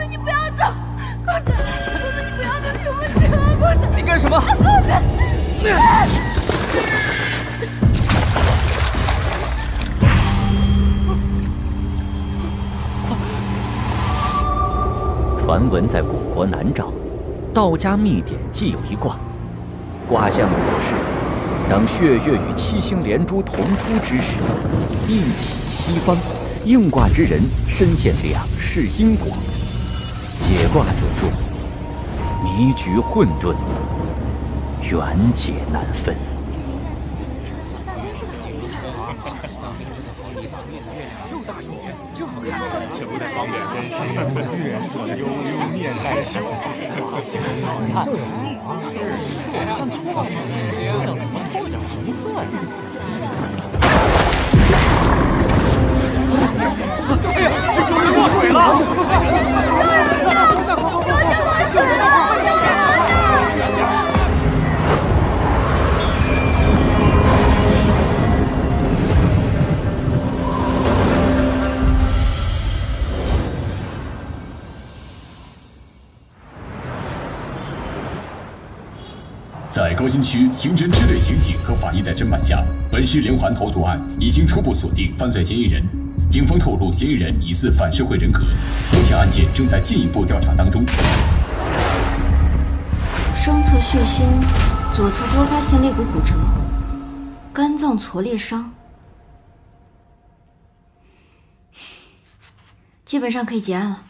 你不要走，公子，你不要走，行不行啊，公子？你干什么？公子！传闻在古国南诏，道家秘典既有一卦，卦象所示，当血月与七星连珠同出之时，应起西方，应卦之人身陷两世因果。解卦者注：迷局混沌，缘解难分。又大又圆，真好看。方圆真是月色悠悠，面带羞。看错了，怎么透点红色呀？哎呀，有人落水了！救人呐！小姐落水了！救人呐！在高新区刑侦支队刑警和法医的侦办下，本市连环投毒案已经初步锁定犯罪嫌疑人。警方透露，嫌疑人疑似反社会人格，目前案件正在进一步调查当中。双侧血胸，左侧多发现肋骨骨折，肝脏挫裂伤，基本上可以结案了。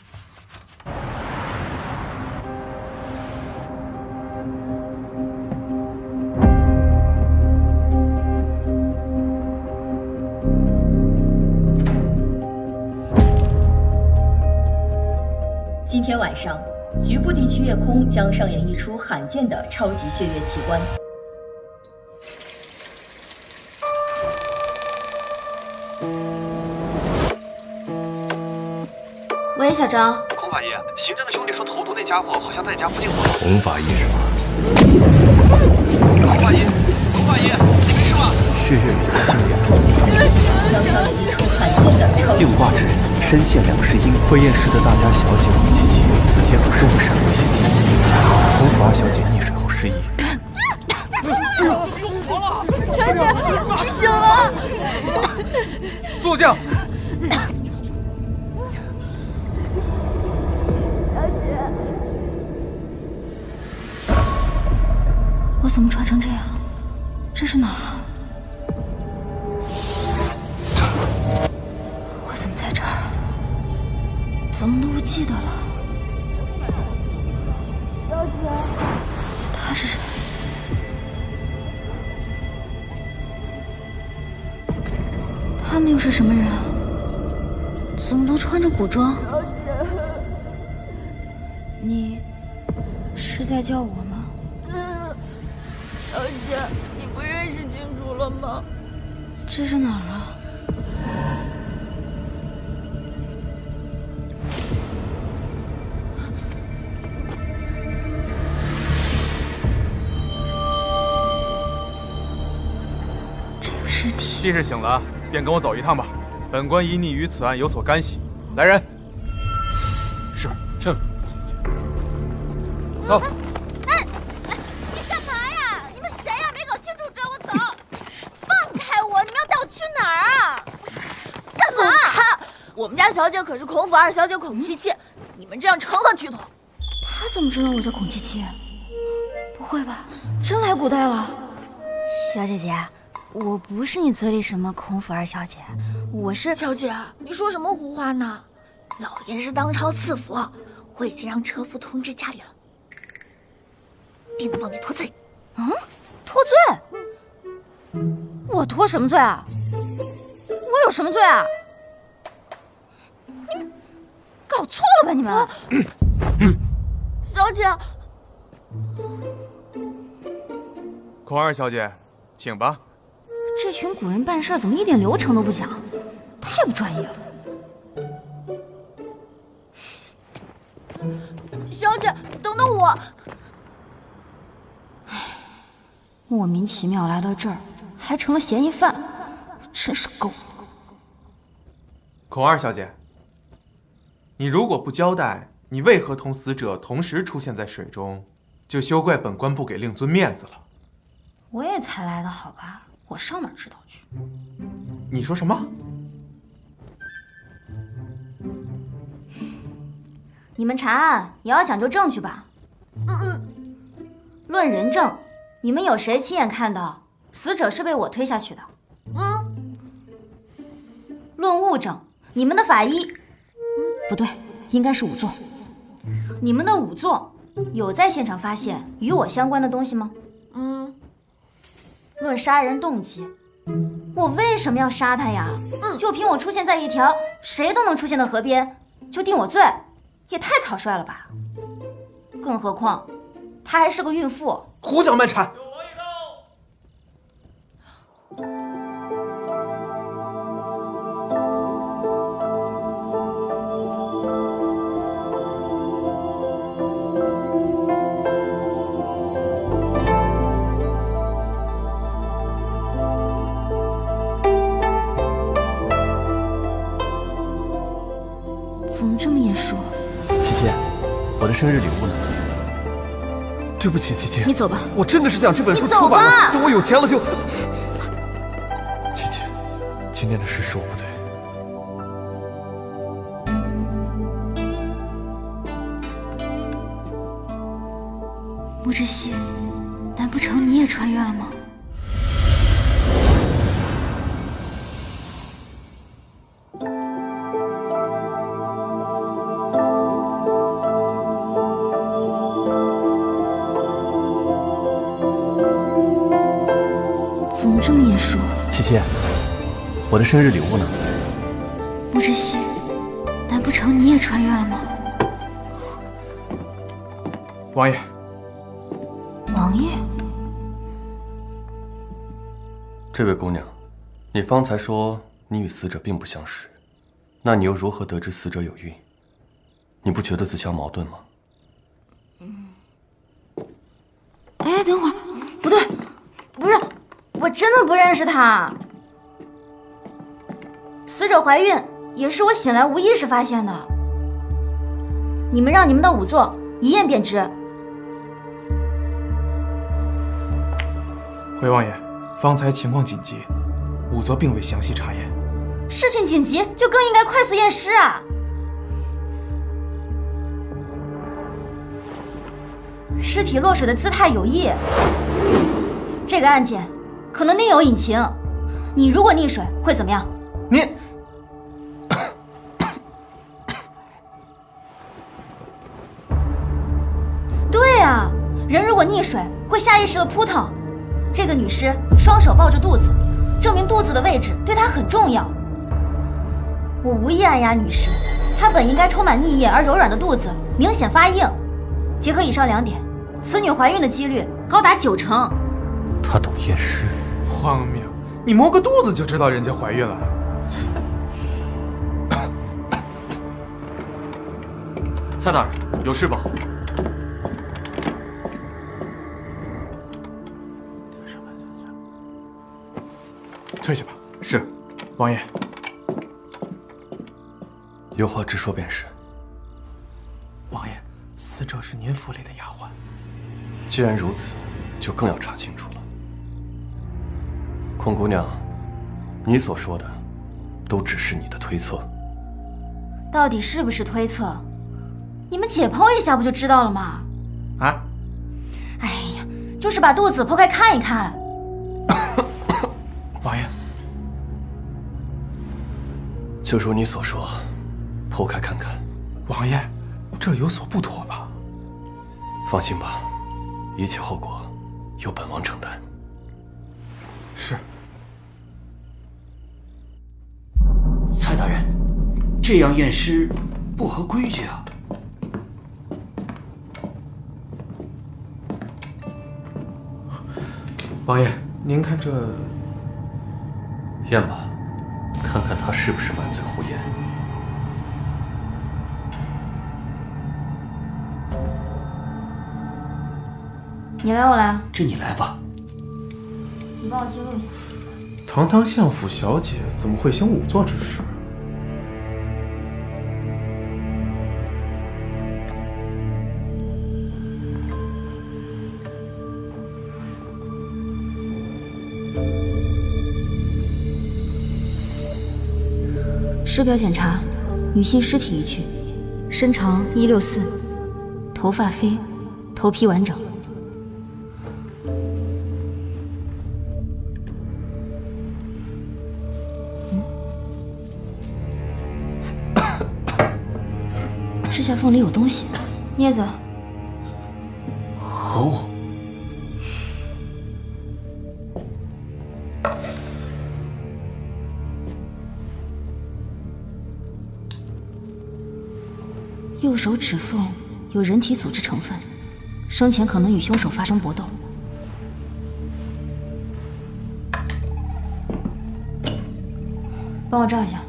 今天晚上，局部地区夜空将上演一出罕见的超级血月奇观。喂，小张。孔法医，刑侦的兄弟说投毒那家伙好像在家附近活动。孔法医是吗？孔法医，你没事吧？血月与七星连珠同出，将上演一出罕见的超级应卦之人身陷两世因。会验室的大家小姐孔七七与此接触时会闪过一些记忆。孔府二小姐溺水后失忆。全姐，你醒了！速降！我怎么穿成这样？这是哪儿啊？我怎么在这儿？怎么都不记得了？小姐，他是谁？他们又是什么人啊？怎么都穿着古装？小姐，你是在叫我吗？小姐，你不认识清楚了吗？这是哪儿啊？这个尸体。既是醒了，便跟我走一趟吧。本官疑你与此案有所干系。来人。是。走。我们家小姐可是孔府二小姐孔七七，你们这样成何体统？他怎么知道我叫孔七七？不会吧，真来古代了？小姐姐，我不是你嘴里什么孔府二小姐，我是小姐，你说什么胡话呢？老爷是当朝赐福，我已经让车夫通知家里了，定得帮你脱罪。脱罪？我脱什么罪啊？我有什么罪啊？搞错了吧你们？小姐，孔二小姐，请吧。这群古人办事怎么一点流程都不讲，太不专业了。小姐，等等我。莫名其妙来到这儿，还成了嫌疑犯，真是够了。孔二小姐，你如果不交代你为何同死者同时出现在水中，就休怪本官不给令尊面子了。我也才来的好吧，我上哪知道去？你说什么？你们查案也要讲究证据吧？论人证，你们有谁亲眼看到死者是被我推下去的？论物证，你们的法医，不对，应该是仵作。你们的仵作有在现场发现与我相关的东西吗？论杀人动机，我为什么要杀他呀？就凭我出现在一条谁都能出现的河边，就定我罪，也太草率了吧！更何况，她还是个孕妇。胡搅蛮缠！怎么这么眼熟？琪琪，我的生日礼物呢？对不起，琪琪，你走吧。我真的是想这本书你走出版了，吧等我有钱了就……琪琪，今天的事是我不对。穆之熙，难不成你也穿越了吗？怎么这么眼熟？琪琪，我的生日礼物呢？穆之熙，难不成你也穿越了吗？王爷，王爷，这位姑娘，你方才说你与死者并不相识，那你又如何得知死者有孕？你不觉得自相矛盾吗？哎，等会儿，不对，不是，我真的不认识她。死者怀孕也是我醒来无意识发现的。你们让你们的仵作一验便知。回王爷，方才情况紧急，仵作并未详细查验。事情紧急就更应该快速验尸啊！尸体落水的姿态有异，这个案件可能另有隐情。你如果溺水会怎么样？你，对啊，人如果溺水会下意识的扑腾。这个女尸双手抱着肚子，证明肚子的位置对她很重要。我无意按压女尸，她本应该充满溺液而柔软的肚子明显发硬。结合以上两点，此女怀孕的几率高达90%。她懂验尸？荒谬！你摸个肚子就知道人家怀孕了？蔡大人，有事吧？退下吧。是，王爷。有话直说便是。王爷，死者是您府里的丫鬟。既然如此，就更要查清楚了。孔姑娘，你所说的，都只是你的推测。到底是不是推测？你们解剖一下不就知道了吗？啊？哎呀，就是把肚子剖开看一看。王爷，就如你所说，剖开看看。王爷，这有所不妥吧？放心吧，一切后果由本王承担。是。蔡大人，这样验尸不合规矩啊！王爷，您看这……验吧，看看他是不是满嘴胡言。你来我来，这你来吧。你帮我记录一下。堂堂相府小姐怎么会行仵作之事？尸表检查，女性尸体一具，身长164，头发黑，头皮完整。指甲缝里有东西，镊子。和我。右手指缝有人体组织成分，生前可能与凶手发生搏斗。帮我照一下。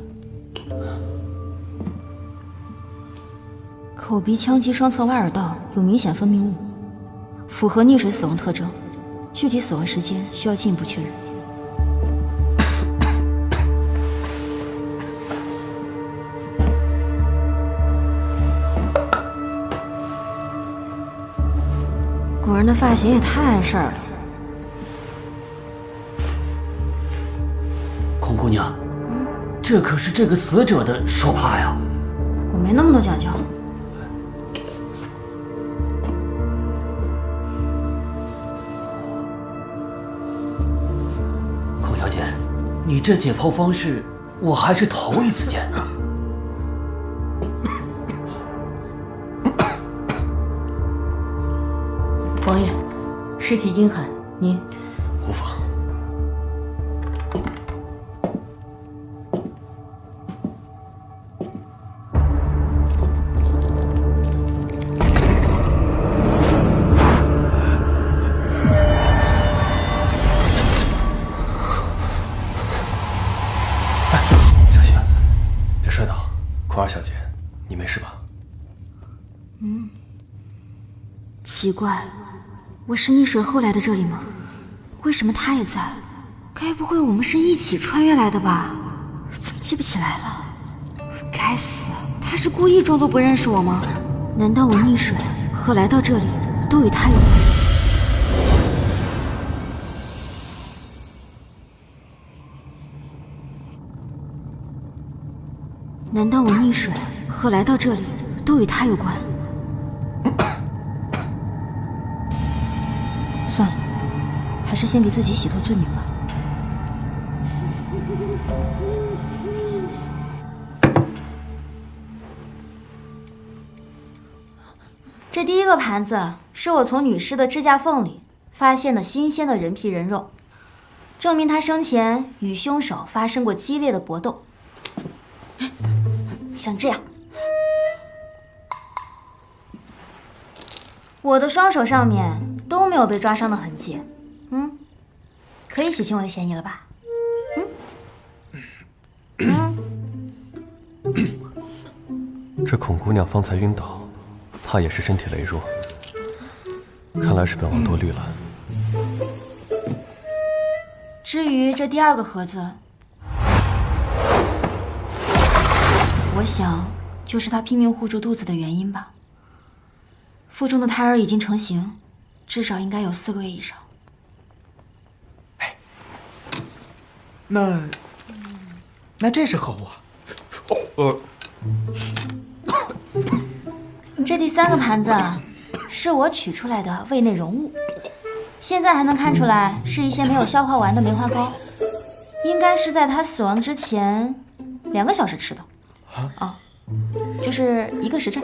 口鼻腔及双侧挖耳道有明显分泌物，符合溺水死亡特征，具体死亡时间需要进一步确认。古人的发型也太碍事儿了。孔姑娘，这可是这个死者的手帕呀！我没那么多讲究。孔小姐，你这解剖方式我还是头一次见呢。王爷，尸体阴寒，您无妨。小心，别摔倒。库尔小姐，你没事吧？奇怪，我是溺水后来的这里吗？为什么他也在？该不会我们是一起穿越来的吧？怎么记不起来了？该死，他是故意装作不认识我吗？难道我溺水和来到这里都与他有关？难道我溺水和来到这里都与他有关？算了，还是先给自己洗脱罪名吧。这第一个盘子是我从女尸的指甲缝里发现的新鲜的人皮人肉，证明她生前与凶手发生过激烈的搏斗。像这样，我的双手上面都没有被抓伤的痕迹，可以洗清我的嫌疑了吧？这孔姑娘方才晕倒，怕也是身体羸弱，看来是本王多虑了。至于这第二个盒子，我想就是他拼命护住肚子的原因吧。腹中的胎儿已经成型，至少应该有4个月以上。那这是何物啊？这第3个盘子是我取出来的胃内容物，现在还能看出来是一些没有消化完的梅花糕，应该是在他死亡之前2个小时吃的。就是1个时辰。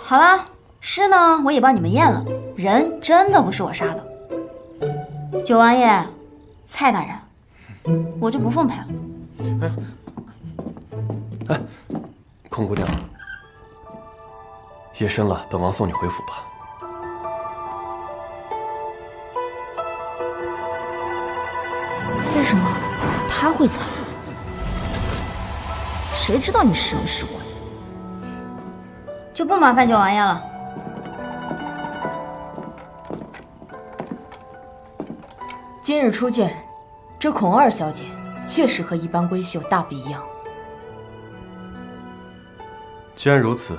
好了，尸呢我也帮你们验了，人真的不是我杀的。九王爷，蔡大人，我就不奉陪了。哎，孔姑娘，夜深了，本王送你回府吧。为什么他会在？谁知道你是人是鬼？就不麻烦九王爷了。今日初见，这孔二小姐确实和一般闺秀大不一样。既然如此，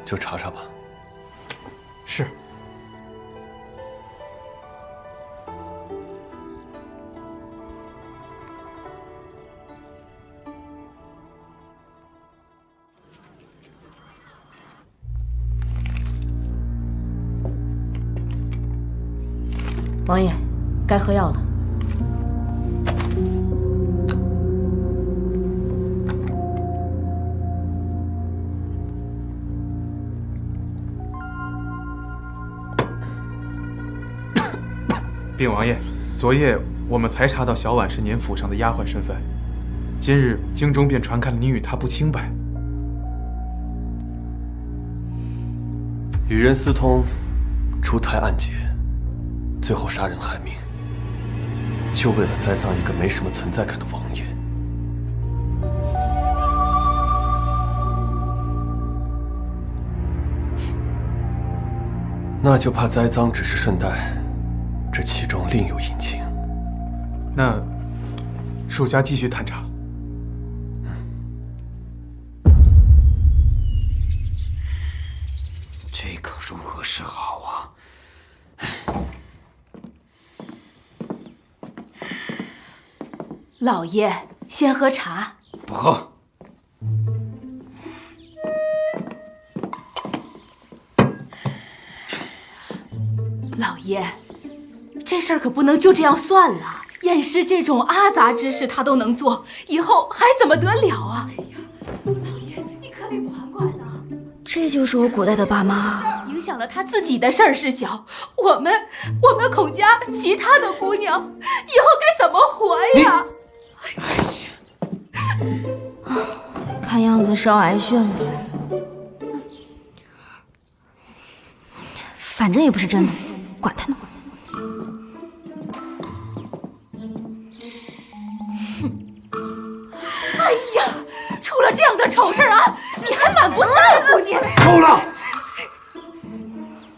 就查查吧。是。王爷，该喝药了。禀王爷，昨夜我们才查到小婉是您府上的丫鬟身份，今日京中便传开了您与她不清白。与人私通，出胎暗结，最后杀人害命，就为了栽赃一个没什么存在感的王爷。那就怕栽赃只是顺带，这其中另有隐情。那属下继续探查。这可如何是好啊？老爷，先喝茶。不喝。老爷，这事儿可不能就这样算了。验尸这种阿杂之事他都能做，以后还怎么得了啊？哎呀，老爷，你可得管管呐！这就是我古代的爸妈。影响了他自己的事儿是小，我们孔家其他的姑娘以后该怎么活呀？哎呀，看样子是要挨训了。反正也不是真的，管他呢。哎呀，出了这样的丑事啊，你还满不在乎你？够了！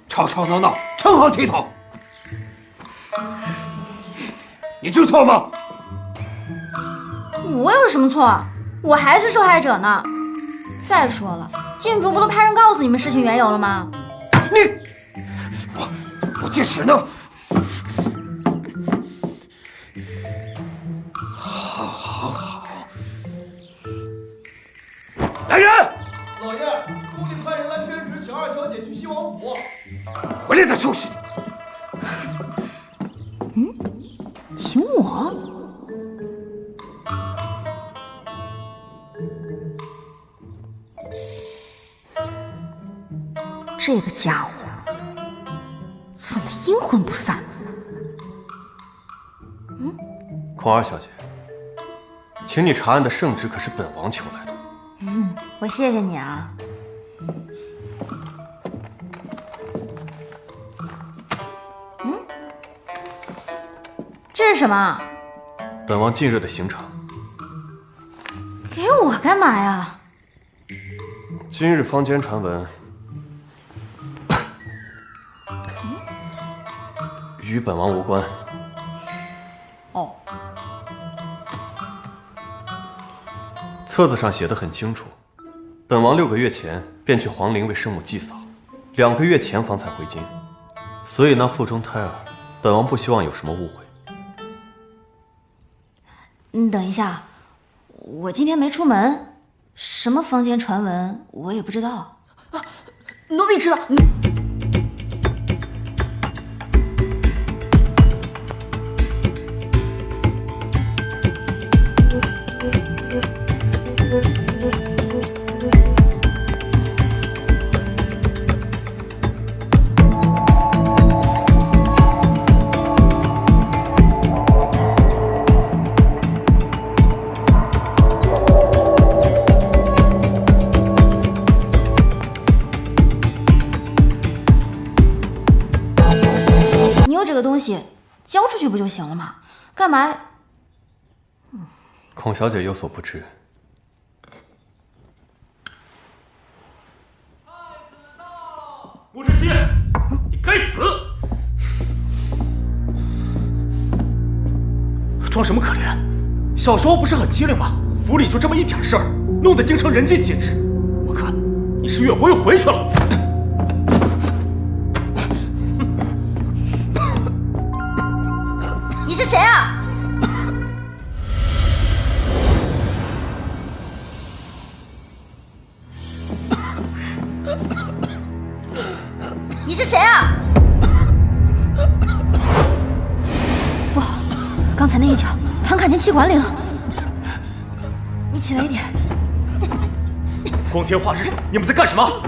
吵吵闹闹，成何体统？你知错吗？我有什么错？我还是受害者呢。再说了，禁主不都派人告诉你们事情缘由了吗？我这时呢？好。来人！老爷，宫里派人来宣旨，请二小姐去西王府。回来再收拾。请我？这个家伙怎么阴魂不散？孔二小姐，请你查案的圣旨可是本王求来的。我谢谢你啊。这是什么？本王近日的行程。给我干嘛呀？今日坊间传闻，与本王无关。哦。册子上写得很清楚，本王6个月前便去皇陵为生母祭扫，2个月前方才回京，所以那腹中胎儿，本王不希望有什么误会。你等一下，我今天没出门，什么坊间传闻我也不知道。奴婢知道。东西交出去不就行了吗？干嘛？孔小姐有所不知，穆之西，你该死！装什么可怜？小时候不是很机灵吗？府里就这么一点事儿，弄得京城人尽皆知。我看你是越活越回去了。你是谁啊？你是谁啊？气管里了。你起来一点。光天化日，你们在干什么？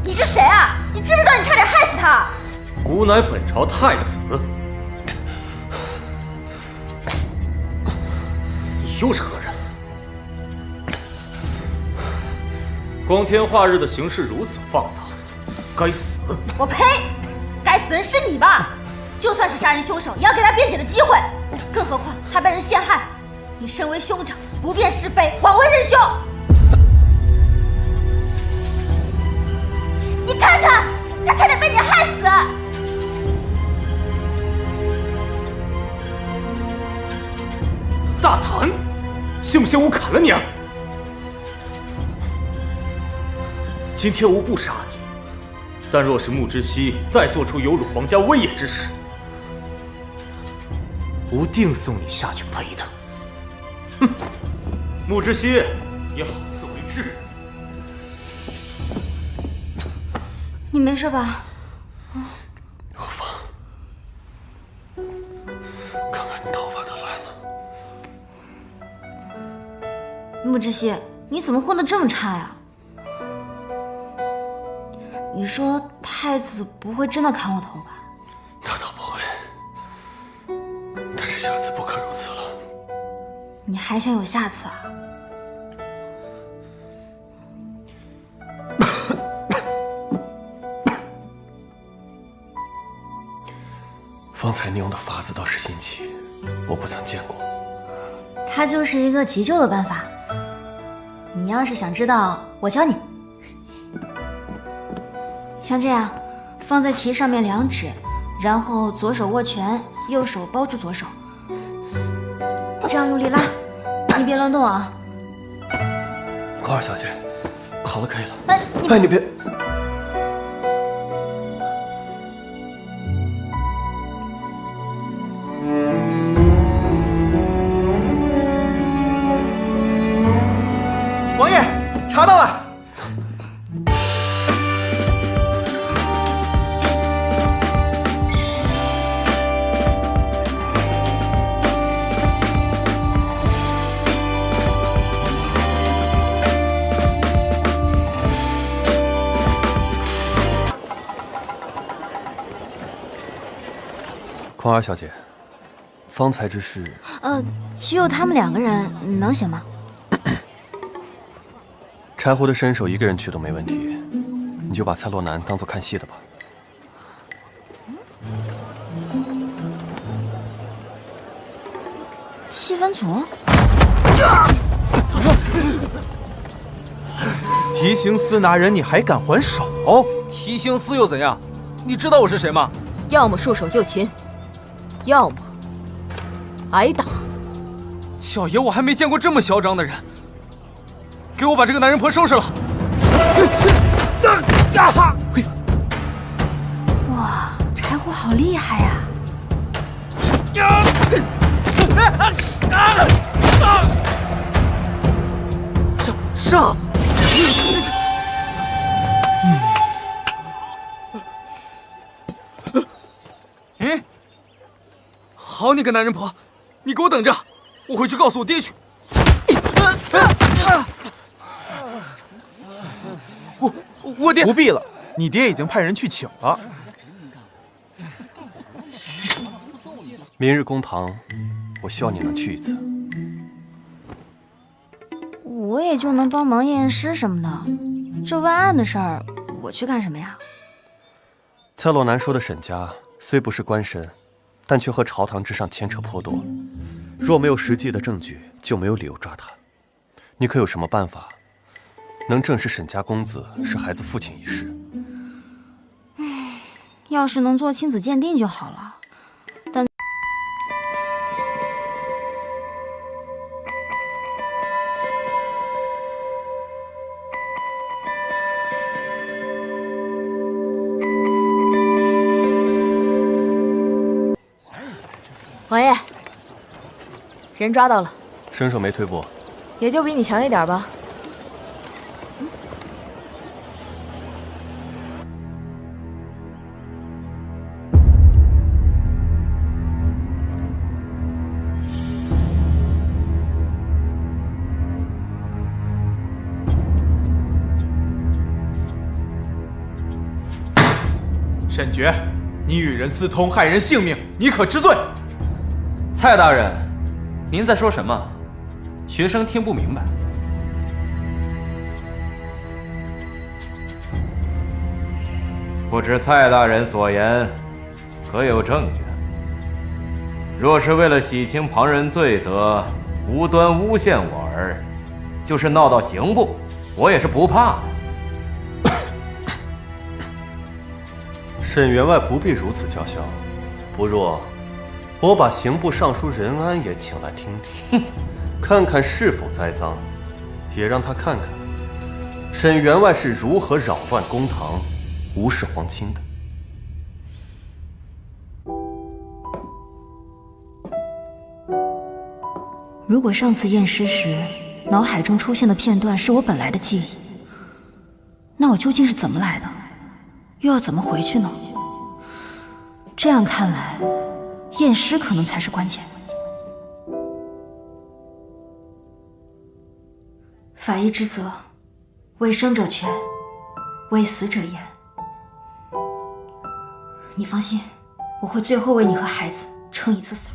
你是谁啊？你知不知道你差点害死他？吾乃本朝太子。你又是何人？光天化日的行事如此放荡，该死！我呸！该死的人是你吧？就算是杀人凶手，也要给他辩解的机会。更何况还被人陷害，你身为兄长，不辨是非，枉为人兄。你看看，他差点被你害死。大胆！信不信我砍了你啊？今天吾不杀你，但若是穆之熙再做出有辱皇家威严之事，吾定送你下去陪他。哼！穆之熙，你好自为之。你没事吧？有法，看看你头发都乱了。穆之熙，你怎么混得这么差呀？你说太子不会真的砍我头吧？那倒不会，但是下次不可如此了。你还想有下次啊？方才你用的法子倒是新奇，我不曾见过。它就是一个急救的办法。你要是想知道，我教你。像这样，放在旗上面2指，然后左手握拳，右手包住左手，这样用力拉，你别乱动啊。高二小姐，好了，可以了。哎，你别。王爷，查到了。匡儿小姐，方才之事，只有他们2个人，能行吗？柴胡的身手一个人去都没问题，你就把蔡洛南当做看戏的吧。气氛组？提刑司拿人，你还敢还手？提刑司又怎样？你知道我是谁吗？要么束手就擒，要么挨打。小爷我还没见过这么嚣张的人。给我把这个男人婆收拾了！哇，柴胡好厉害呀！上！好你个男人婆，你给我等着，我回去告诉我爹去。我爹不必了，你爹已经派人去请了。明日公堂，我希望你能去一次。我也就能帮忙验验尸什么的，这问案的事儿，我去干什么呀？蔡洛南说的沈家虽不是官绅，但却和朝堂之上牵扯颇多。若没有实际的证据，就没有理由抓他。你可有什么办法，能证实沈家公子是孩子父亲一事？要是能做亲子鉴定就好了，但……王爷，人抓到了，身手没退步，也就比你强一点吧。沈觉，你与人私通，害人性命，你可知罪？蔡大人，您在说什么？学生听不明白。不知蔡大人所言，可有证据？若是为了洗清旁人罪责，无端诬陷我儿，就是闹到刑部，我也是不怕的。沈员外不必如此叫嚣，不若我把刑部尚书任安也请来听听，看看是否栽赃，也让他看看沈员外是如何扰乱公堂、无视皇亲的。如果上次验尸时脑海中出现的片段是我本来的记忆，那我究竟是怎么来的，又要怎么回去呢？这样看来，验尸可能才是关键。法医之责，为生者全，为死者严。你放心，我会最后为你和孩子撑一次伞。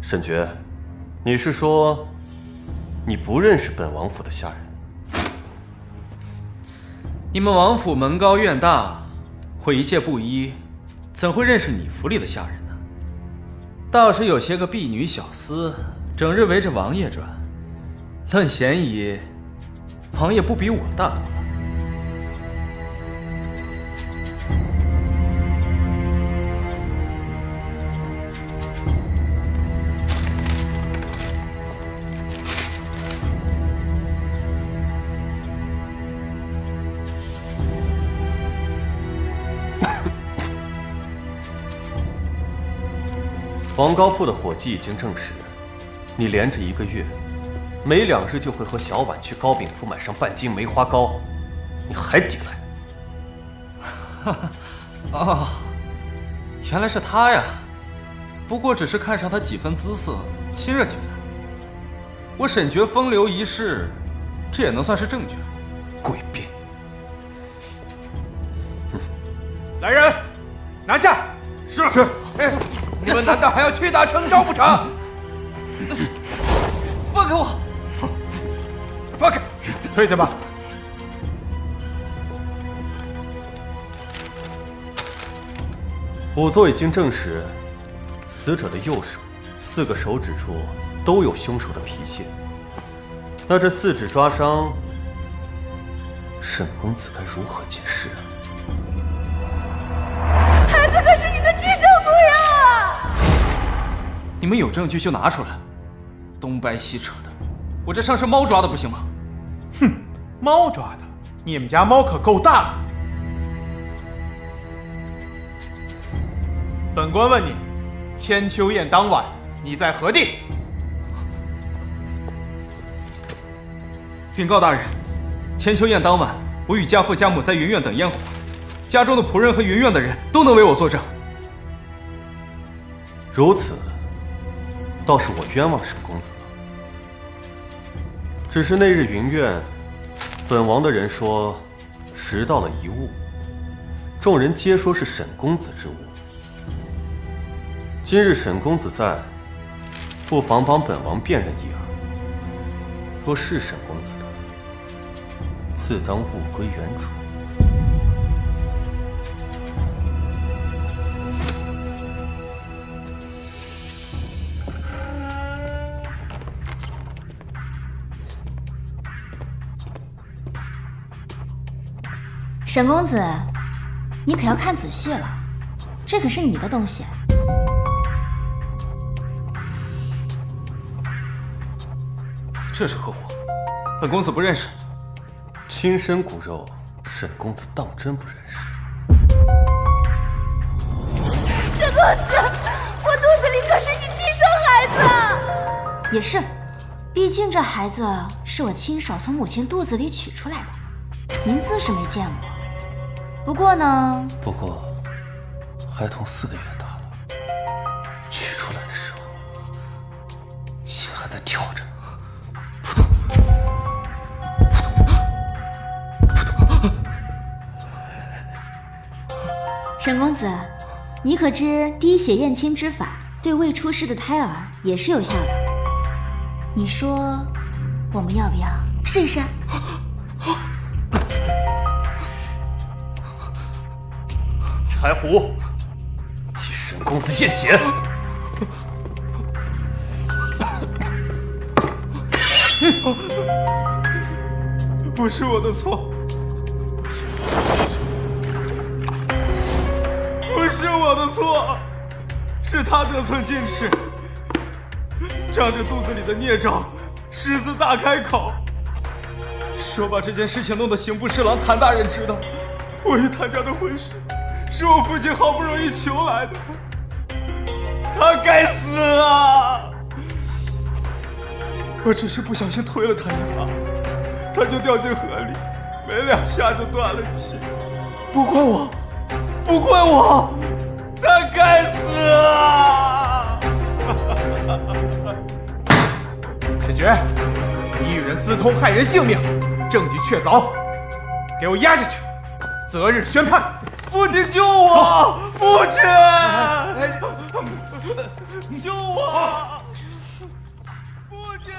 沈觉，你是说你不认识本王府的下人？你们王府门高院大，我一介布衣，怎会认识你府里的下人呢？倒是有些个婢女小厮，整日围着王爷转。论嫌疑，王爷不比我大多了。黄高铺的伙计已经证实，你连着1个月，每2日就会和小婉去糕饼铺买上半斤梅花糕，你还抵赖？哦，原来是他呀！不过只是看上他几分姿色，亲热几分。我沈觉风流一世，这也能算是证据。诡辩！来人，拿下！是。哎，你们难道还要屈打成招不成？放开我！放开！退下吧。仵作已经证实，死者的右手4个手指处都有凶手的皮屑。那这4指抓伤，沈公子该如何解释啊？孩子可是你的亲生骨肉啊！你们有证据就拿出来，东掰西扯的，我这像是猫抓的不行吗？哼，猫抓的，你们家猫可够大的。本官问你，千秋宴当晚你在何地？禀告大人，千秋宴当晚，我与家父家母在云苑等烟火，家中的仆人和云苑的人都能为我作证。如此，倒是我冤枉沈公子了。只是那日云苑，本王的人说拾到了遗物，众人皆说是沈公子之物。今日沈公子在，不妨帮本王辨认一二。若是沈公子的，自当物归原主。沈公子，你可要看仔细了，这可是你的东西。这是何物？本公子不认识。亲生骨肉，沈公子当真不认识？沈公子，我肚子里可是你亲生孩子。也是，毕竟这孩子是我亲手从母亲肚子里取出来的，您自是没见过。不过呢，孩童4个月大了，取出来的时候，还在跳着。沈公子，你可知滴血验亲之法对未出世的胎儿也是有效的？你说，我们要不要试一试？柴胡，替沈公子验血。不是我的错，不是我的错，是他得寸进尺，仗着肚子里的孽障，狮子大开口，说把这件事情弄得刑部侍郎谭大人知道，我与谭家的婚事是我父亲好不容易求来的，他该死啊！我只是不小心推了他一把，他就掉进河里，没2下就断了气。不怪我，不怪我，他该死啊！沈觉，你与人私通，害人性命，证据确凿，给我押下去，择日宣判。父亲救我！父亲，救我！父亲！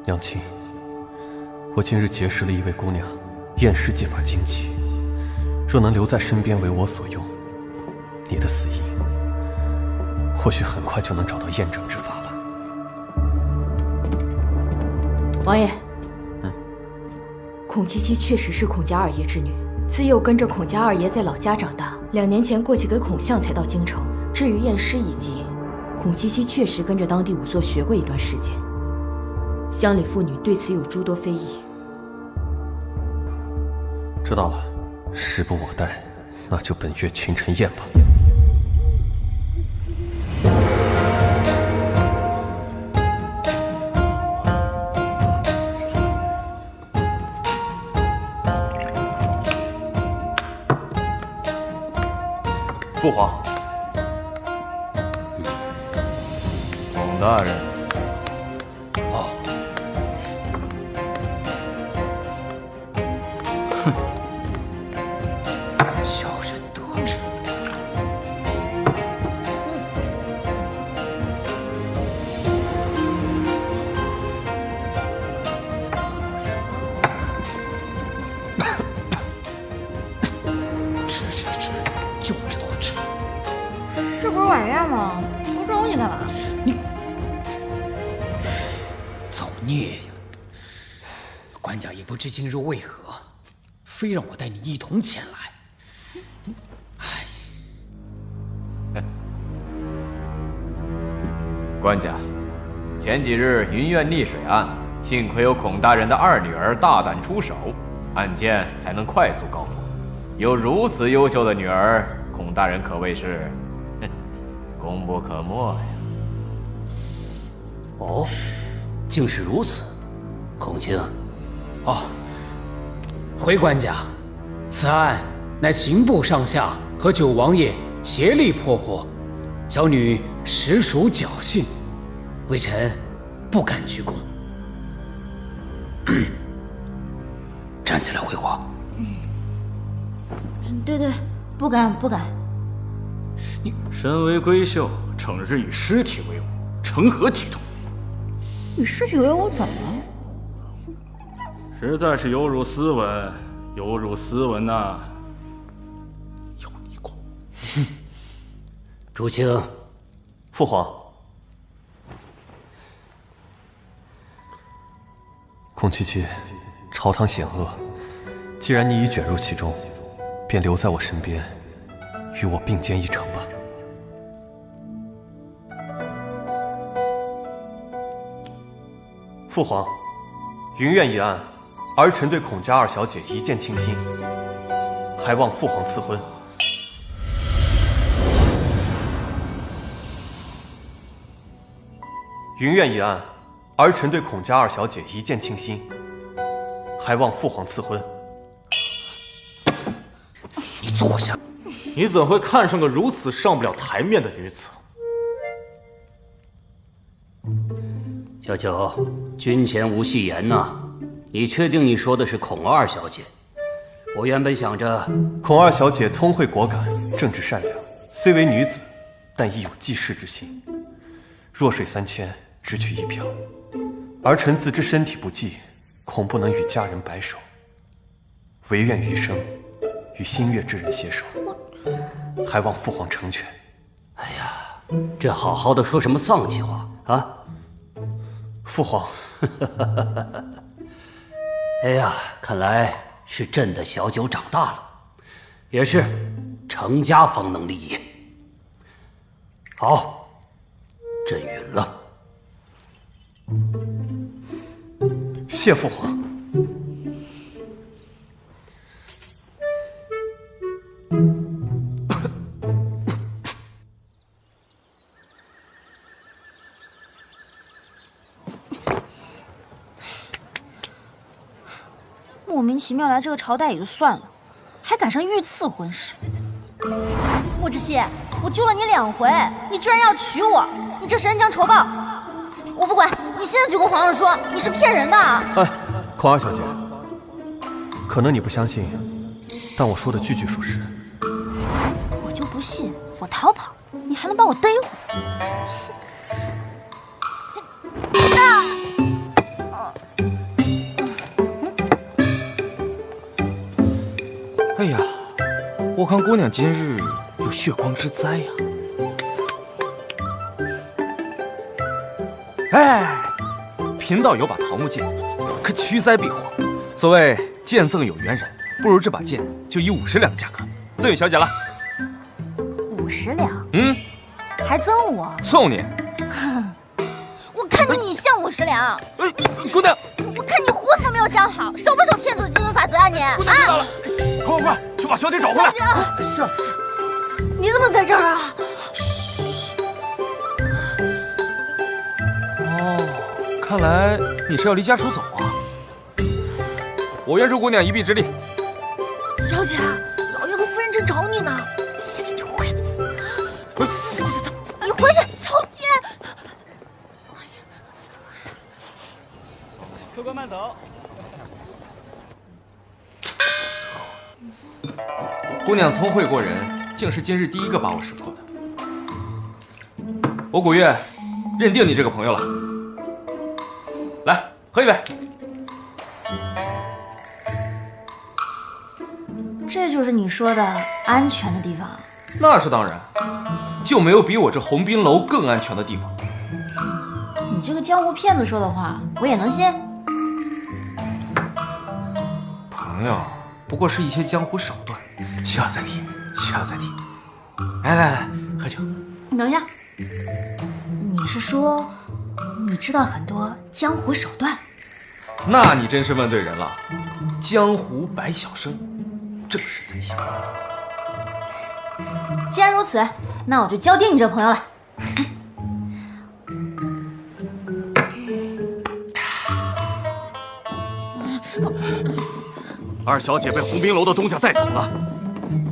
娘亲，我今日结识了一位姑娘，验尸技法精奇，若能留在身边为我所用，你的死因或许很快就能找到验证之法了。王爷，孔七七确实是孔家二爷之女，自幼跟着孔家二爷在老家长大，2年前过继给孔相才到京城。至于验尸一级，孔七七确实跟着当地仵作学过一段时间。乡里妇女对此有诸多非议。知道了，时不我待，那就本月群臣宴吧。父皇，孔大人。哦。哼，小人得志。吃，就知道吃。这不是晚宴吗？多这东西干嘛？你造孽呀！官家也不知今日为何，非让我带你一同前来。官家，前几日云苑溺水案，幸亏有孔大人的二女儿大胆出手，案件才能快速告破。有如此优秀的女儿，孔大人可谓是功不可没呀。哦，竟是如此，孔卿。哦，回官家，此案乃刑部上下和九王爷协力破获，小女实属侥幸，微臣不敢居功。站起来回话。对，不敢。你身为闺秀，整日与尸体为伍，成何体统？与尸体为伍怎么了？实在是有辱斯文，有辱斯文呐！有你过。竹青，父皇，孔七七，朝堂险恶，既然你已卷入其中，便留在我身边，与我并肩一程吧。父皇，云苑一案，儿臣对孔家二小姐一见倾心，还望父皇赐婚。云苑一案，儿臣对孔家二小姐一见倾心，还望父皇赐婚。你坐下。你怎会看上个如此上不了台面的女子？小九，君前无戏言呐。你确定你说的是孔二小姐？我原本想着，孔二小姐聪慧果敢，正直善良，虽为女子，但亦有济世之心。弱水三千，只取一瓢。儿臣自知身体不济，恐不能与家人白首，唯愿余生与心悦之人携手，还望父皇成全。哎呀，这好好的说什么丧气话啊！父皇，哎呀，看来是朕的小九长大了，也是成家方能立业。好，朕允了。谢父皇。莫名其妙来这个朝代也就算了，还赶上御赐婚事。莫知熙，我救了你2回，你居然要娶我，你这是恩将仇报！我不管，你现在就跟皇上说你是骗人的！哎，孔二小姐，可能你不相信，但我说的句句属实。我就不信我逃跑，你还能把我逮回。哎呀，我看姑娘今日有血光之灾呀！哎，贫道有把桃木剑，可驱灾避祸。所谓剑赠有缘人，不如这把剑就以50两的价格赠与小姐了。50两？嗯，还赠我？送你。我看你像50两。姑娘，我看你胡子都没有长好，守不守骗子的基本法则啊你？姑娘知道了，快去把小姐找回来！是。你怎么在这儿啊？哦，看来你是要离家出走啊！我愿助姑娘一臂之力。小姐，老爷和夫人正找你呢。你回去。你回去，小姐。客官慢走。姑娘聪慧过人，竟是今日第一个把我识破的。我古月认定你这个朋友了。来，喝一杯。这就是你说的安全的地方？那是当然，就没有比我这鸿宾楼更安全的地方。你这个江湖骗子说的话，我也能信？朋友，不过是一些江湖手段，需要再提，需要再提。来，喝酒。你等一下，你是说你知道很多江湖手段？那你真是问对人了。江湖百晓生，正是在下。既然如此，那我就交定你这朋友了。二小姐被鸿宾楼的东家带走了，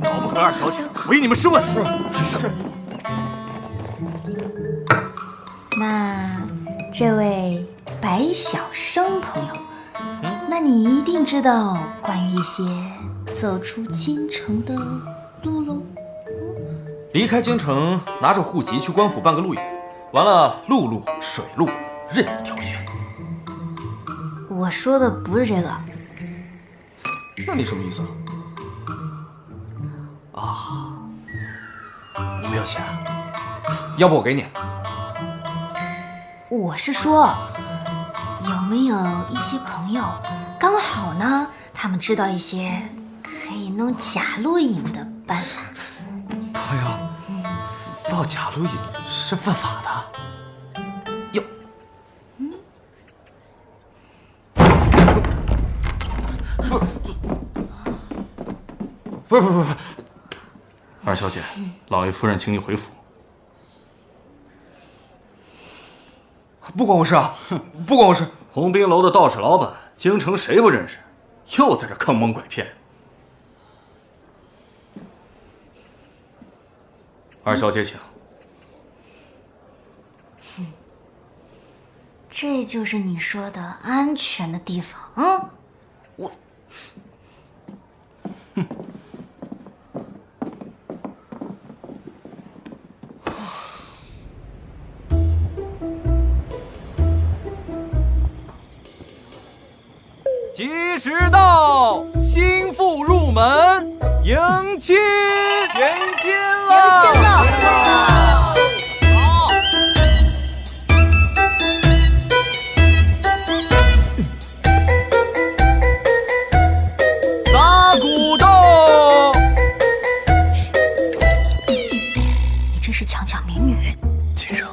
找不回二小姐，唯你们是问。是。那这位白晓生朋友，那你一定知道关于一些走出京城的路喽？离开京城，拿着户籍去官府办个路引，完了陆路、水路任你挑选。我说的不是这个。那你什么意思啊？你没有钱？要不我给你。我是说，有没有一些朋友，刚好呢，他们知道一些可以弄假录影的办法？朋友，造假录影是犯法的。哟，不是，二小姐，老爷夫人请你回府。不关我事啊，不关我事。鸿宾楼的道士老板，京城谁不认识？又在这坑蒙拐骗。二小姐请。这就是你说的安全的地方啊！我，吉时到，新妇入门，迎亲，迎亲了，迎亲了。撒鼓豆，你真是强抢民女。秦生，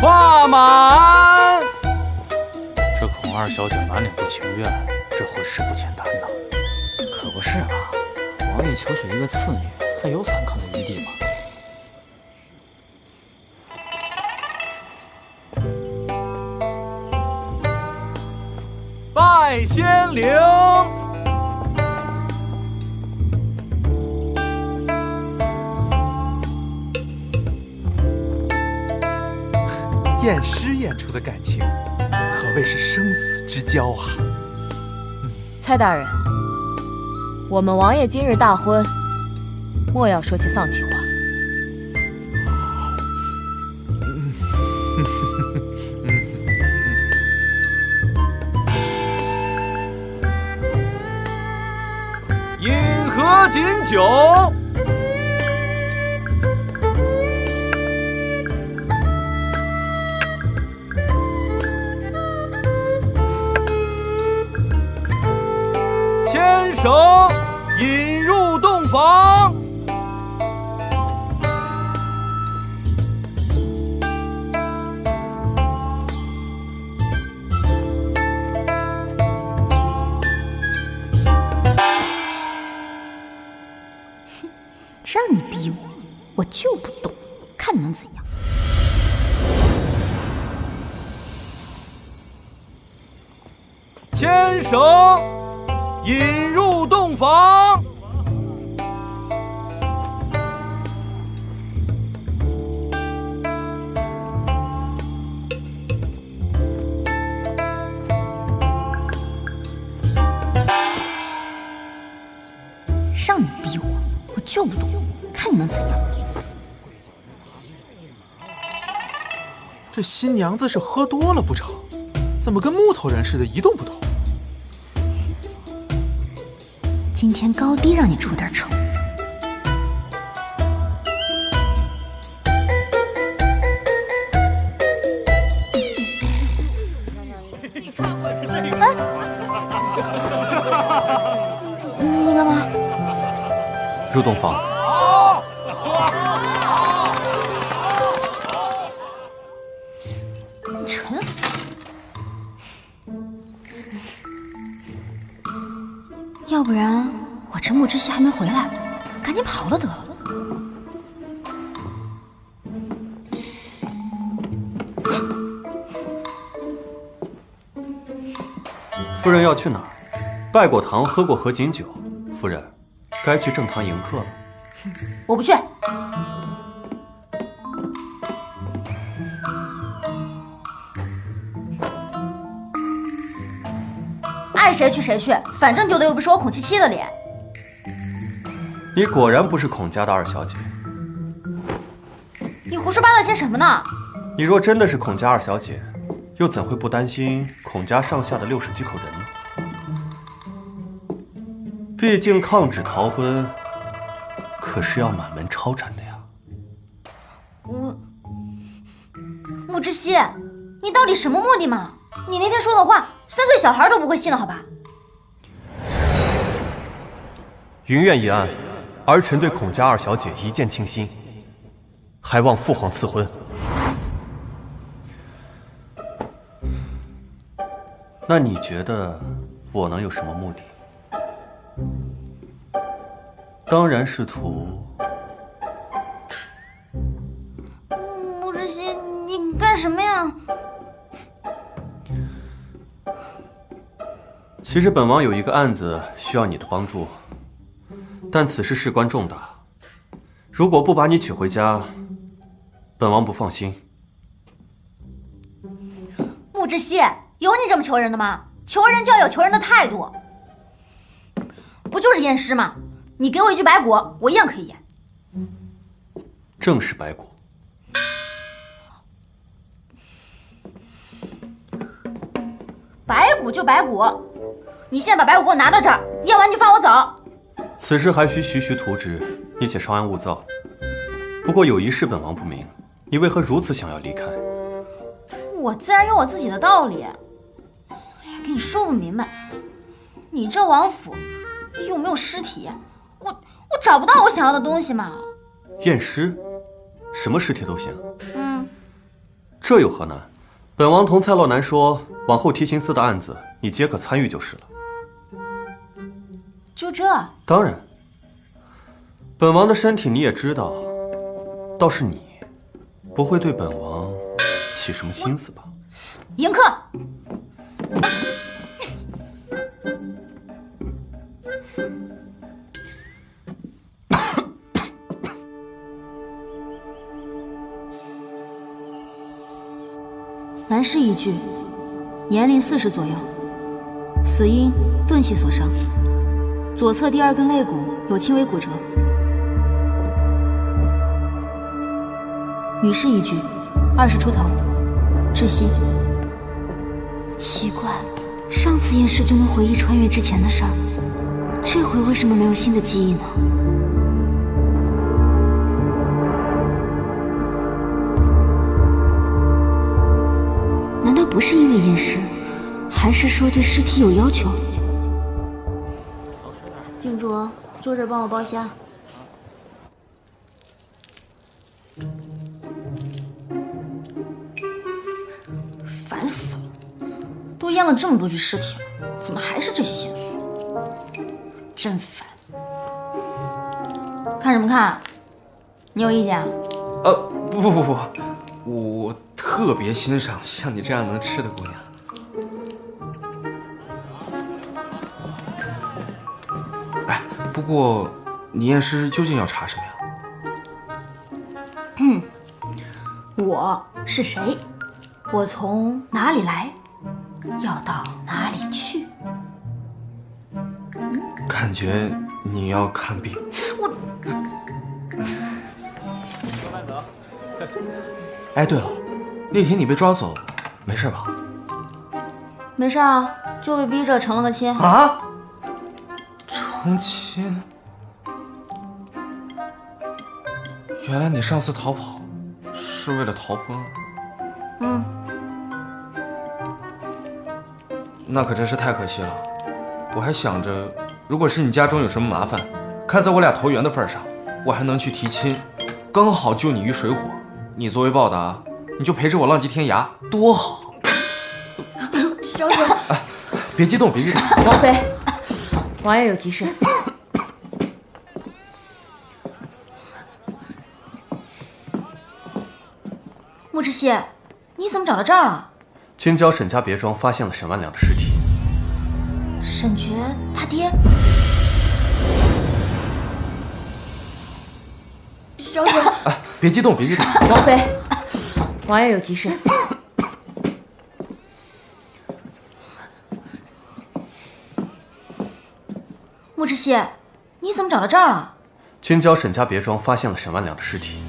画满。这孔二小姐满脸不情愿，这会誓不简单呐。可不是嘛，王爷求娶一个次女，还有反抗的余地吗？拜仙灵。验尸验出的感情，可谓是生死之交啊！蔡大人，我们王爷今日大婚，莫要说些丧气话。饮河锦酒。牵手引入洞房。让你逼我，我就不动，看你能怎样。牵手引入洞房。让你逼我，我就不动，看你能怎样。这新娘子是喝多了不成？怎么跟木头人似的，一动不动？今天高低让你出点丑。你干嘛？入洞房。沉死！要不然我这木之熙还没回来，赶紧跑了得了。夫人要去哪儿？拜过堂，喝过合卺酒，夫人该去正堂迎客了。我不去。爱谁去谁去，反正丢的又不是我孔七七的脸。你果然不是孔家的二小姐。你胡说八道些什么呢？你若真的是孔家二小姐，又怎会不担心孔家上下的60几口人呢？毕竟抗旨逃婚，可是要满门抄斩的呀。木之熙，你到底什么目的嘛？你那天说的话，3岁小孩都不会信的好吧？云苑一案，儿臣对孔家二小姐一见倾心，还望父皇赐婚。那你觉得我能有什么目的？当然是图……木之熙，你干什么呀？其实本王有一个案子需要你的帮助，但此事事关重大，如果不把你娶回家，本王不放心。穆志燮，有你这么求人的吗？求人就要有求人的态度。不就是验尸吗？你给我一具白骨，我一样可以验。正是白骨。白骨就白骨，你现在把白骨给我拿到这儿，验完就放我走。此事还需徐徐图纸，你且稍安勿躁。不过有一事本王不明，你为何如此想要离开？我自然有我自己的道理。哎呀，跟你说不明白，你这王府又没有尸体，我找不到我想要的东西嘛。验尸，什么尸体都行。嗯，这有何难？本王同蔡洛南说，往后提刑司的案子，你皆可参与就是了。就这？当然。本王的身体你也知道，倒是你，不会对本王起什么心思吧？迎客。男尸一具，年龄40左右，死因钝器所伤，左侧第2根肋骨有轻微骨折。女尸一具，20出头，窒息。奇怪，上次验尸就能回忆穿越之前的事儿，这回为什么没有新的记忆呢？难道不是因为验尸，还是说对尸体有要求？郡主，坐这儿帮我剥虾。烦死了！都验了这么多具尸体了，怎么还是这些线索？真烦！看什么看？你有意见啊？不，我特别欣赏像你这样能吃的姑娘。哎，不过你验尸究竟要查什么呀？我是谁？我从哪里来？要到哪里去？感觉你要看病。我。哎，对了，那天你被抓走，没事吧？没事啊，就被逼着成了个亲。啊？成亲？原来你上次逃跑是为了逃婚啊？那可真是太可惜了。我还想着，如果是你家中有什么麻烦，看在我俩投缘的份上，我还能去提亲，刚好救你于水火。你作为报答，你就陪着我浪迹天涯，多好！小姐，别激动，别激动。王妃，王爷有急事。穆志燮，你怎么找到这儿了？京郊沈家别庄发现了沈万两的尸体。沈爵他爹。小姐，别激动，别激动。王妃，王爷有急事。穆志燮，你怎么找到这儿了？京郊沈家别庄发现了沈万两的尸体。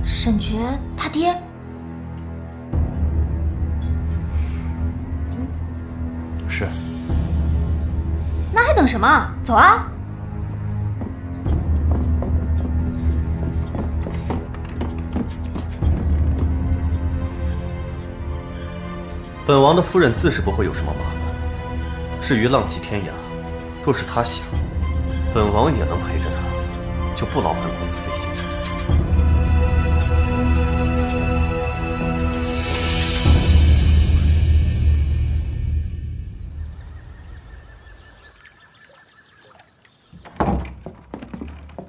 沈爵他爹。是。那还等什么？走啊！本王的夫人自是不会有什么麻烦。至于浪迹天涯，若是她想，本王也能陪着她，就不劳烦公子费心。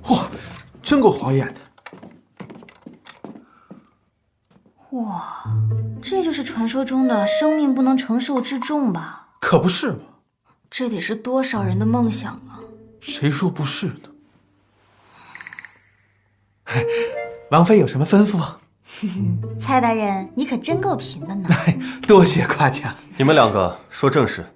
嚯，真够晃眼的！哇，这就是传说中的生命不能承受之重吧？可不是嘛！这得是多少人的梦想啊！谁说不是呢？王妃有什么吩咐？蔡大人，你可真够贫的呢。多谢夸奖。你们两个说正事。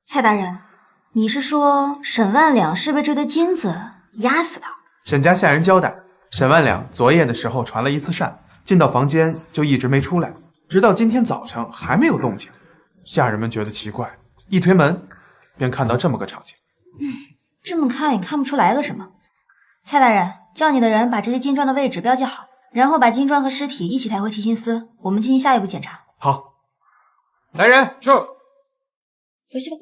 蔡大人，你是说沈万两是被这堆金子压死的？沈家下人交代，沈万两昨夜的时候传了一次扇，进到房间就一直没出来，直到今天早上还没有动静。下人们觉得奇怪，一推门便看到这么个场景。这么看也看不出来个什么。蔡大人，叫你的人把这些金砖的位置标记好，然后把金砖和尸体一起抬回提刑司，我们进行下一步检查。好，来人，是。回去吧。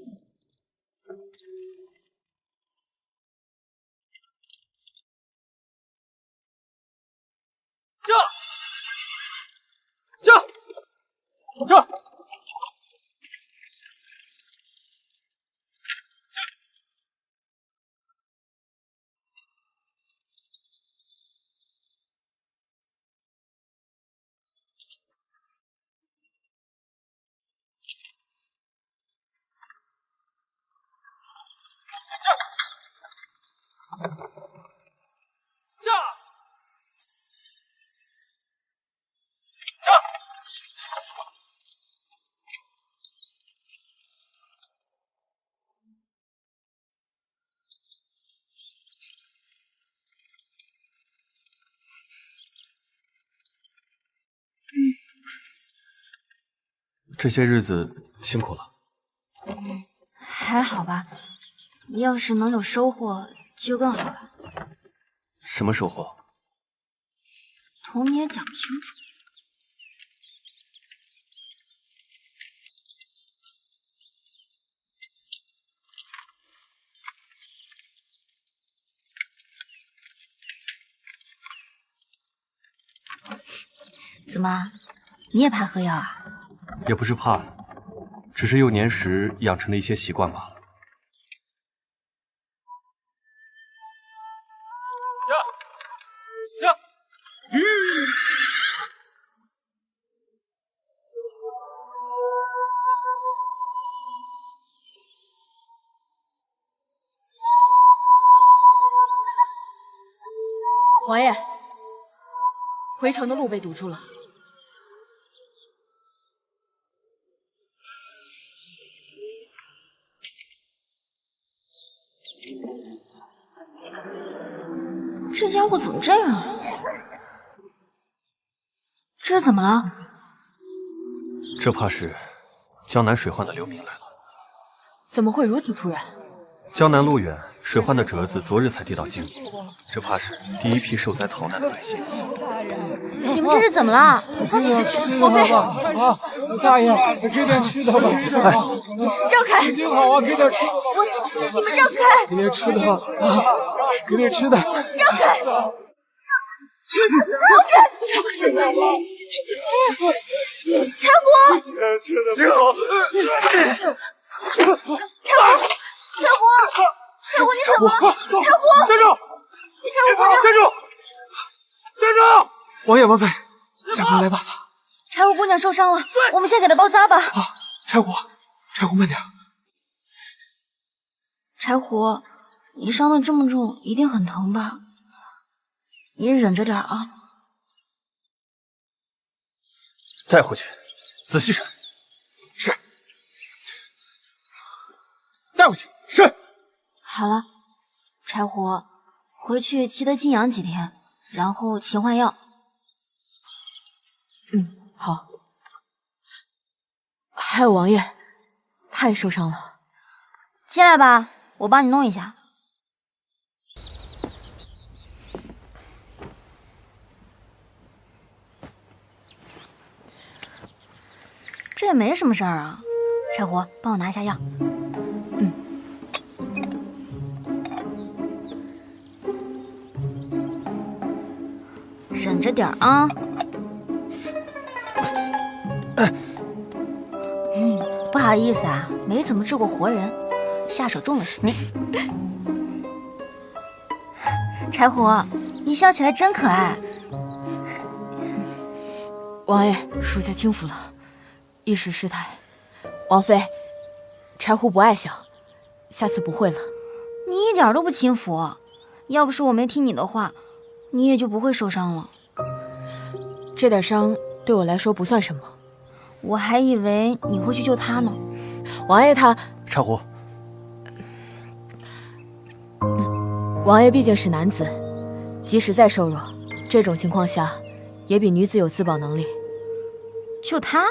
这这些日子辛苦了。还好吧，要是能有收获就更好了。什么收获？童你也讲不清楚。怎么，你也怕喝药啊？也不是怕，只是幼年时养成的一些习惯罢了。王爷，回城的路被堵住了。这家伙怎么这样啊？这是怎么了？这怕是江南水患的流民来了。怎么会如此突然？江南路远，水患的折子昨日才递到京，这怕是第一批受灾逃难的百姓。你们这是怎么了？王妃，啊，大爷，给点吃的吧！让开！心情好啊，给点吃的。你们让开！给点吃的啊，给点吃的。让开！让开！茶果，金好。茶果，你怎么了？茶果，站住！茶果，站住！站住！王爷王妃，下官来晚了。柴胡姑娘受伤了，我们先给她包扎吧。好，柴胡慢点。柴胡，你伤得这么重，一定很疼吧？你忍着点啊。带回去，仔细审。是。带回去。是。好了，柴胡，回去记得静养几天，然后勤换药。好。还有王爷，他也受伤了。进来吧，我帮你弄一下。这也没什么事儿啊。柴胡，帮我拿一下药。忍着点啊。不好意思啊，没怎么治过活人，下手重了些。你，柴胡，你笑起来真可爱。王爷，属下轻浮了，一时失态。王妃，柴胡不爱笑，下次不会了。你一点都不轻浮，要不是我没听你的话，你也就不会受伤了。这点伤对我来说不算什么。我还以为你会去救他呢。王爷他……柴胡，王爷毕竟是男子，即使再瘦弱，这种情况下，也比女子有自保能力。就他？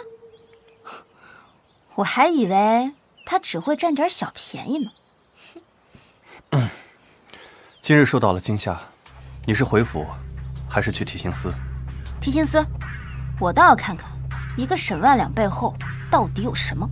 我还以为他只会占点小便宜呢。今日受到了惊吓，你是回府，还是去提刑司？提刑司，我倒要看看一个沈万两背后到底有什么。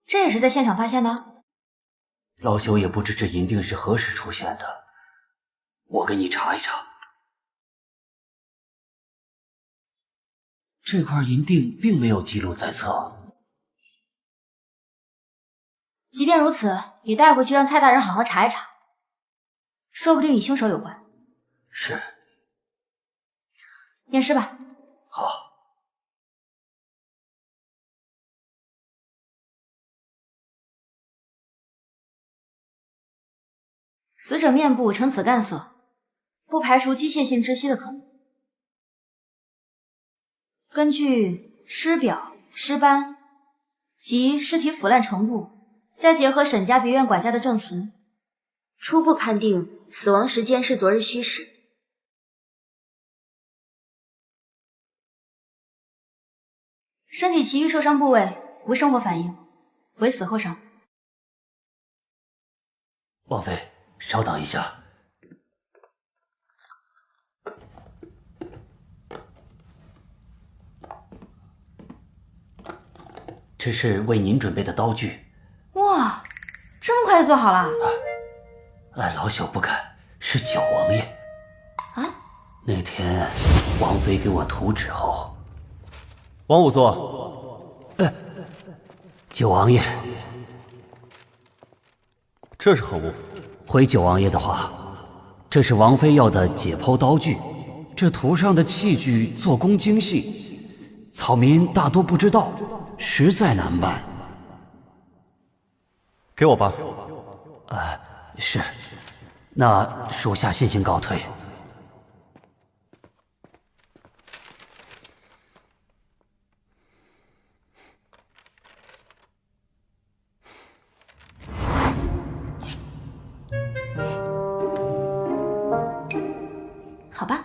这也是在现场发现的？老朽也不知这银锭是何时出现的，我给你查一查。这块银锭并没有记录在册。即便如此，也带回去让蔡大人好好查一查，说不定与凶手有关。是。验尸吧。好。死者面部呈紫干色，不排除机械性窒息的可能。根据尸表、尸斑及尸体腐烂程度，再结合沈家别院管家的证词，初步判定死亡时间是昨日戌时。身体其余受伤部位无生活反应，为死后伤。王妃，稍等一下。这是为您准备的刀具。哇，这么快就做好了？老朽不敢，是九王爷。啊？那天王妃给我图纸后，王仵作，九王爷，这是何物？回九王爷的话，这是王妃要的解剖刀具。这图上的器具做工精细，草民大多不知道，实在难办。给我吧。是。那属下先行告退。好吧，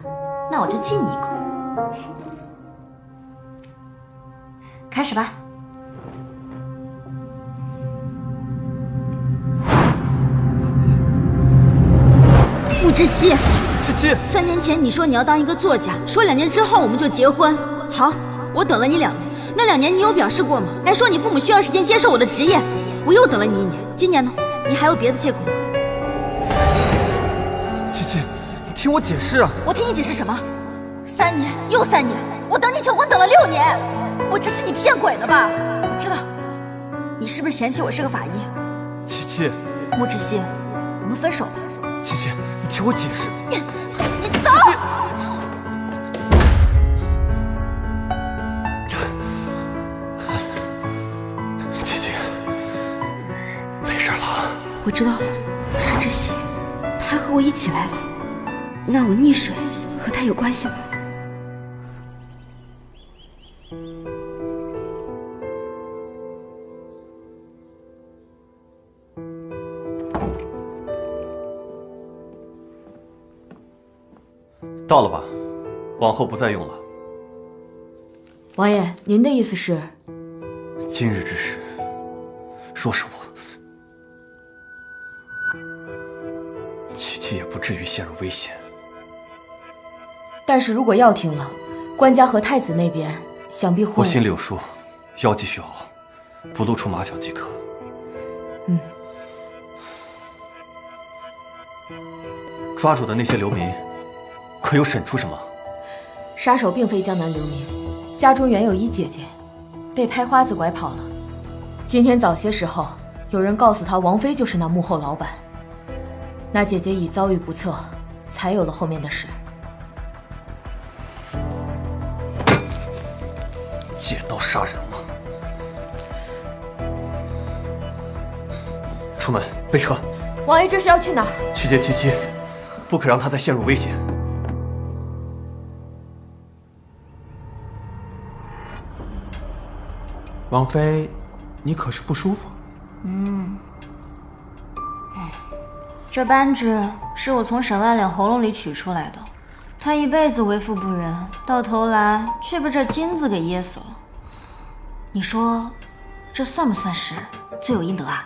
那我就敬你一口。开始吧。穆之熙，七七，3年前你说你要当一个作家，说2年之后我们就结婚。好，我等了你2年，那2年你有表示过吗？还说你父母需要时间接受我的职业，我又等了你1年。今年呢？你还有别的借口吗？七七，你听我解释啊！我听你解释什么？3年又3年，我等你求婚等了6年，我这是你骗鬼的吧？我知道，你是不是嫌弃我是个法医？七七，穆之熙，我们分手吧。七七，你听我解释。你走！七七，没事了。我知道了，是之熙，他和我一起来了。那我溺水和他有关系吗？到了吧，往后不再用了。王爷，您的意思是？今日之事，若是我，琪琪也不至于陷入危险。但是如果药停了，官家和太子那边想必会……我心里有数，药继续熬，不露出马脚即可。抓住的那些流民，可有审出什么？杀手并非江南流民，家中原有一姐姐，被拍花子拐跑了。今天早些时候，有人告诉他王妃就是那幕后老板。那姐姐已遭遇不测，才有了后面的事。借刀杀人吗？出门备车。王爷这是要去哪儿？去接七七，不可让她再陷入危险。王妃，你可是不舒服？这扳指是我从沈万两喉咙里取出来的，他一辈子为富不仁，到头来却被这金子给噎死了。你说，这算不算是罪有应得啊？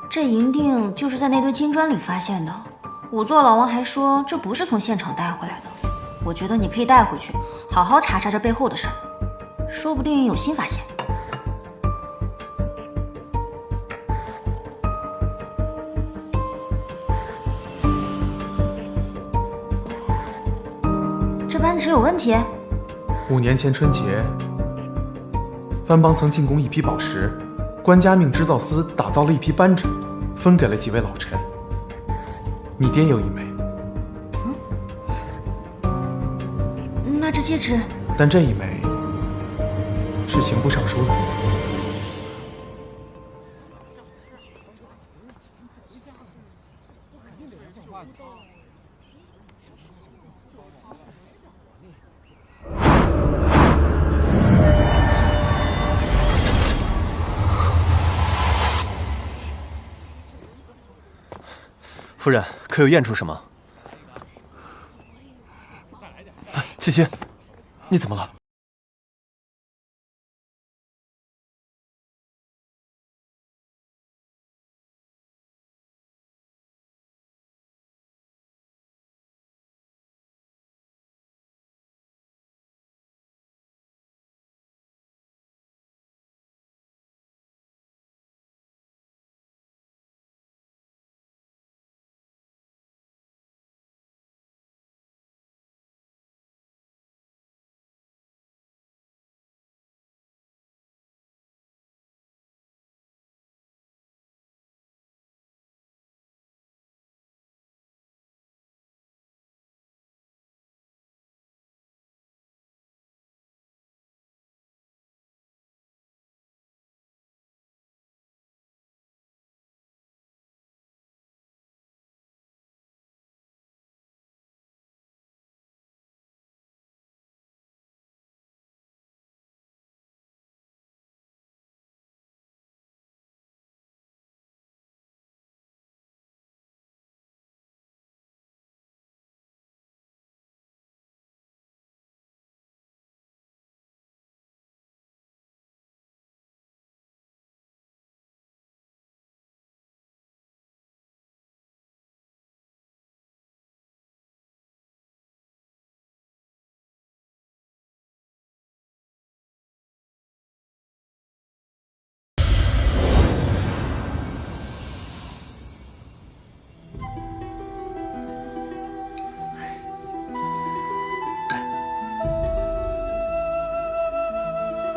这银锭就是在那堆金砖里发现的，仵作老王还说这不是从现场带回来的。我觉得你可以带回去，好好查查这背后的事儿，说不定有新发现。这扳指有问题。5年前春节，藩邦曾进贡一批宝石，官家命织造司打造了一批扳指，分给了几位老臣。你爹有一枚。那这戒指，但这一枚是刑部尚书的。夫人，可有验出什么？七七，你怎么了？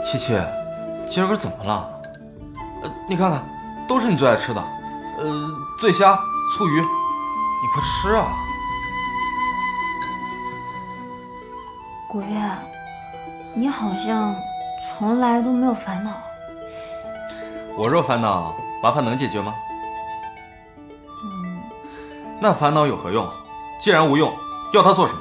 七七，今儿个怎么了？你看看，都是你最爱吃的，醉虾、醋鱼，你快吃啊！古月，你好像从来都没有烦恼。我若烦恼，麻烦能解决吗？那烦恼有何用？既然无用，要它做什么？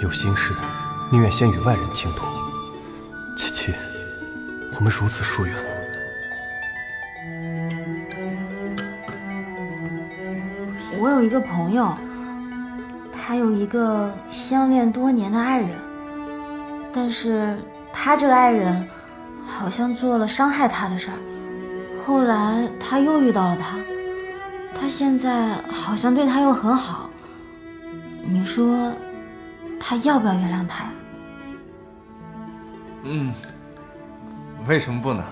有心事，宁愿先与外人倾吐。七七，我们如此疏远。我有一个朋友，他有一个相恋多年的爱人，但是他这个爱人好像做了伤害他的事儿，后来他又遇到了他，他现在好像对他又很好，你说他要不要原谅他呀？为什么不呢？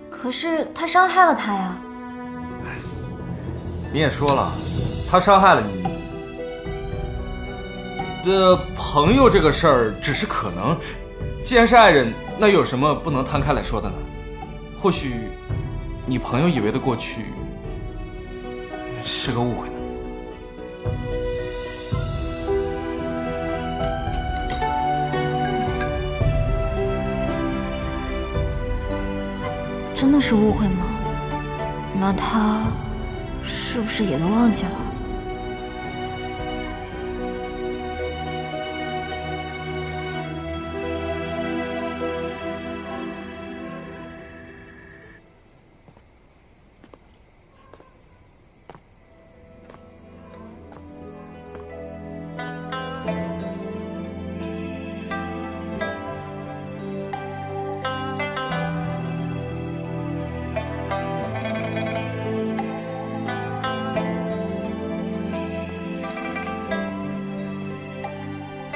可是他伤害了他呀。你也说了，他伤害了你。朋友这个事儿只是可能，既然是爱人，那有什么不能摊开来说的呢？或许你朋友以为的过去是个误会呢。真的是误会吗？那他是不是也都忘记了？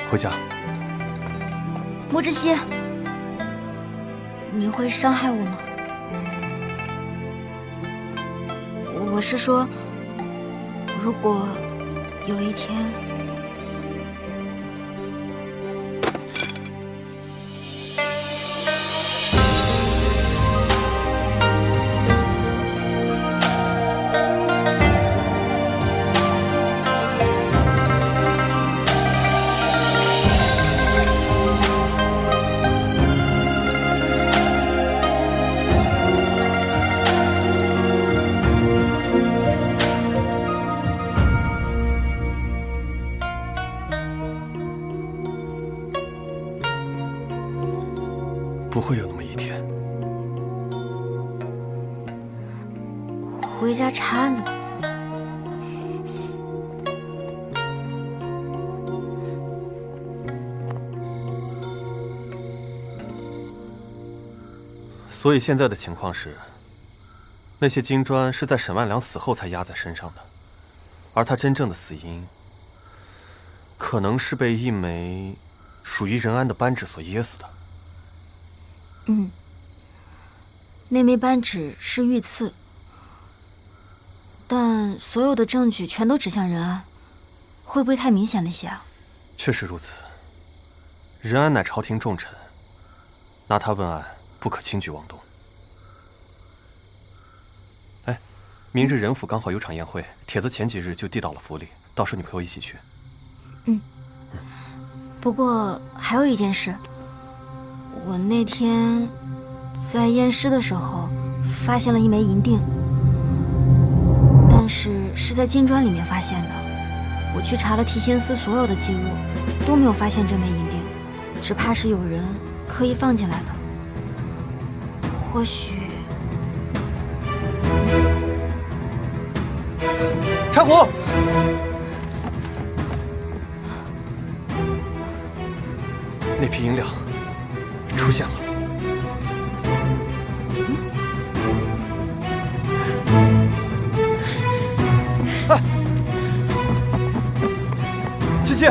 回家。莫之熙，你会伤害我吗？我是说，如果有一天……不会有那么一天。回家查案子吧。所以现在的情况是，那些金砖是在沈万良死后才压在身上的，而他真正的死因，可能是被一枚属于任安的扳指所噎死的。那枚扳指是御刺，但所有的证据全都指向任安，会不会太明显了些啊？确实如此。任安乃朝廷重臣，拿他问案不可轻举妄动。哎，明日任府刚好有场宴会，帖子前几日就递到了府里，到时候你陪我一起去。不过还有一件事，我那天在验尸的时候发现了一枚银锭，但是在金砖里面发现的。我去查了提刑司所有的记录，都没有发现这枚银锭，只怕是有人刻意放进来的。或许……柴虎，那批银两出现了。哎，七七，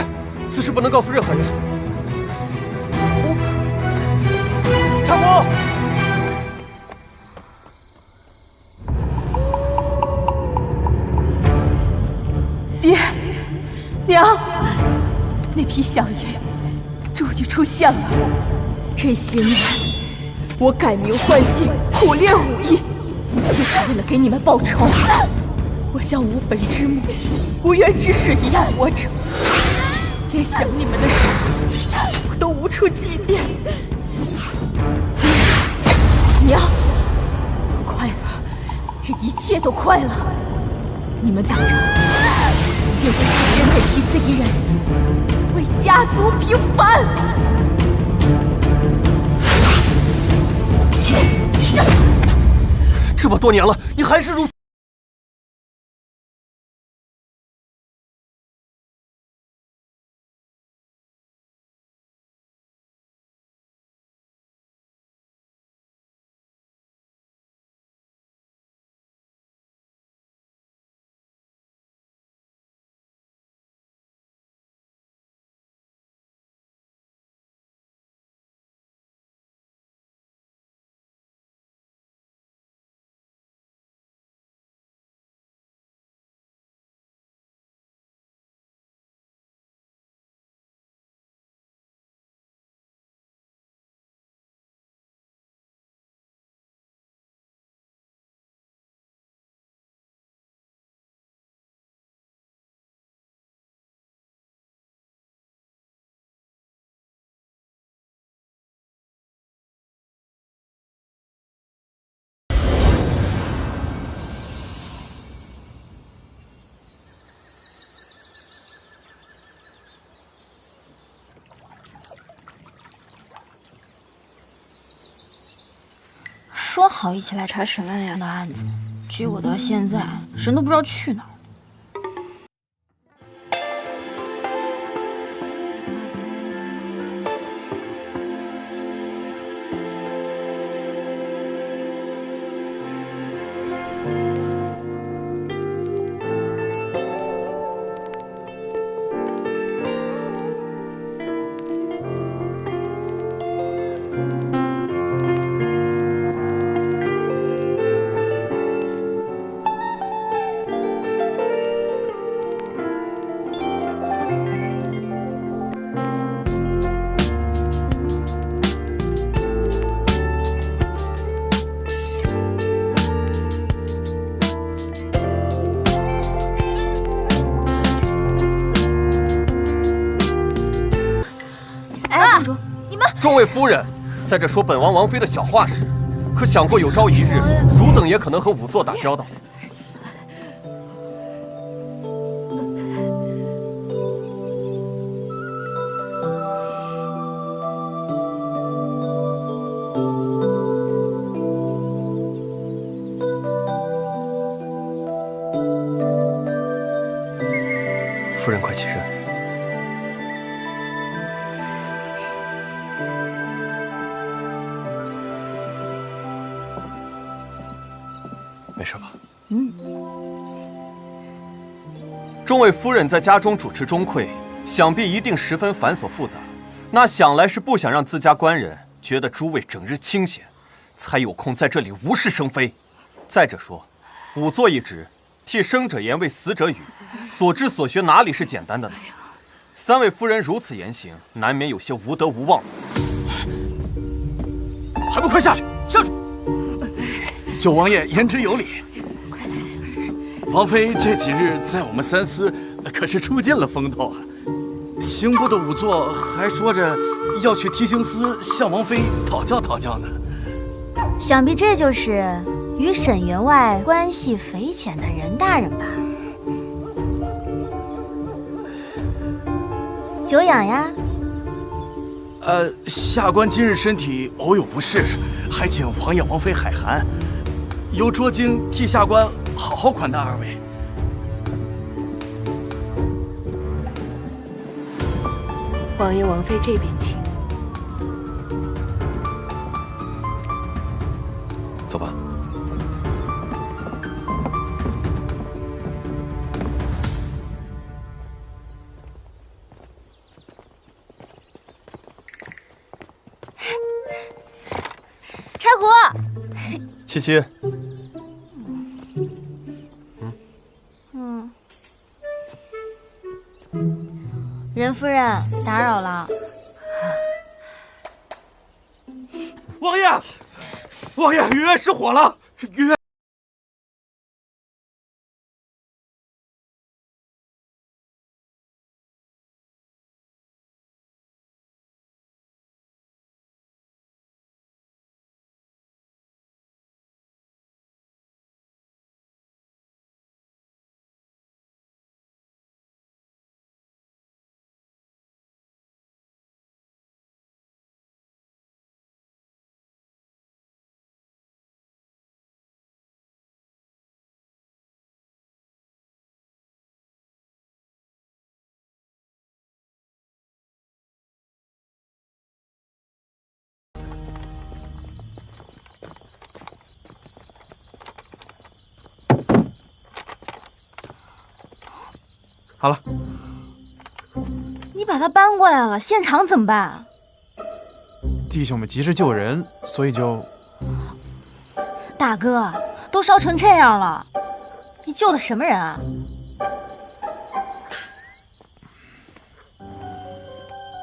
此事不能告诉任何人。柴虎，爹，娘，那批香烟终于出现了。这些年，我改名换姓，苦练武艺，就是为了给你们报仇。我像无本之木、无源之水一样活着，连想你们的时候，我都无处祭奠。娘，快了，这一切都快了。你们等着，越会杀人那批贼人。家族平反。这么多年了，你还是如此。说好一起来查沈万良的案子，结果到现在人都不知道去哪儿。众位夫人，在这说本王王妃的小话时，可想过有朝一日，汝等也可能和仵作打交道？夫人，快起身。没事吧？众位夫人在家中主持钟馗，想必一定十分繁琐复杂。那想来是不想让自家官人觉得诸位整日清闲，才有空在这里无事生非。再者说，仵作一职，替生者言为死者语，所知所学哪里是简单的呢？三位夫人如此言行，难免有些无德无望。还不快下去！下去！九王爷言之有理。王妃这几日在我们三司可是出尽了风头啊！刑部的仵作还说着要去提刑司向王妃讨教讨教呢。想必这就是与沈员外关系匪浅的任大人吧？久仰呀。下官今日身体偶有不适，还请皇爷王妃海涵，由卓京替下官好好款待二位。王爷王妃这边请。走吧。柴胡，七七。任夫人，打扰了。王爷，王爷，鱼月失火了，鱼月。好了。你把他搬过来了，现场怎么办？弟兄们急着救人，所以就……大哥，都烧成这样了，你救的什么人啊？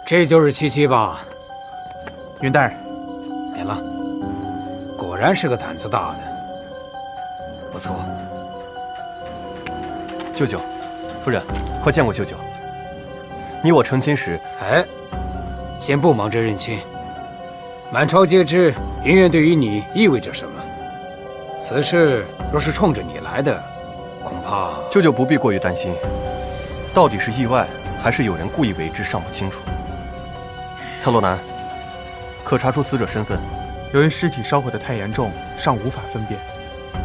这就是七七吧？云大人，免了。果然是个胆子大的，不错。舅舅，夫人，快见过舅舅。你我成亲时，哎，先不忙着认亲。满朝皆知云远对于你意味着什么。此事若是冲着你来的，恐怕……舅舅不必过于担心，到底是意外还是有人故意为之，尚不清楚。策洛南，可查出死者身份？由于尸体烧毁得太严重，尚无法分辨。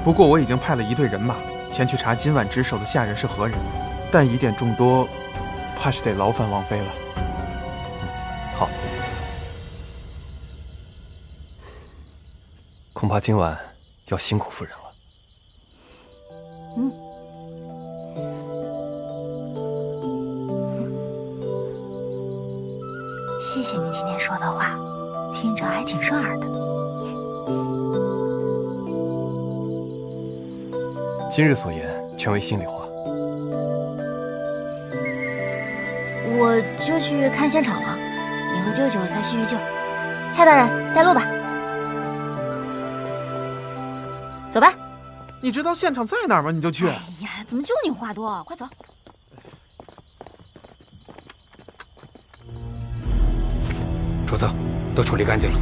不过我已经派了一队人马前去查今晚值守的下人是何人，但疑点众多，怕是得劳烦王妃了。好，恐怕今晚要辛苦夫人了。谢谢你今天说的话，听着还挺顺耳的。今日所言全为心里话。我就去看现场了，你和舅舅再叙叙旧。蔡大人，带路吧。走吧。你知道现场在哪儿吗？你就去。哎呀，怎么就你话多？快走。主子，都处理干净了。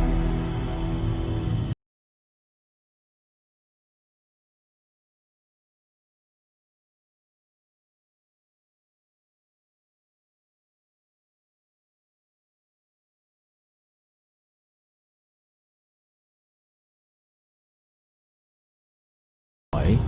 喂。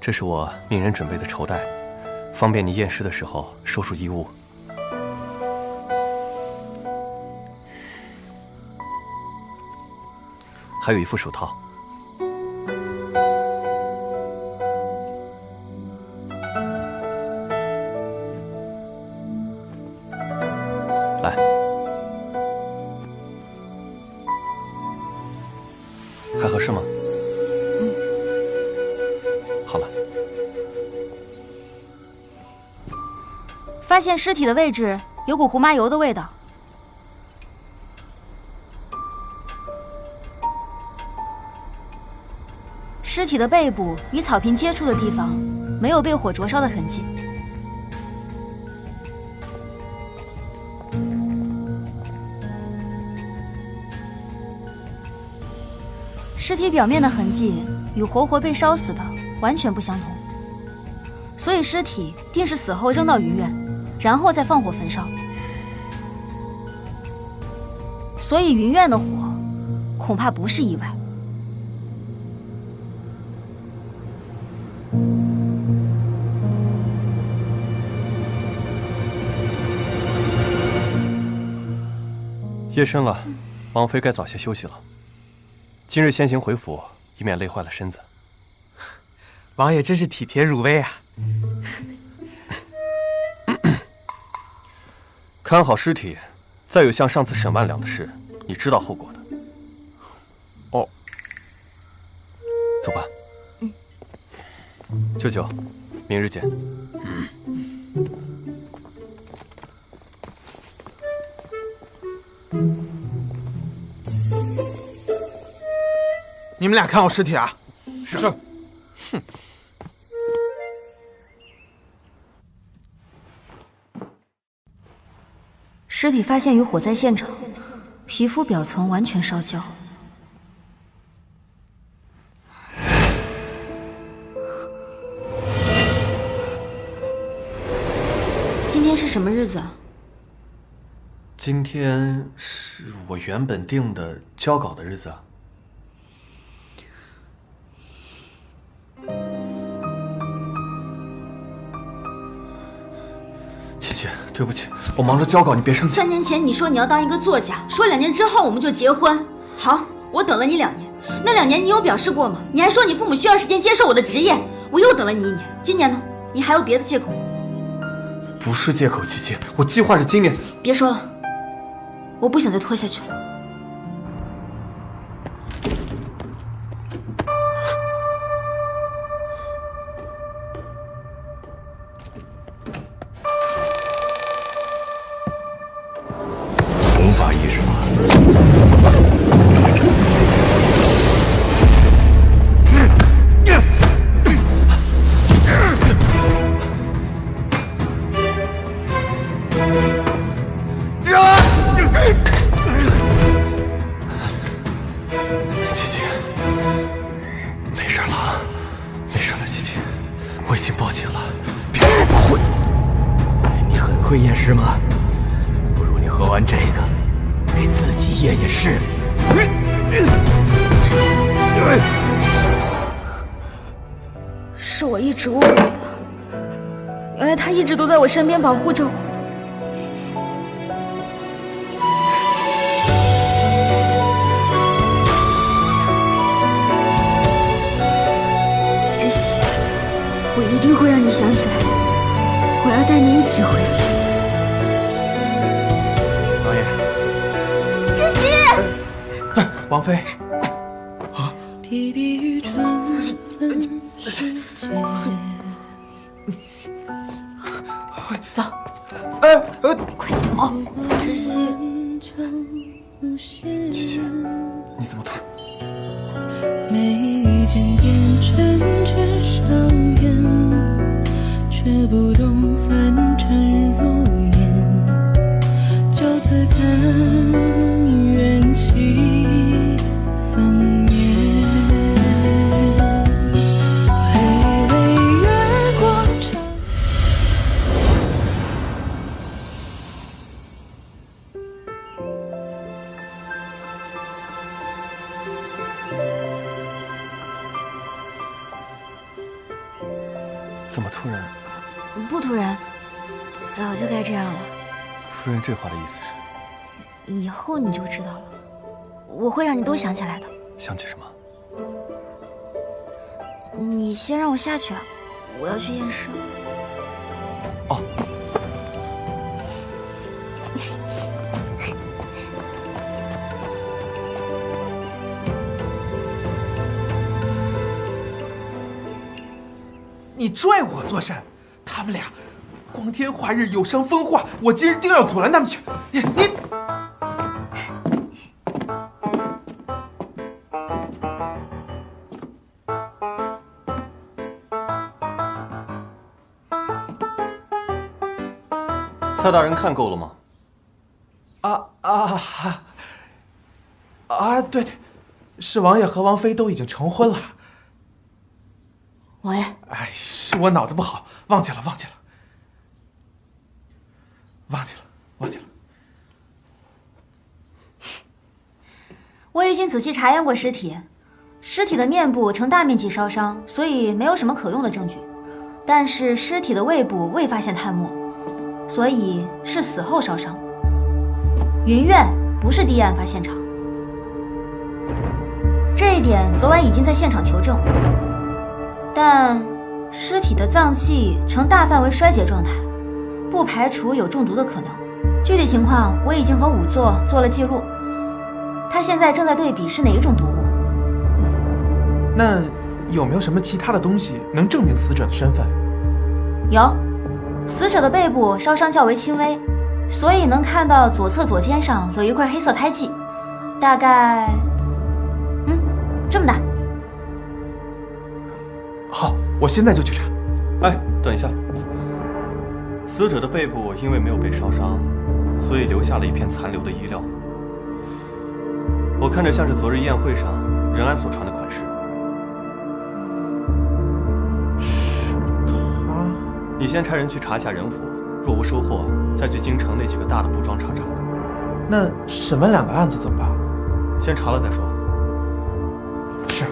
这是我命人准备的绸带，方便你验尸的时候收束衣物。还有一副手套。来，还合适吗？好了。发现尸体的位置有股胡麻油的味道。尸体的背部与草坪接触的地方没有被火灼烧的痕迹。尸体表面的痕迹与活活被烧死的完全不相同，所以尸体定是死后扔到云院，然后再放火焚烧。所以云院的火恐怕不是意外。夜深了，王妃该早些休息了。今日先行回府，以免累坏了身子。王爷真是体贴入微啊！看好尸体，再有像上次沈万两的事，你知道后果的。哦，走吧。舅舅，明日见。你们俩看好尸体啊！是。哼。尸体发现于火灾现场，皮肤表层完全烧焦。今天是什么日子啊？今天是我原本定的交稿的日子啊。琪琪，对不起，我忙着交稿，你别生气。3年前你说你要当一个作家，说2年之后我们就结婚。好，我等了你2年，那2年你有表示过吗？你还说你父母需要时间接受我的职业，我又等了你1年。今年呢？你还有别的借口吗？不是借口，琪琪，我计划着今年。别说了，我不想再拖下去了。弘法仪式吧。琪琪，没事了，没事了，琪琪，我已经报警了，别让我保护你。你很会验尸吗？不如你喝完这个，给自己验验尸。是我一直误会的，原来他一直都在我身边保护着我。知悉，我一定会让你想起来的。我要带你一起回去。王爷，知悉，王妃。提笔于春分时节。走，快走！知悉，琪琪，你怎么突然？眉间点针至上眼，却不懂凡尘若烟。就此看缘起分灭。累累月光长。怎么突然？不突然，早就该这样了。夫人这话的意思是？以后你就知道了，我会让你都想起来的。想起什么？你先让我下去啊，我要去验尸。哦。你拽我做甚？他们俩光天化日有伤风化，我今日定要阻拦他们去。你。蔡大人看够了吗？对，是王爷和王妃都已经成婚了。王爷，哎，是我脑子不好，忘记了。我已经仔细查验过尸体，尸体的面部呈大面积烧伤，所以没有什么可用的证据。但是尸体的胃部未发现炭末，所以是死后烧伤。云苑不是第一案发现场，这一点昨晚已经在现场求证。但尸体的脏器呈大范围衰竭状态，不排除有中毒的可能。具体情况我已经和仵作做了记录，他现在正在对比是哪一种毒物。那有没有什么其他的东西能证明死者的身份？有，死者的背部烧伤较为轻微，所以能看到左侧左肩上有一块黑色胎记，大概这么大。好，我现在就去查。哎，等一下，死者的背部因为没有被烧伤，所以留下了一片残留的衣料。我看着像是昨日宴会上任安所穿的款式。是他。你先差人去查一下人府，若无收获，再去京城那几个大的布庄查查。那沈文两个案子怎么办？先查了再说。是。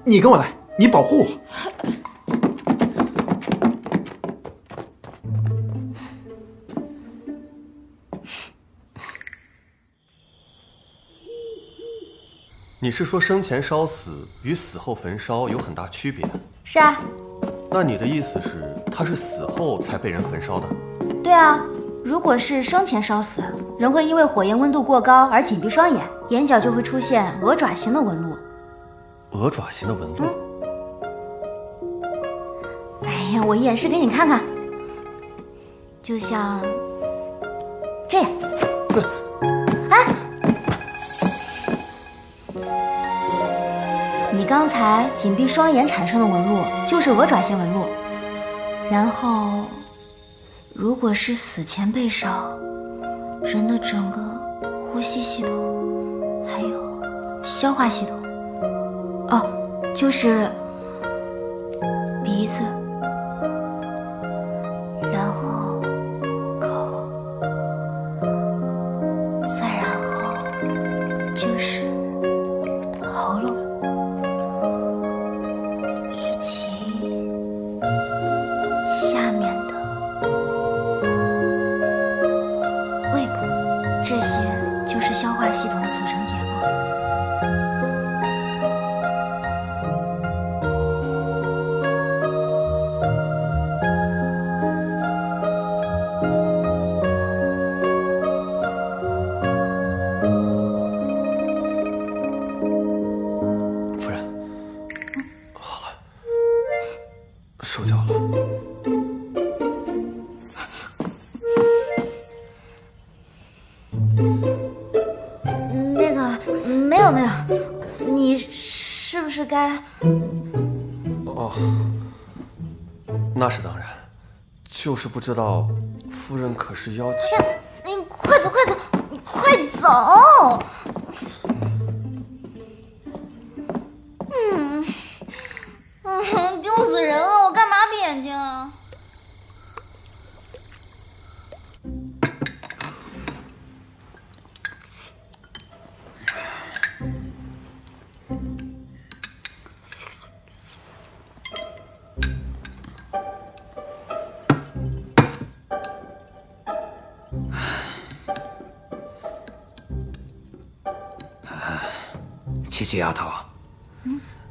你跟我来，你保护我。你是说生前烧死与死后焚烧有很大区别？是啊。那你的意思是，他是死后才被人焚烧的？对啊，如果是生前烧死，人会因为火焰温度过高而紧闭双眼，眼角就会出现鹅爪形的纹路。鹅爪形的纹路。哎呀，我演示给你看看，就像这样。哎，你刚才紧闭双眼产生的纹路就是鹅爪形纹路。然后，如果是死前被烧，人的整个呼吸系统，还有消化系统。就是鼻子，然后口，再然后就是喉咙，以及下面的胃部，这些就是消化系统的组成结构。手脚了。那个，没有，你是不是该？哦，那是当然，就是不知道夫人可是要求。你快走，你快走！丢死人了！我干嘛闭眼睛啊？琪琪丫头，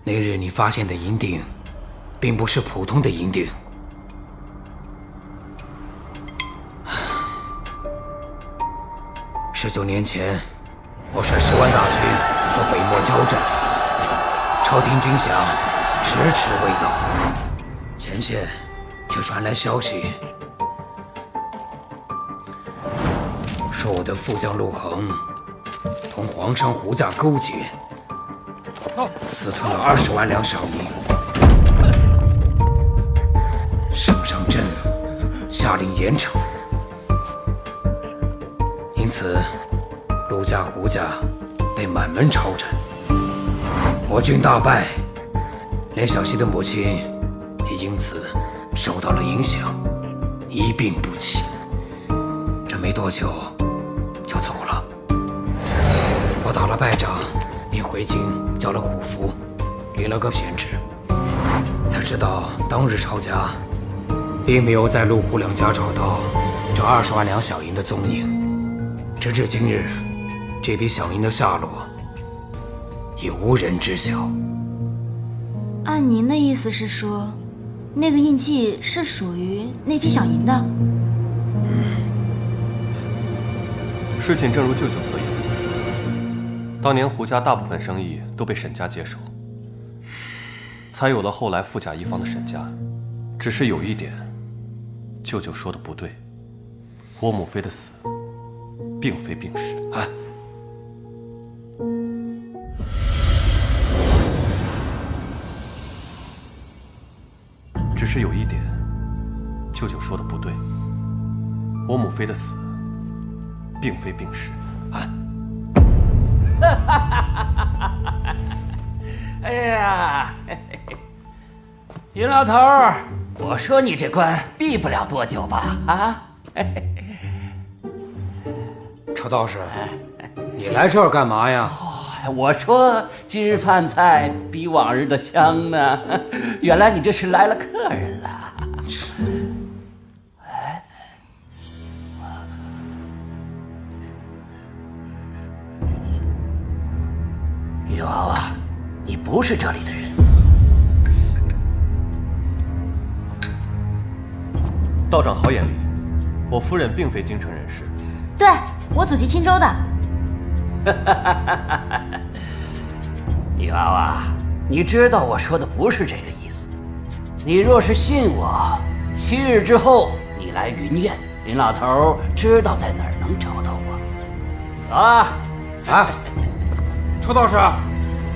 那日你发现的银锭，并不是普通的银锭。19年前，我率10万大军到北漠交战，朝廷军饷迟迟未到，前线却传来消息，说我的副将陆衡同皇上胡家勾结，私吞了20万两赏银。圣上朕下令严惩，因此陆家、胡家被满门抄斩，我军大败，连小溪的母亲也因此受到了影响，一病不起。这没多久就走了。我打了败仗，便回京交了虎符，领了个闲职，才知道当日抄家并没有在陆胡两家找到这20万两小银的踪影。直至今日，这笔小银的下落已无人知晓。按您的意思是说，那个印记是属于那批小银的？事情正如舅舅所言，当年胡家大部分生意都被沈家接手，才有了后来富甲一方的沈家。只是有一点，舅舅说的不对，我母妃的死并非病逝。只是有一点，舅舅说的不对，我母妃的死并非病逝。哎呀，云老头儿，我说你这关闭不了多久吧？啊？仇道士，你来这儿干嘛呀？我说今日饭菜比往日的香呢，原来你这是来了客人了。玉娃娃，你不是这里的人。道长好眼力，我夫人并非京城人士。对，我祖籍青州的。女娃娃，你知道我说的不是这个意思。你若是信我，7日之后你来云苑，云老头知道在哪儿能找到我。走啊！啊！仇道士，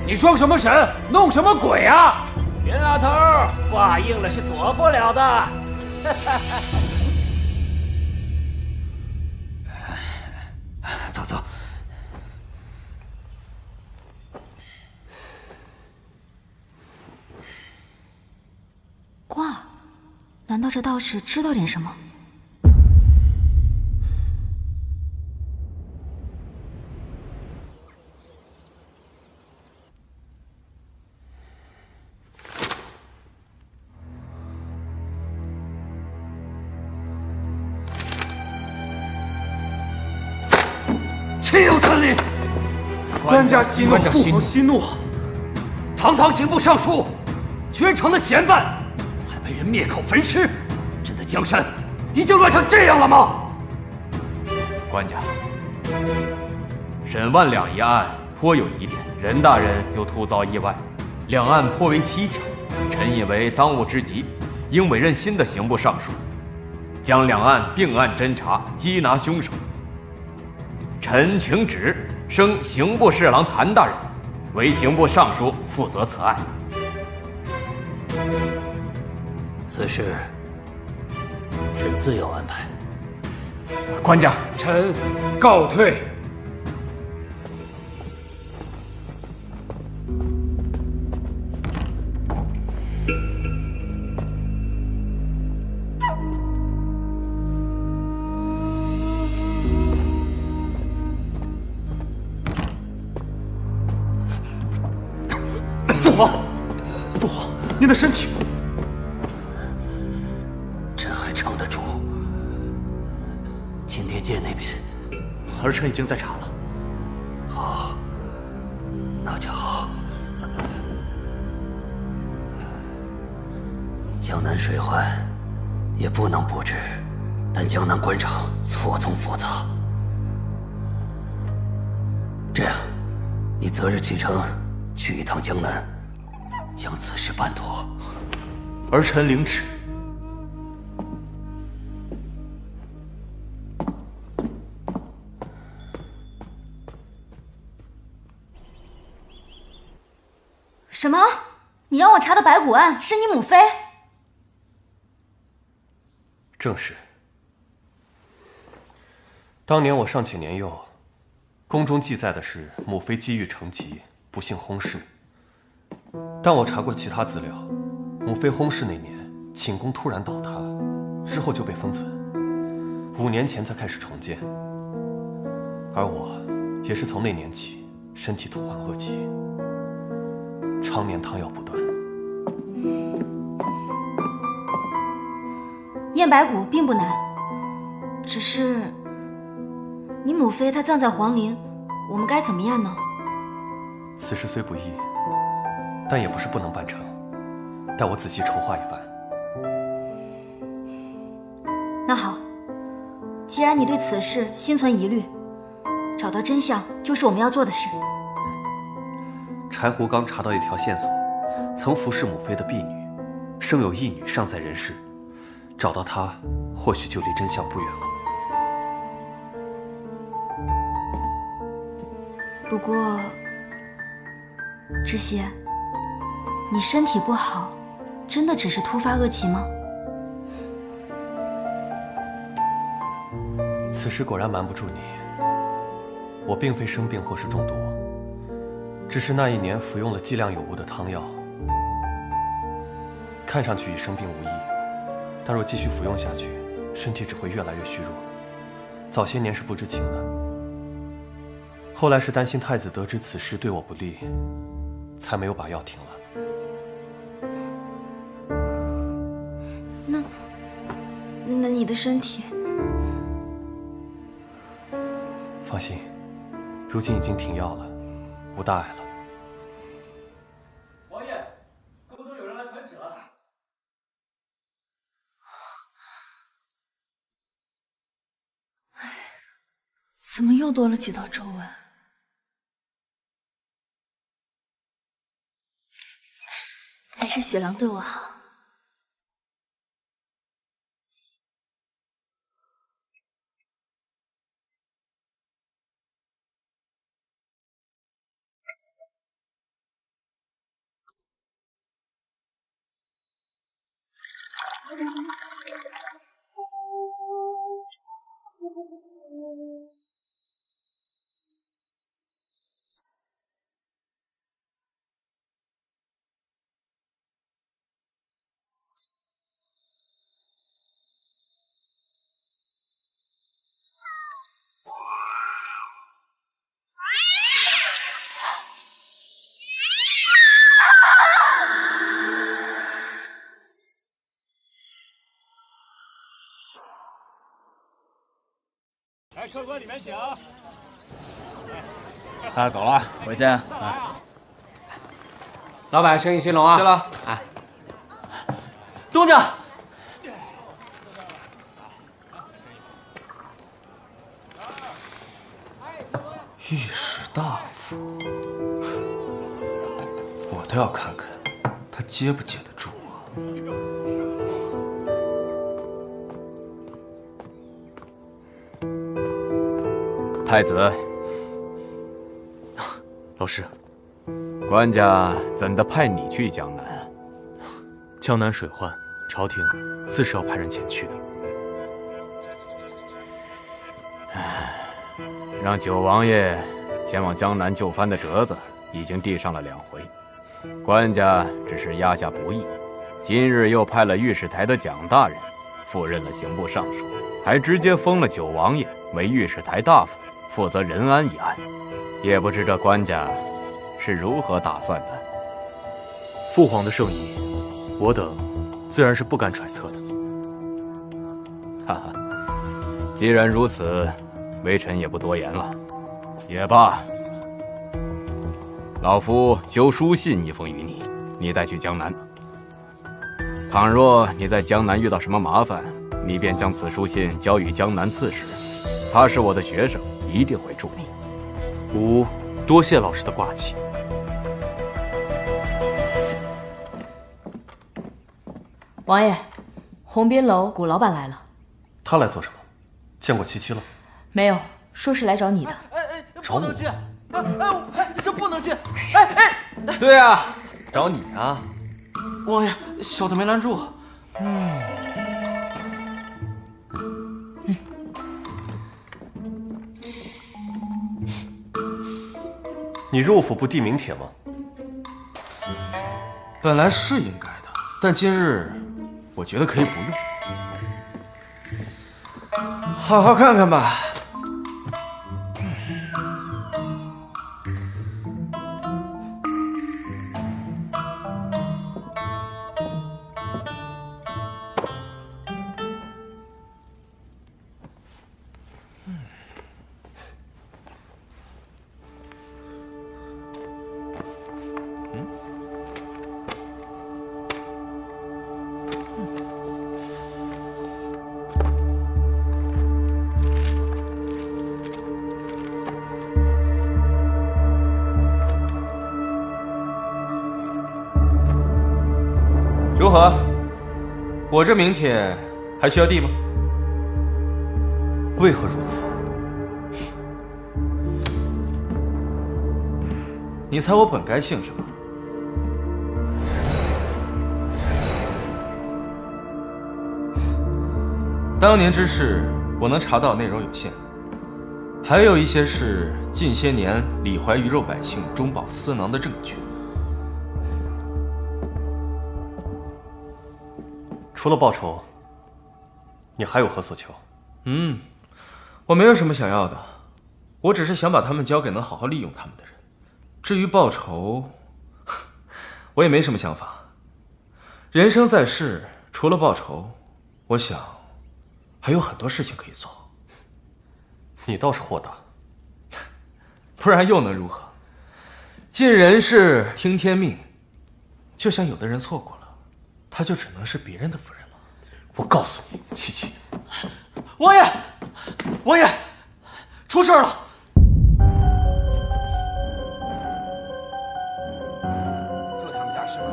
你装什么神，弄什么鬼啊？云老头挂硬了是躲不了的。走走。卦，难道这道士知道点什么？岂有此理！官家息怒，父皇息怒。堂堂刑部尚书，居然成了嫌犯，还被人灭口焚尸，朕的江山已经乱成这样了吗？官家，沈万两一案颇有疑点，任大人又突遭意外，两案颇为蹊跷。臣以为当务之急，应委任新的刑部尚书，将两案并案侦查，缉拿凶手。臣请旨升刑部侍郎谭大人为刑部尚书，负责此案。此事朕自有安排。官家，臣告退。父皇，您的身体，朕还撑得住。金蝶界那边，儿臣已经在查了。好，那就好。江南水患也不能不治，但江南官场错综复杂。这样，你择日启程，去一趟江南，将此事办妥。儿臣领旨。什么？你让我查的白骨案是你母妃？正是。当年我尚且年幼，宫中记载的是母妃积郁成疾，不幸薨逝。但我查过其他资料，母妃薨逝那年，寝宫突然倒塌，之后就被封存，5年前才开始重建。而我也是从那年起，身体突患恶疾，常年汤药不断。验白骨并不难，只是你母妃她葬在皇陵，我们该怎么验呢？此事虽不易，但也不是不能办成。待我仔细筹划一番。那好，既然你对此事心存疑虑，找到真相就是我们要做的事。柴胡刚查到一条线索，曾服侍母妃的婢女，生有一女尚在人世。找到她，或许就离真相不远了。不过，知邪，你身体不好，真的只是突发恶疾吗？此事果然瞒不住你，我并非生病或是中毒，只是那一年服用了剂量有误的汤药，看上去与生病无异。但若继续服用下去，身体只会越来越虚弱。早些年是不知情的，后来是担心太子得知此事对我不利，才没有把药停了。那你的身体……放心，如今已经停药了，无大碍了。王爷，宫中有人来传旨了。怎么又多了几道皱纹？还是雪狼对我好。来，客官里面请。走了，回见。老板，生意兴隆啊！谢了。哎，东家，御史大夫，我倒要看看他接不接得住啊！太子，老师，官家怎的派你去江南？江南水患，朝廷自是要派人前去的。让九王爷前往江南救藩的折子已经递上了2回，官家只是压下不义，今日又派了御史台的蒋大人赴任了刑部尚书，还直接封了九王爷为御史台大夫，负责仁安一案。也不知这官家是如何打算的。父皇的圣意，我等自然是不敢揣测的。哈哈，既然如此，微臣也不多言了。也罢，老夫修书信一封于你，你带去江南。倘若你在江南遇到什么麻烦，你便将此书信交与江南刺史，他是我的学生，一定会助你。吾多谢老师的挂记。王爷，鸿宾楼谷老板来了。他来做什么？见过七七了？没有，说是来找你的。找我？这不能进！对啊，找你啊。王爷，小的没拦住。你入府不递名帖吗？本来是应该的，但今日我觉得可以不用。好好看看吧。如何？我这名帖还需要递吗？为何如此？你猜我本该姓什么？当年之事，我能查到内容有限，还有一些是近些年李怀鱼肉百姓中饱私囊的证据。除了报仇，你还有何所求？我没有什么想要的，我只是想把他们交给能好好利用他们的人。至于报仇，我也没什么想法。人生在世，除了报仇，我想还有很多事情可以做。你倒是豁达，不然又能如何？尽人事，听天命。就像有的人错过了，他就只能是别人的夫人了。我告诉你，七七，王爷，王爷，出事了！就他们家是吧？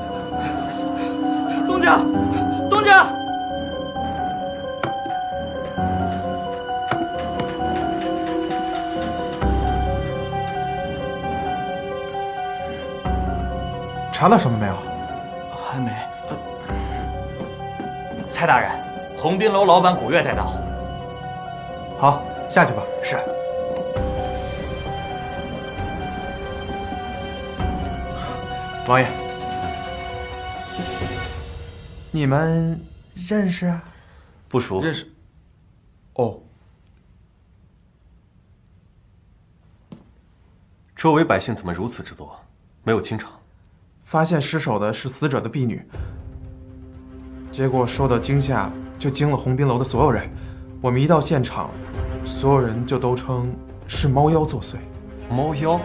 东家，东家！查到什么没有？还没。蔡大人，鸿宾楼老板古月带到。好，下去吧。是。王爷，你们认识？不熟。认识。哦。周围百姓怎么如此之多？没有清场。发现尸首的是死者的婢女，结果受到惊吓，就惊了鸿宾楼的所有人。我们一到现场，所有人就都称是猫妖作祟。猫妖？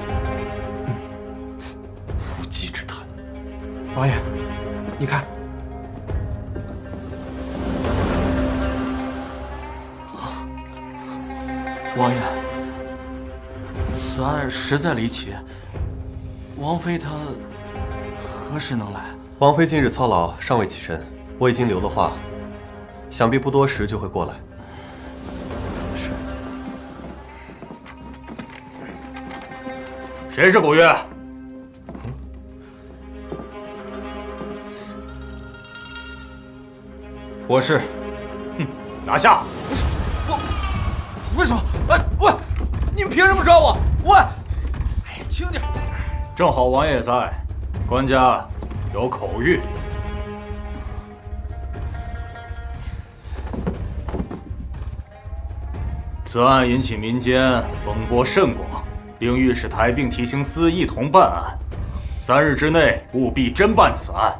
无稽之谈。王爷，你看，王爷，此案实在离奇。王妃她何时能来？王妃近日操劳，尚未起身。我已经留了话，想必不多时就会过来。是。谁是古月？我是。拿下！为什么？喂！你们凭什么抓我？喂！哎，轻点！正好王爷在，官家有口谕。此案引起民间风波甚广，令御史台并提刑司一同办案，3日之内务必侦办此案。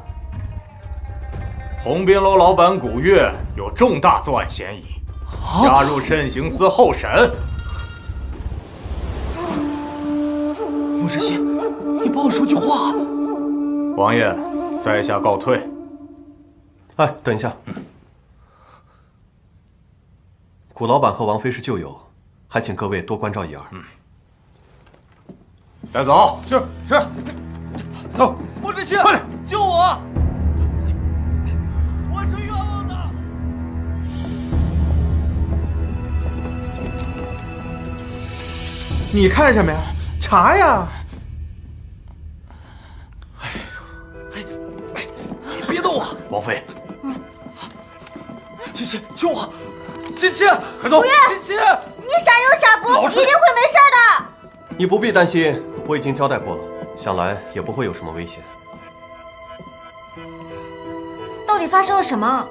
鸿宾楼老板古月有重大作案嫌疑，押入慎刑司候审。莫知悉，你帮我说句话。王爷，在下告退。哎，等一下。古老板和王妃是旧友，还请各位多关照一二。带走。是。走，莫知悉，快点救我！我是冤枉的。你看什么呀？查呀！你别动我，王妃。七七，救我！七七，快走！不愿，七七，你傻有傻福，一定会没事的。你不必担心，我已经交代过了，想来也不会有什么危险。到底发生了什么？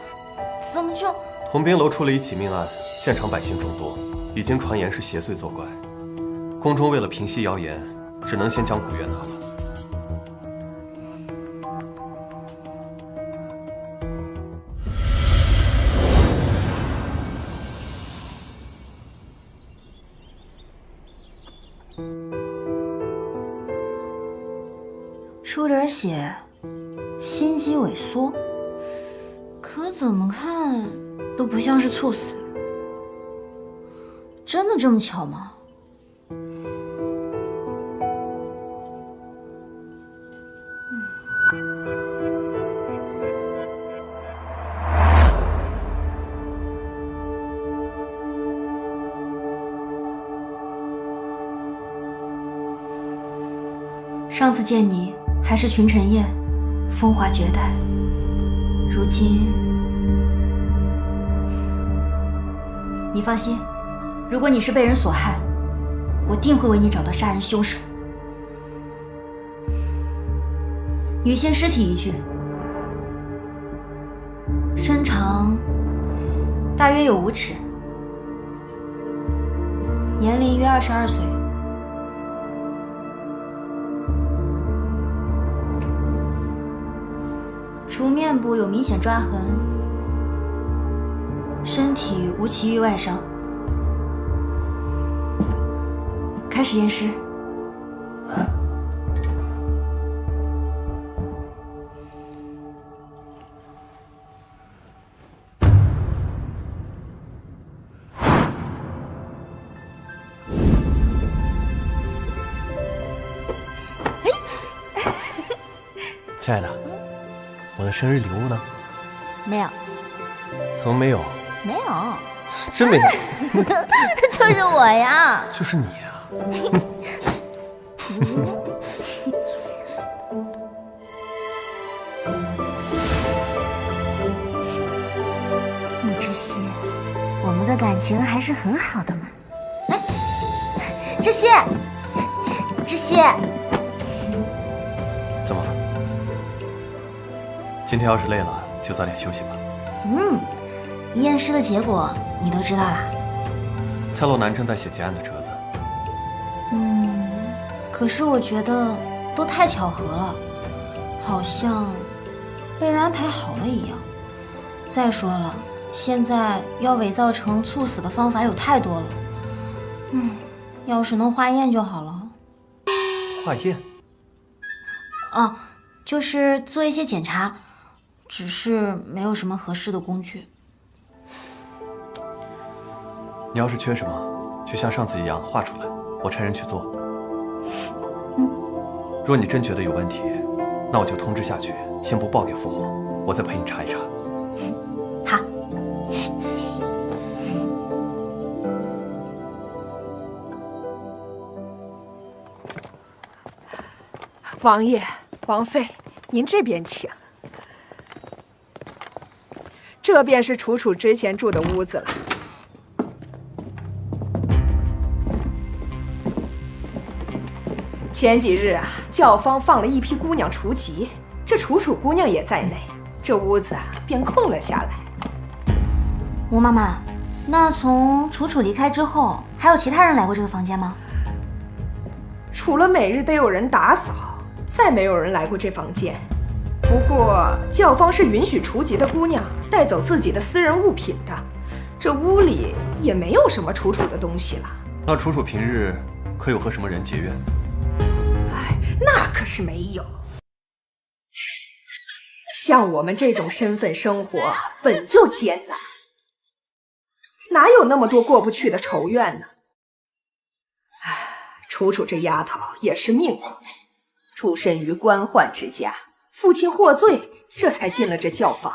怎么就……同宾楼出了一起命案，现场百姓众多，已经传言是邪祟作怪。宫中为了平息谣言，只能先将古月拿了。出点血，心肌萎缩，可怎么看都不像是猝死。真的这么巧吗？上次见你还是群臣宴，风华绝代。如今，你放心，如果你是被人所害，我定会为你找到杀人凶手。女性尸体一具，身长大约有5尺，年龄约22岁。除面部有明显抓痕，身体无其余外伤。开始验尸。亲爱的，我的生日礼物呢？没有。怎么没有？没有。真没有。就是我呀。就是你啊。穆知悉，我们的感情还是很好的嘛。哎，知悉，知悉，怎么了？今天要是累了，就早点休息吧。验尸的结果你都知道啦？蔡洛南正在写结案的折子。可是我觉得都太巧合了，好像被人安排好了一样。再说了，现在要伪造成猝死的方法有太多了。要是能化验就好了。化验？哦，就是做一些检查，只是没有什么合适的工具。你要是缺什么，就像上次一样画出来，我差人去做。若你真觉得有问题，那我就通知下去，先不报给父皇，我再陪你查一查。好。王爷、王妃，您这边请。这便是楚楚之前住的屋子了。前几日啊，教坊放了一批姑娘除籍，这楚楚姑娘也在内，这屋子啊便空了下来。吴妈妈，那从楚楚离开之后，还有其他人来过这个房间吗？除了每日得有人打扫，再没有人来过这房间。不过教坊是允许除籍的姑娘带走自己的私人物品的，这屋里也没有什么楚楚的东西了。那楚楚平日可有和什么人结怨？哎，那可是没有。像我们这种身份，生活本就艰难，哪有那么多过不去的仇怨呢？哎，楚楚这丫头也是命苦，出身于官宦之家，父亲获罪，这才进了这教坊。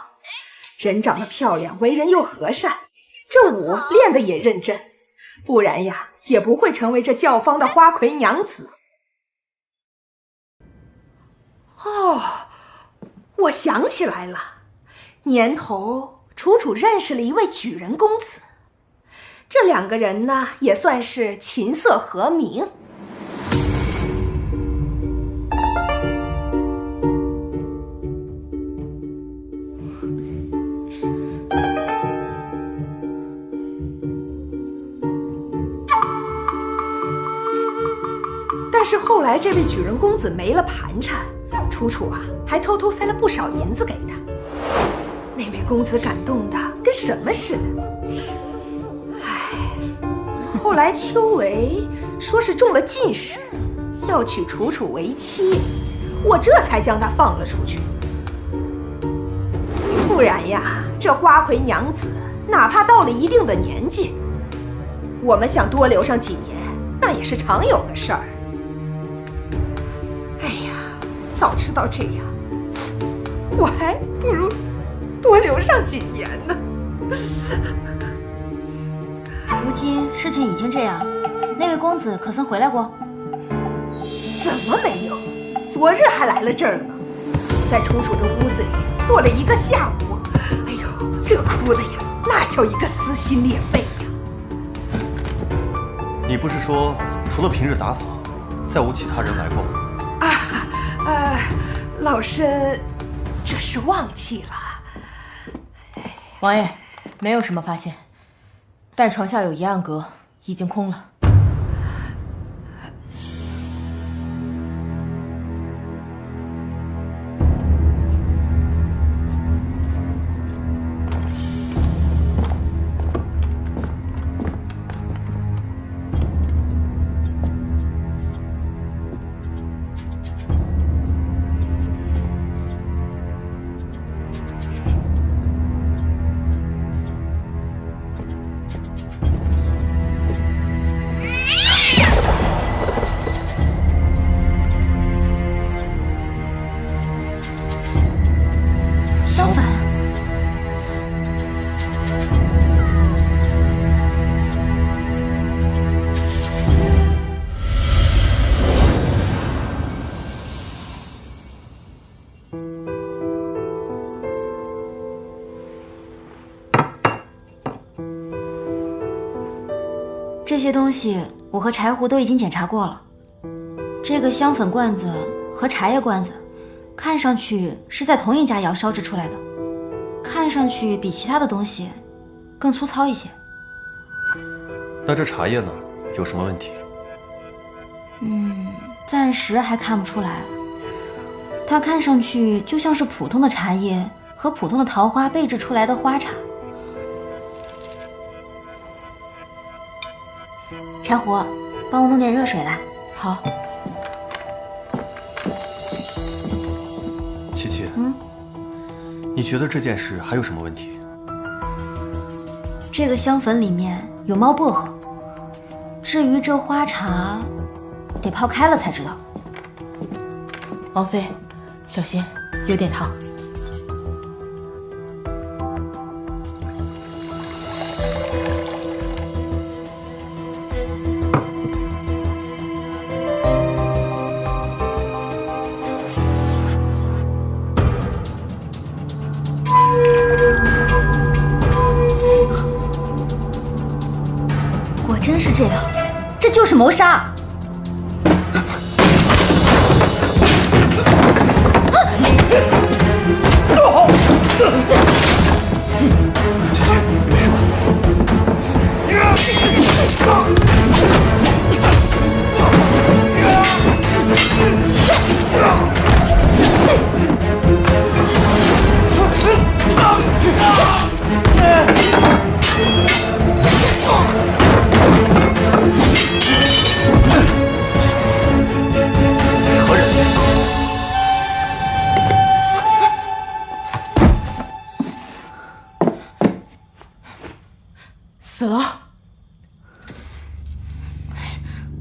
人长得漂亮，为人又和善，这舞练得也认真，不然呀，也不会成为这教坊的花魁娘子。哦，我想起来了，年头楚楚认识了一位举人公子，这两个人呢，也算是琴瑟和鸣。但是后来这位举人公子没了盘缠，楚楚啊还偷偷塞了不少银子给他。那位公子感动的跟什么似的。唉，后来秋维说是中了进士，要娶楚楚为妻，我这才将她放了出去。不然呀，这花魁娘子哪怕到了一定的年纪，我们想多留上几年，那也是常有的事儿。哎呀，早知道这样，我还不如多留上几年呢。如今事情已经这样，那位公子可曾回来过？怎么没有？昨日还来了这儿呢，在楚楚的屋子里坐了一个下午。哎呦，这哭的呀，那叫一个撕心裂肺呀！你不是说除了平日打扫，再无其他人来过吗？老身这是忘记了。王爷，没有什么发现，但床下有一暗格，已经空了。这些东西我和柴胡都已经检查过了，这个香粉罐子和茶叶罐子看上去是在同一家窑烧制出来的，看上去比其他的东西更粗糙一些。那这茶叶呢，有什么问题？暂时还看不出来，它看上去就像是普通的茶叶和普通的桃花焙制出来的花茶。柴胡，帮我弄点热水来。好。琪琪，你觉得这件事还有什么问题？这个香粉里面有猫薄荷，至于这花茶，得泡开了才知道。王妃，小心，有点烫。果真是这样，这就是谋杀！琪琪，你没事吧？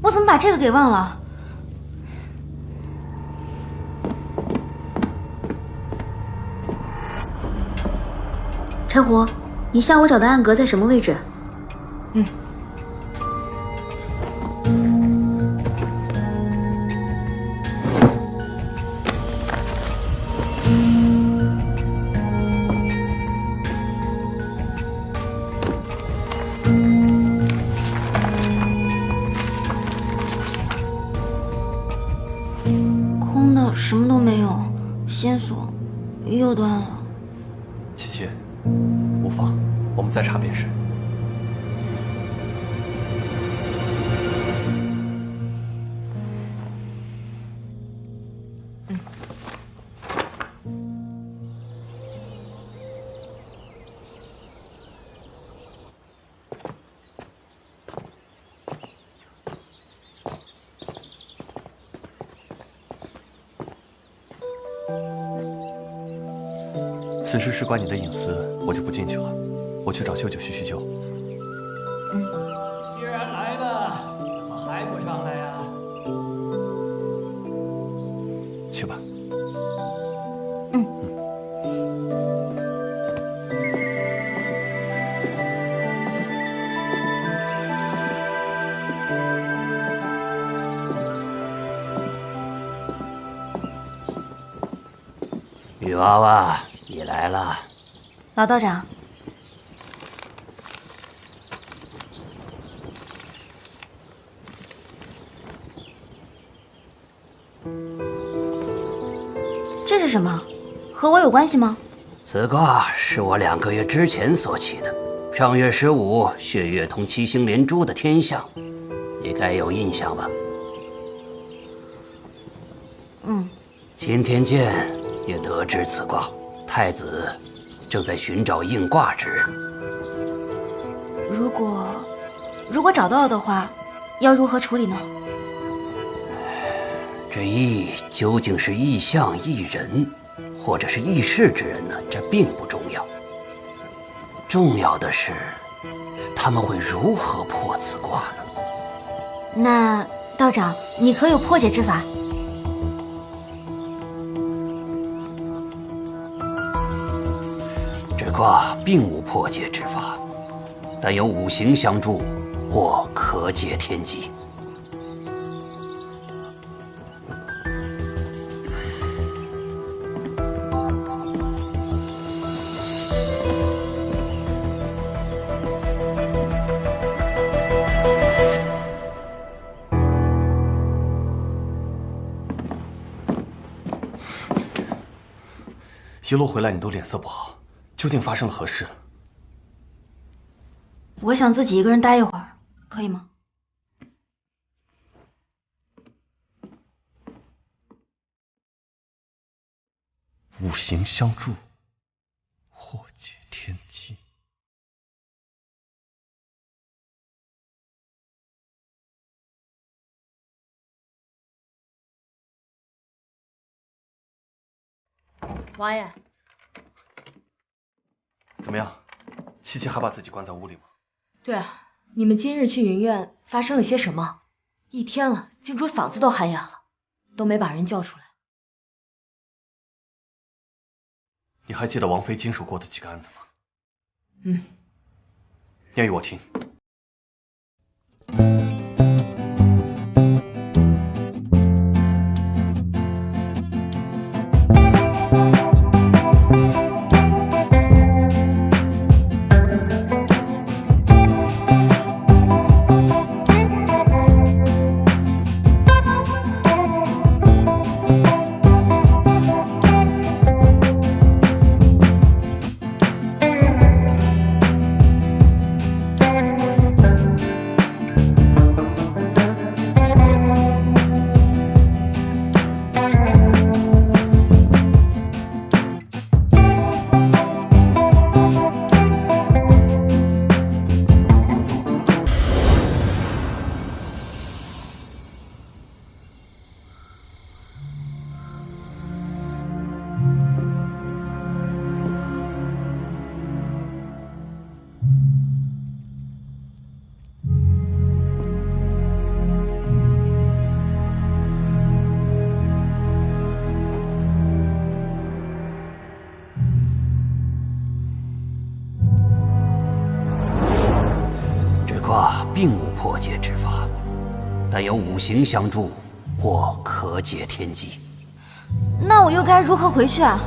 我怎么把这个给忘了？柴胡，你下午找的暗格在什么位置？嗯。空的，什么都没有，线索又断了。七七，无妨，我们再查便是。此事事关你的隐私，我就不进去了。我去找舅舅叙叙旧。既然来了，怎么还不上来呀？去吧。雨娃娃，你来了。老道长，这是什么？和我有关系吗？此卦是我2个月之前所起的，上月15血月同七星连珠的天象，你该有印象吧？今天见也得知此卦，太子正在寻找应卦之人。如果找到了的话，要如何处理呢？这意究竟是异象异人，或者是异事之人呢？这并不重要，重要的是他们会如何破此卦呢？那道长，你可有破解之法？这卦并无破解之法，但有五行相助，或可解天机。一路回来你都脸色不好，究竟发生了何事？我想自己一个人待一会儿，可以吗？五行相助，或解天机。王爷，怎么样？七七还把自己关在屋里吗？对啊，你们今日去云院发生了些什么？一天了，静主嗓子都喊哑了，都没把人叫出来。你还记得王妃经手过的几个案子吗？念与我听。但有五行相助，或可解天机。那我又该如何回去啊？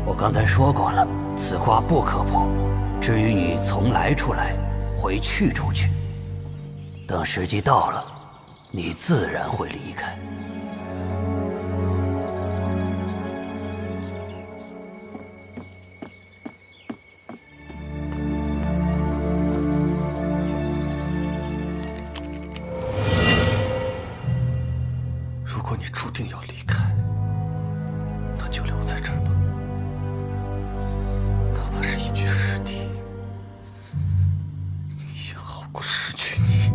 我刚才说过了，此卦不可破。至于你从来出来，回去出去，等时机到了，你自然会离开。如果你注定要离开，那就留在这儿吧，哪怕是一具尸体，也好过失去你。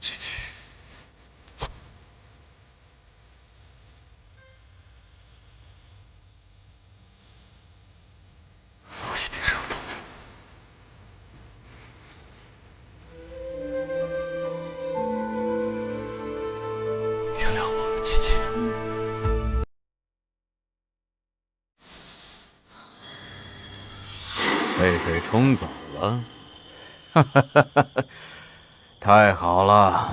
琪琪，我一定收到。原谅我，琪琪。被水冲走了，哈哈哈哈！太好了，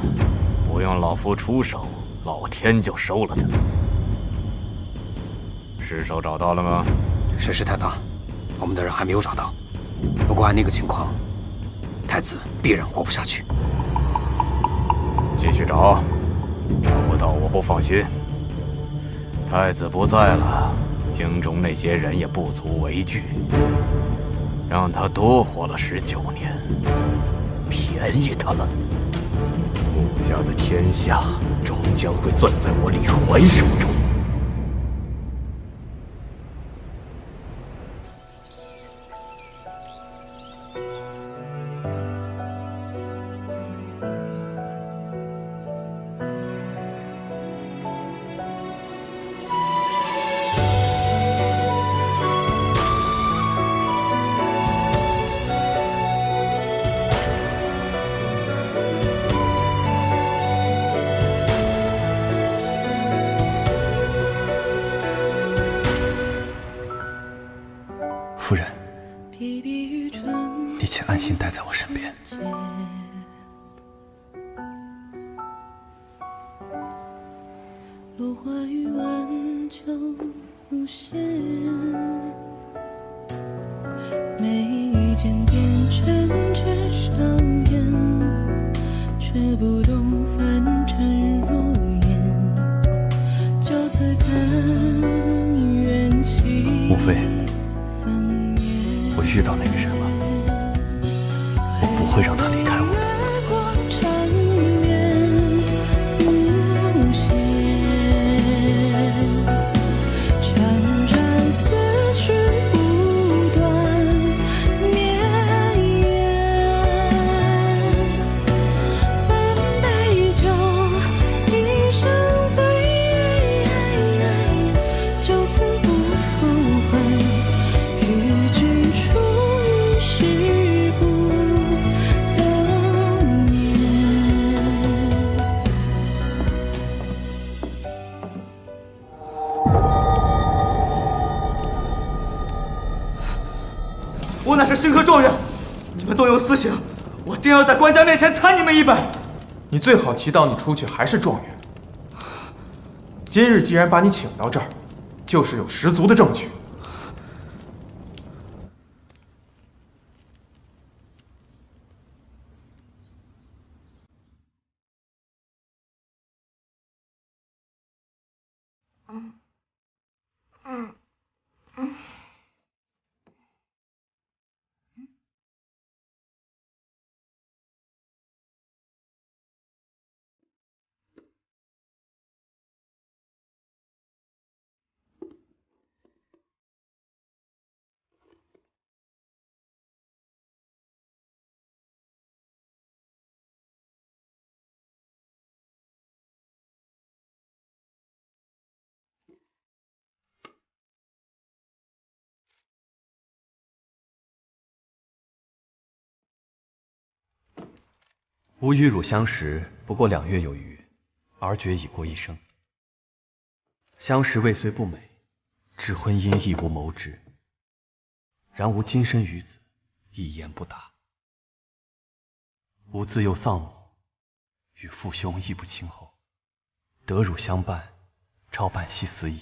不用老夫出手，老天就收了他。尸首找到了吗？水势太大，我们的人还没有找到。不过按那个情况，太子必然活不下去。继续找，找不到我不放心。太子不在了，京中那些人也不足为惧。让他多活了19年，便宜他了。穆家的天下终将会攥在我李怀手中。夫人，你且安心待在我身边。落花与晚秋无限，眉间点针至少眼，却不懂凡尘若烟。就此看缘起。莫非我遇到那个人了？我不会让他离开我的。我乃是星河状元，你们动用私刑，我定要在官家面前参你们一本。你最好提到你出去还是状元。今日既然把你请到这儿，就是有十足的证据。吾与汝相识不过2月有余，而觉已过一生。相识未虽不美，至婚姻亦无谋之。然吾今生于子，一言不答。吾自幼丧母，与父兄亦不亲厚，得汝相伴，超半息死矣。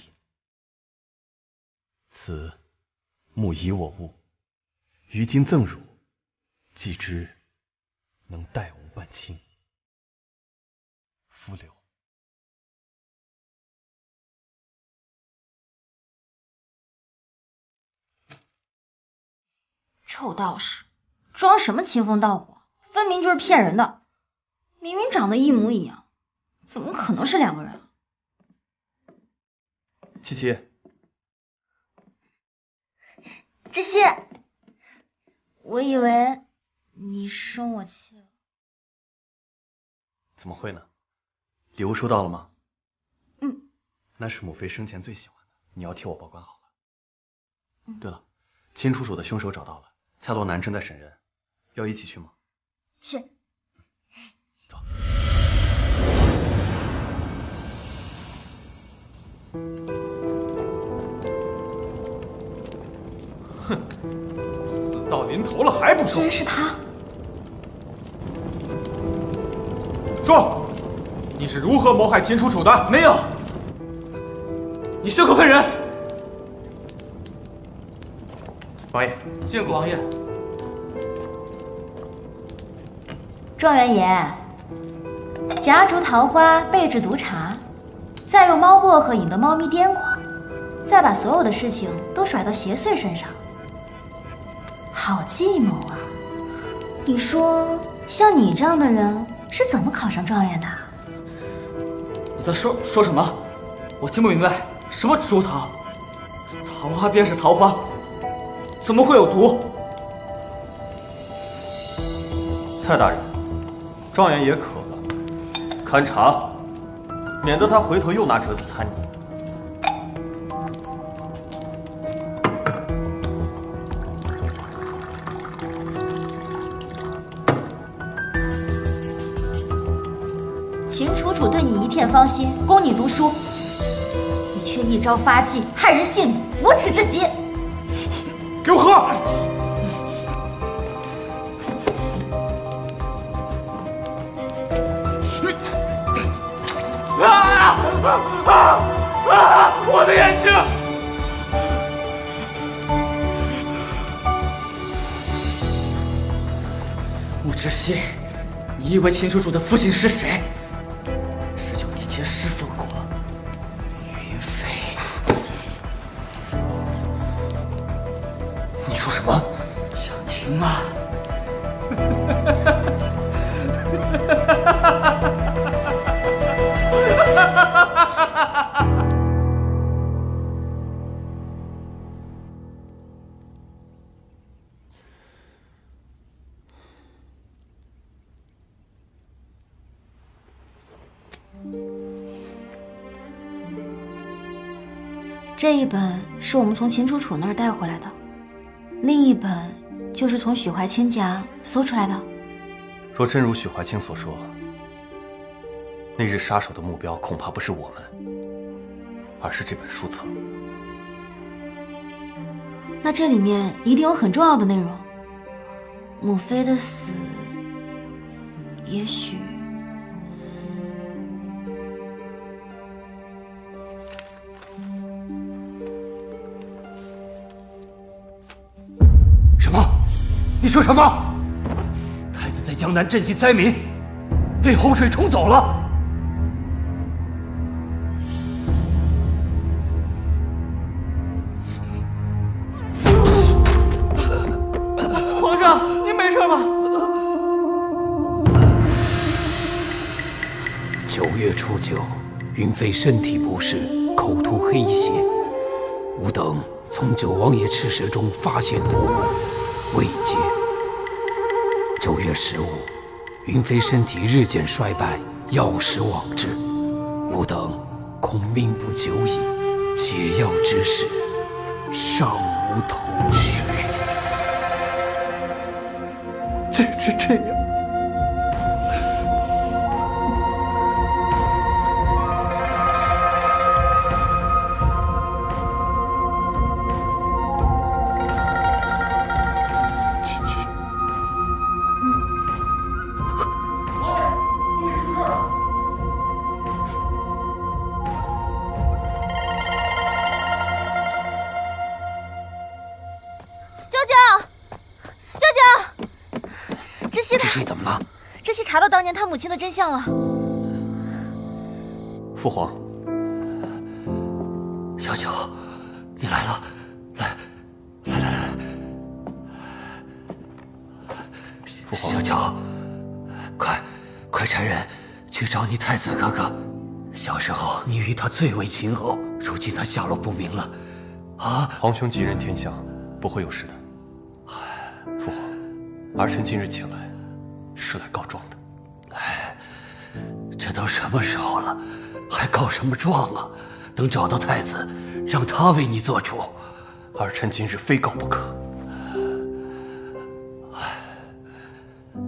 此母以我物，于今赠汝，既知能待吾半亲。夫留。臭道士，装什么清风道骨？分明就是骗人的！明明长得一模一样，怎么可能是2个人？七七，知悉，我以为你生我气了。怎么会呢？礼物收到了吗？嗯，那是母妃生前最喜欢的，你要替我保管好了。对了，秦楚楚的凶手找到了，蔡洛南正在审人，要一起去吗？去。走。哼，死到临头了还不说！竟然是他！说，你是如何谋害秦楚楚的？没有，你血口喷人！王爷，谢过王爷。状元爷，夹竹桃花备制毒茶，再用猫薄荷引得猫咪癫狂，再把所有的事情都甩到邪祟身上，好计谋啊！你说，像你这样的人是怎么考上状元的？你在说什么？我听不明白。什么竹桃？桃花便是桃花，怎么会有毒？蔡大人，状元也渴了，看茶，免得他回头又拿折子参你。秦楚楚对你一片芳心，供你读书，你却一朝发迹，害人性命，无耻至极！给我喝！我的眼睛！穆知悉，你以为秦楚楚的父亲是谁？19年前侍奉过云飞。你说什么？想听吗？这一本是我们从秦楚楚那儿带回来的，另一本就是从许怀清家搜出来的。若真如许怀清所说，那日杀手的目标恐怕不是我们，而是这本书册。那这里面一定有很重要的内容。母妃的死，也许……什么？你说什么？太子在江南赈济灾民，被洪水冲走了。皇上，您没事吧？9月初9，云妃身体不适，口吐黑血。吾等从九王爷赤蛇中发现毒物，未解。9月15，云妃身体日渐衰败，药石罔治。吾等恐命不久矣，解药之时，尚无头绪。这样。知悉怎么了？知悉查到当年他母亲的真相了。父皇，小九，你来了，来。父皇，小九，快差人去找你太子哥哥。小时候你与他最为亲厚，如今他下落不明了。啊！皇兄吉人天相，不会有事的。父皇，儿臣今日前来，是来告状的。这都什么时候了，还告什么状啊？等找到太子，让他为你做主。儿臣今日非告不可。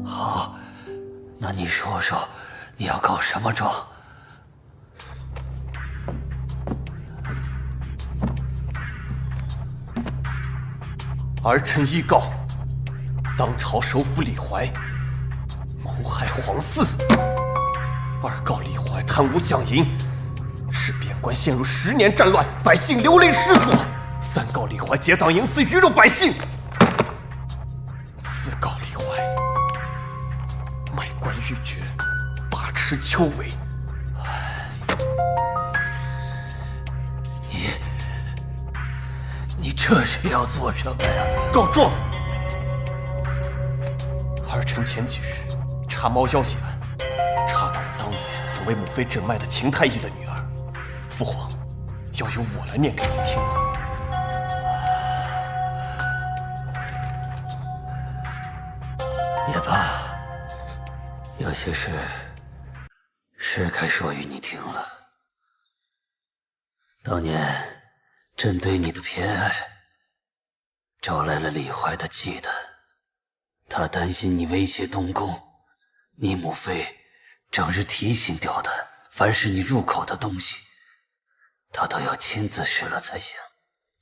好，那你说说，你要告什么状？儿臣依告当朝首辅李怀谋害皇嗣，二告李怀贪污奖银，使边关陷入10年战乱，百姓流离失所；三告李怀结党营私，愚辱百姓；四告李怀卖官鬻爵，把持丘闱。你这是要做什么呀？告状！儿臣前几日查猫妖一案，查到了当年曾为母妃诊脉的秦太医的女儿。父皇，要由我来念给您听吗？也罢，有些事是该说与你听了。当年朕对你的偏爱，招来了李怀的忌惮。他担心你威胁东宫，你母妃整日提心吊胆，凡是你入口的东西，他都要亲自试了才行。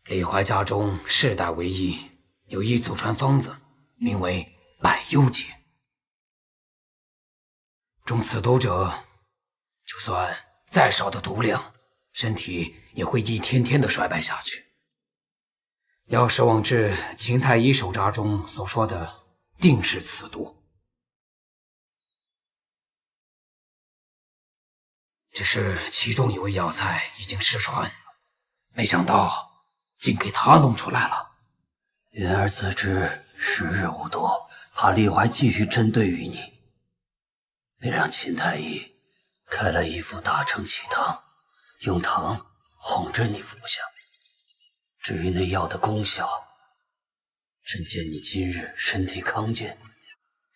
李怀家中世代为医，有一祖传方子，名为百忧解。中此毒者，就算再少的毒量，身体也会一天天的衰败下去。要是往至秦太医手札中所说的，定是此毒。只是其中一味药材已经失传，没想到竟给他弄出来了。云儿自知时日无多，怕李怀继续针对于你，便让秦太医开了一副大承气汤，用糖哄着你服下。至于那药的功效，朕见你今日身体康健，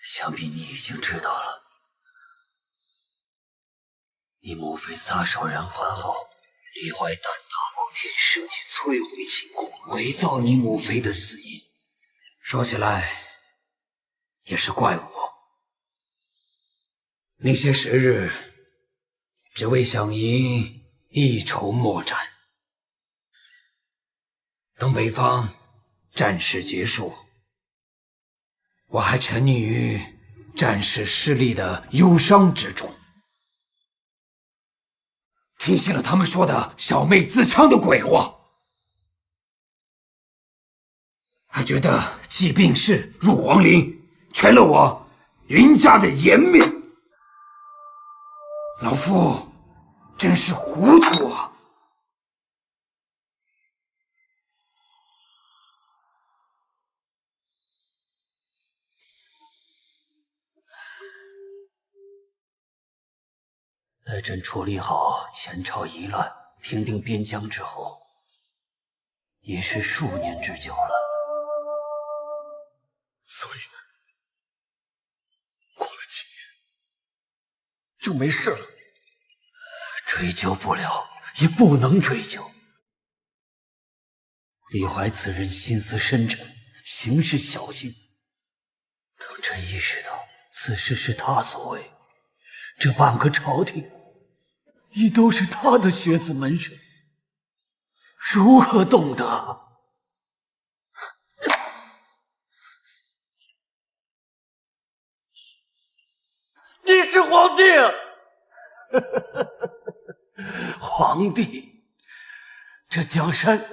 想必你已经知道了。你母妃撒手人寰后，李怀胆大包天，设计摧毁秦宫，伪造你母妃的死因。说起来，也是怪我。那些时日，只为想赢一筹莫展。等北方战事结束，我还沉溺于战事失利的忧伤之中，听信了他们说的小妹自戕的鬼话，还觉得既病逝入皇陵，全了我云家的颜面。老夫真是糊涂啊！待朕处理好前朝疑乱，平定边疆之后，也是数年之久了。所以呢，过了几年就没事了。追究不了，也不能追究。李怀此人心思深沉，行事小心。等朕意识到此事是他所为，这半个朝廷亦都是他的学子门生，如何动得？你是皇帝啊！皇帝，这江山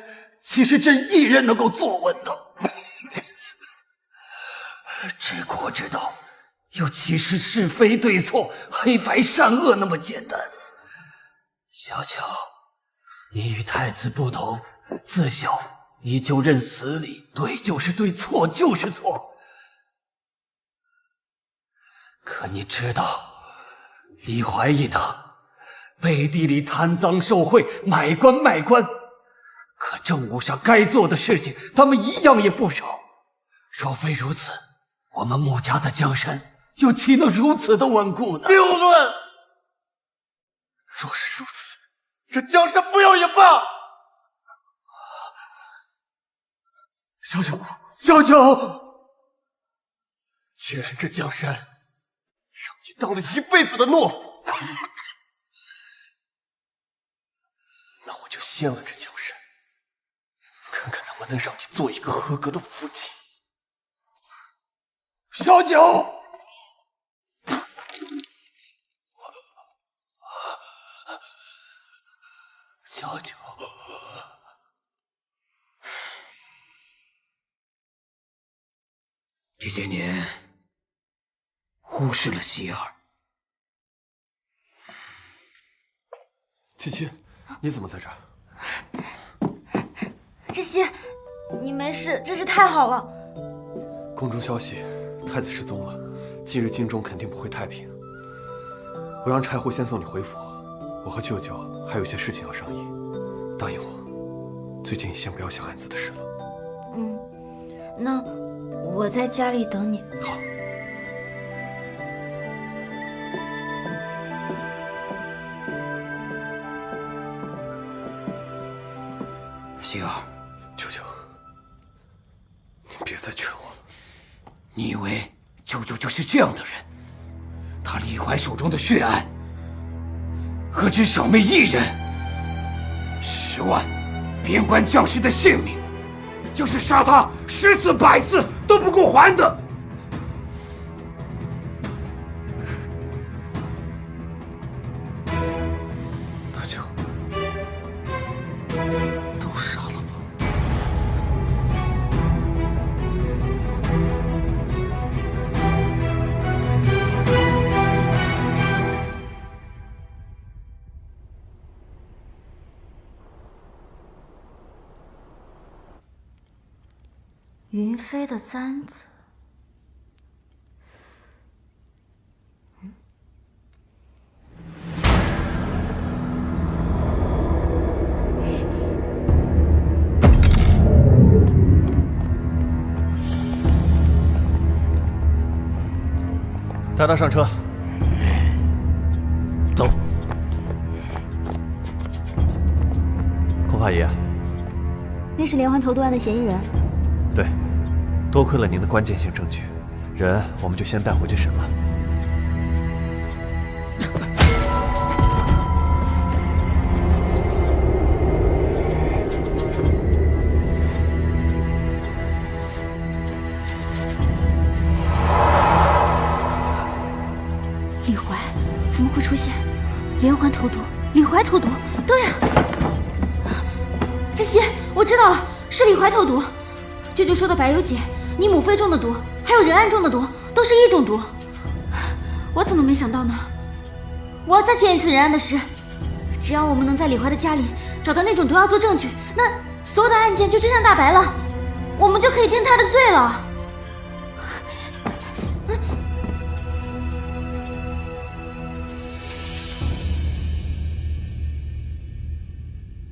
岂是朕一人能够坐稳的？治国之道，又岂是是非对错、黑白善恶那么简单？小乔，你与太子不同，自小你就认死理，对就是对，错就是错。可你知道，李怀一党背地里贪赃受贿、买官卖官，可政务上该做的事情，他们一样也不少。若非如此，我们穆家的江山又岂能如此的稳固呢？谬论！若是如此，这江山不要也罢。小九，小九，既然这江山让你当了一辈子的懦夫，那我就掀了这江山，看看能不能让你做一个合格的夫妻。小九。小九，这些年忽视了希儿。七七，你怎么在这儿？知悉，你没事，真是太好了。宫中消息，太子失踪了，今日京中肯定不会太平。我让差户先送你回府，我和舅舅还有些事情要商议，答应我，最近先不要想安子的事了。那我在家里等你。好。希儿，舅舅，你别再劝我了。你以为舅舅就是这样的人？他李怀手中的血案，何止小妹一人？10万边关将士的性命，就是杀他10次100次都不够还的。那就都杀了吧。云飞的簪子，带他上车。走。孔法爷，那是连环投毒案的嫌疑人。对，多亏了您的关键性证据，人我们就先带回去审了。李怀怎么会出现？连环投毒，李怀投毒，对呀。知悉，我知道了，是李怀投毒。舅舅说的白油姐、你母妃中的毒，还有人案中的毒，都是一种毒。我怎么没想到呢？我要再劝一次人案的事。只要我们能在李怀的家里找到那种毒药做证据，那所有的案件就真相大白了，我们就可以定他的罪了。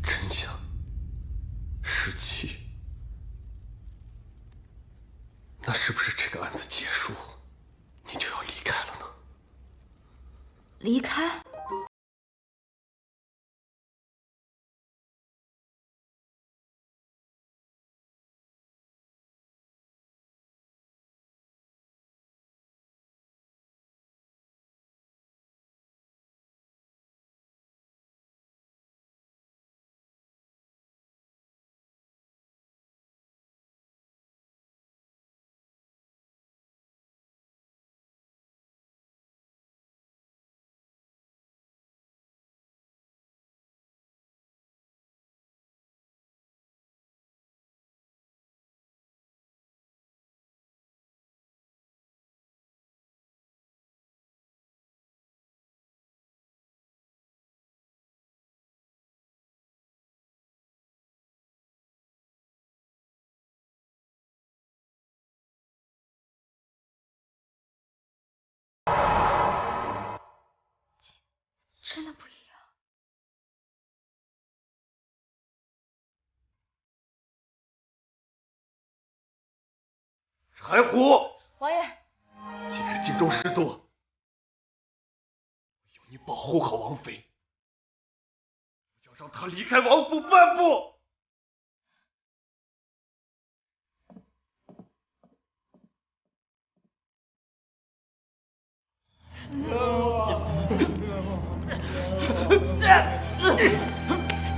真相17，那是不是这个案子结束，你就要离开了呢？离开？真的不一样。柴胡，王爷，今日荆州事多，有你保护好王妃，不要让她离开王府半步。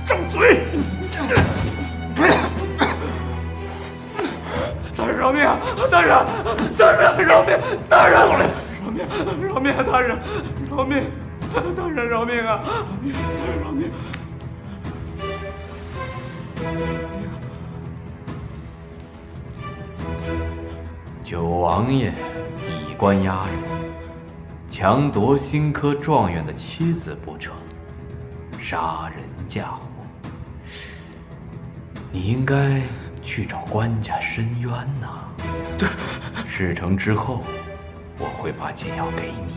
张嘴！大人饶命！大人，大人饶命！大人饶命！饶命！大人饶命！大人饶命啊！大人饶命！九王爷以官压人，强夺新科状元的妻子不成，杀人嫁祸。你应该去找官家申冤呐。对，事成之后，我会把解药给你。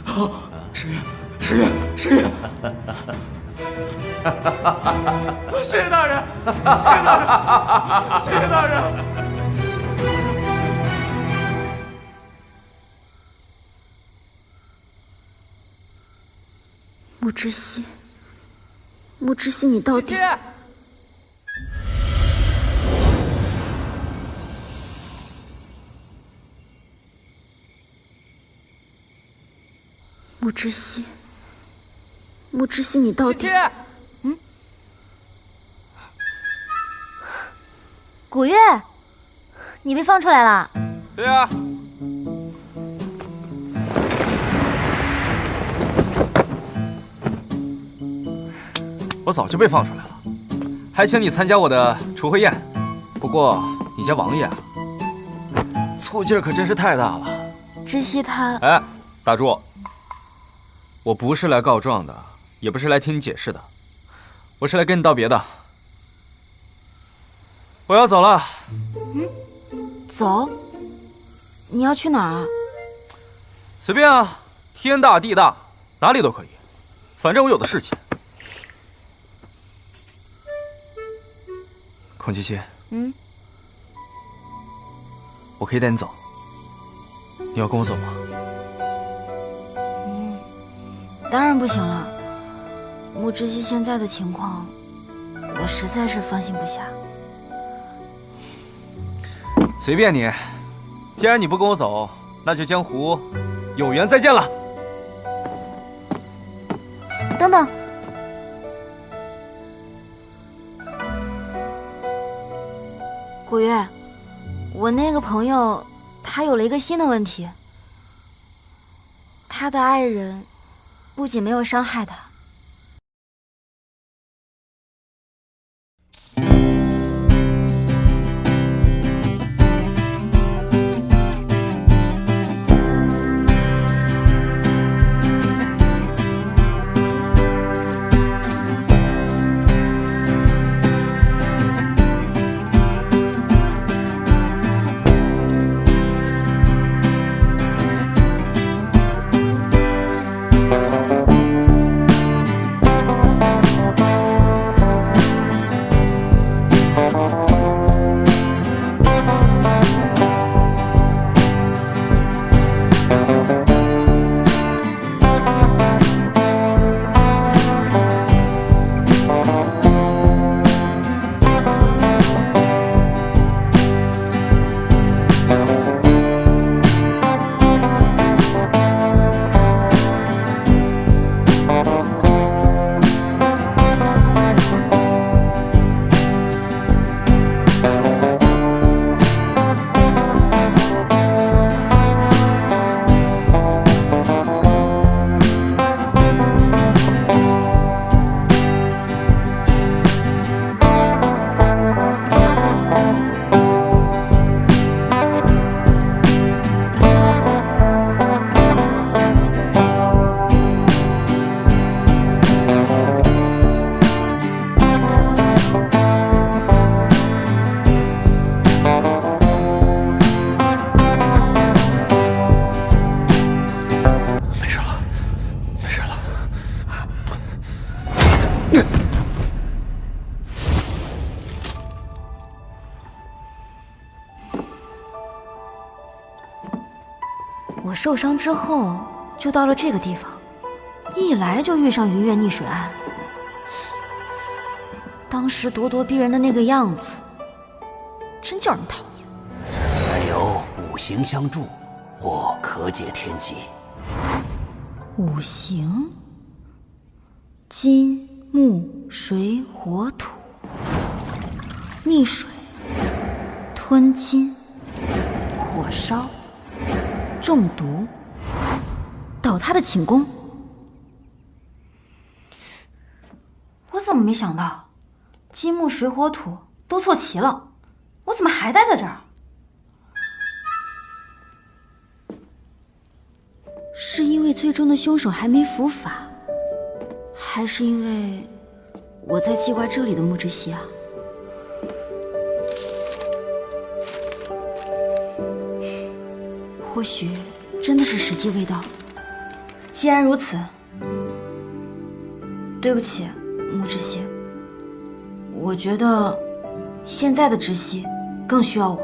好，申冤，申冤，申冤！谢谢大人，谢谢大人，谢谢大人。穆之熙，穆之熙，你到底……穆之熙，穆之熙，你到底……嗯？古月，你被放出来了？对啊。我早就被放出来了，还请你参加我的除会宴。不过你家王爷啊，醋劲儿可真是太大了。知熙他……哎，打住！我不是来告状的，也不是来听你解释的，我是来跟你道别的。我要走了。嗯，走？你要去哪儿啊？随便啊，天大地大，哪里都可以，反正我有的是钱。孔七七，嗯，我可以带你走，你要跟我走吗？当然不行了。穆之熙现在的情况，我实在是放心不下。随便你，既然你不跟我走，那就江湖有缘再见了。等等。古月，我那个朋友他有了一个新的问题，他的爱人不仅没有伤害他。受伤之后就到了这个地方，一来就遇上云月溺水案。当时咄咄逼人的那个样子，真叫人讨厌。还有五行相助，或可解天机。五行：金、木、水、火、土。溺水、吞金、火烧、中毒、倒塌的寝宫。我怎么没想到，金木水火土都凑齐了，我怎么还待在这儿？是因为最终的凶手还没伏法，还是因为我在记挂这里的木之息啊？或许真的是时机未到。既然如此，对不起，木之息，我觉得现在的知悉更需要我。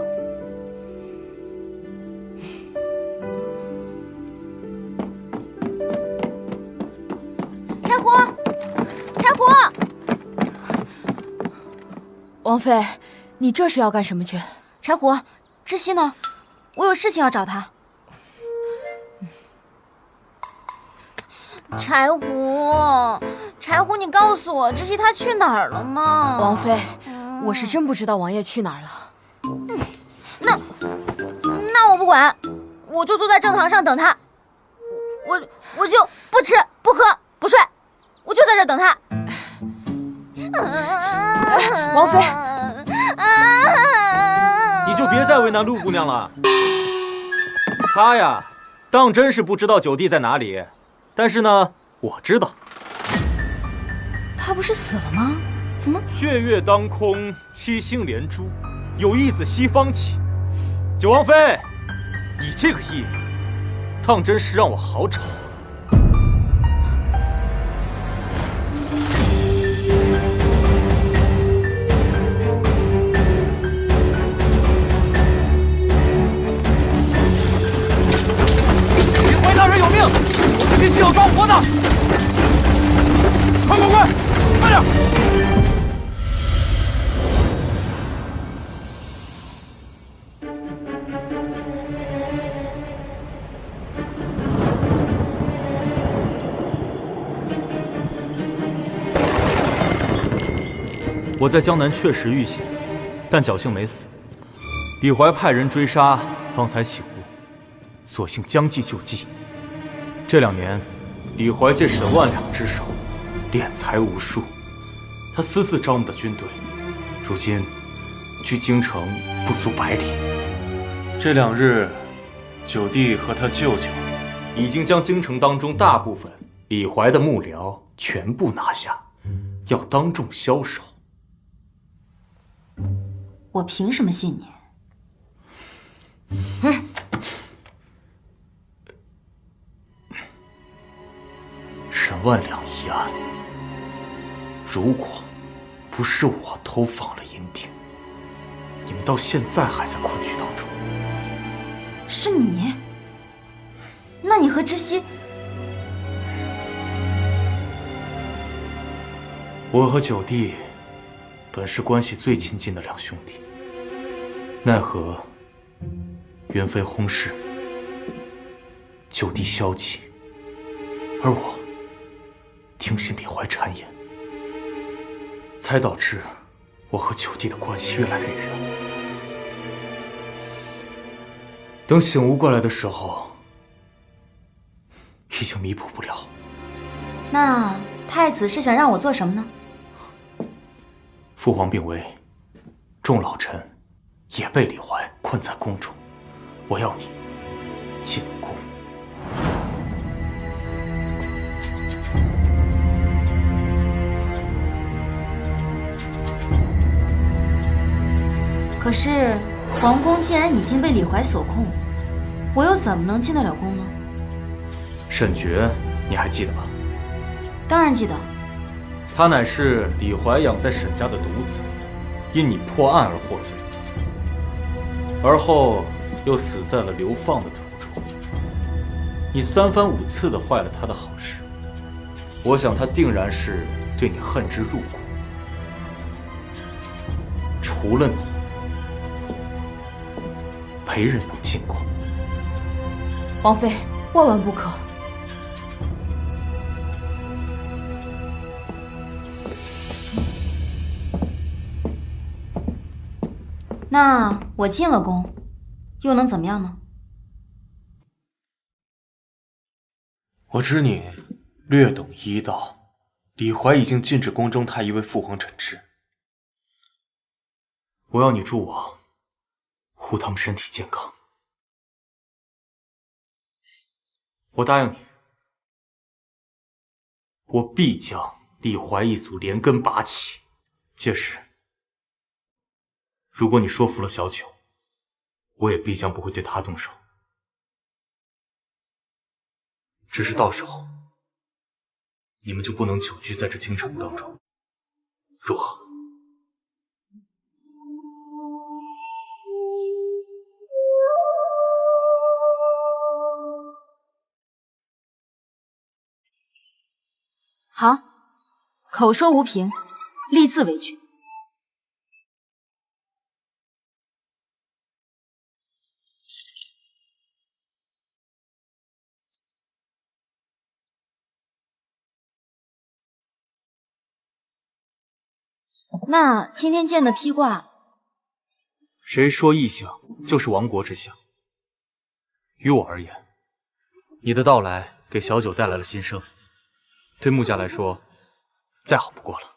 柴火，柴火！王妃，你这是要干什么去？柴火，知悉呢？我有事情要找他。柴胡，柴胡，你告诉我，知悉他去哪儿了吗？王妃，我是真不知道王爷去哪儿了。那我不管，我就坐在正堂上等他。我就不吃不喝不睡，我就在这等他。王妃，你就别再为难陆姑娘了。她呀，当真是不知道九弟在哪里。但是呢，我知道。他不是死了吗？怎么？血月当空，七星连珠，有意自西方起。九王妃，你这个意，当真是让我好找。李怀大人有命！七夕要抓活的，快快快，快点！我在江南确实遇险，但侥幸没死。李怀派人追杀，方才醒悟，索性将计就计。这2年，李怀借沈万两之手，敛财无数。他私自招募的军队，如今距京城不足100里。这2日，九弟和他舅舅已经将京城当中大部分李怀的幕僚全部拿下，要当众枭首。我凭什么信你？沈万两一案，如果不是我偷放了银锭，你们到现在还在困局当中。是你？那你和知悉？我和九弟本是关系最亲近的2兄弟，奈何元妃薨逝，九弟消极，而我听信李怀谗言，才导致我和九弟的关系越来越远。等醒悟过来的时候，已经弥补不了。那太子是想让我做什么呢？父皇病危，众老臣也被李怀困在宫中，我要你进宫。可是皇宫既然已经被李怀所控，我又怎么能进得了宫呢？沈觉，你还记得吧？当然记得。他乃是李怀养在沈家的独子，因你破案而获罪，而后又死在了流放的途中。你3番5次的坏了他的好事，我想他定然是对你恨之入骨。除了你，没人能进宫。王妃，万万不可！那我进了宫，又能怎么样呢？我知你略懂医道，李怀已经禁止宫中太医为父皇诊治。我要你助我护他们身体健康。我答应你，我必将李怀一族连根拔起。届时，如果你说服了小九，我也必将不会对他动手。只是到时候，你们就不能久居在这京城当中，如何？好，口说无凭，立字为据。那今天见的披挂，谁说异象就是亡国之象？于我而言，你的到来给小九带来了新生。对穆家来说，再好不过了。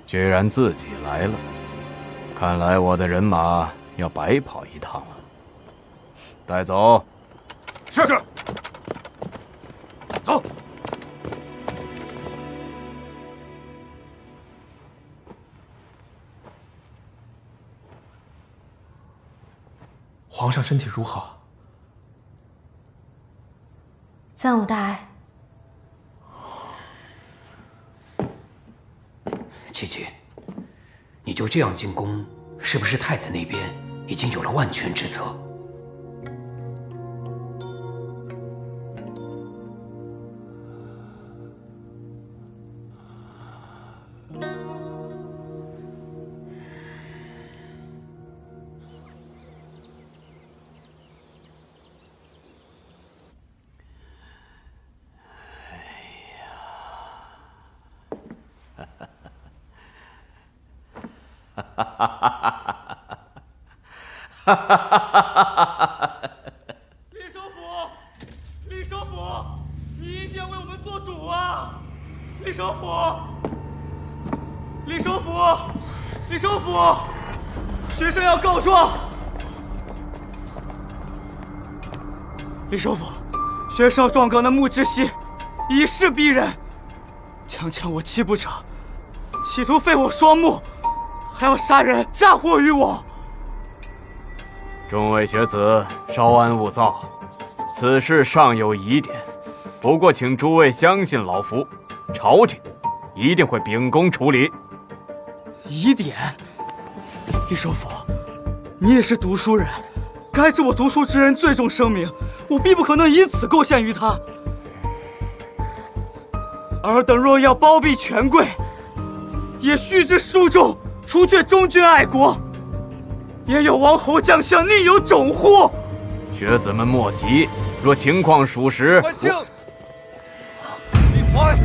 居然自己来了，看来我的人马要白跑一趟了。带走。是。走。皇上身体如何？暂无大碍。琪琪，你就这样进宫，是不是太子那边已经有了万全之策？李首府，李首府，你一定要为我们做主啊！李首府，李首府，李首府，学生要告状。李首府，学生状告那穆之熙以势逼人，强抢我七步者，企图废我双目，还要杀人嫁祸于我。众位学子，稍安勿躁，此事尚有疑点。不过，请诸位相信老夫，朝廷一定会秉公处理。疑点？李首府，你也是读书人，该知我读书之人最重声名，我必不可能以此构陷于他。尔等若要包庇权贵，也须知书中除却忠君爱国，也有王侯将相宁有种乎？学子们莫急，若情况属实，李怀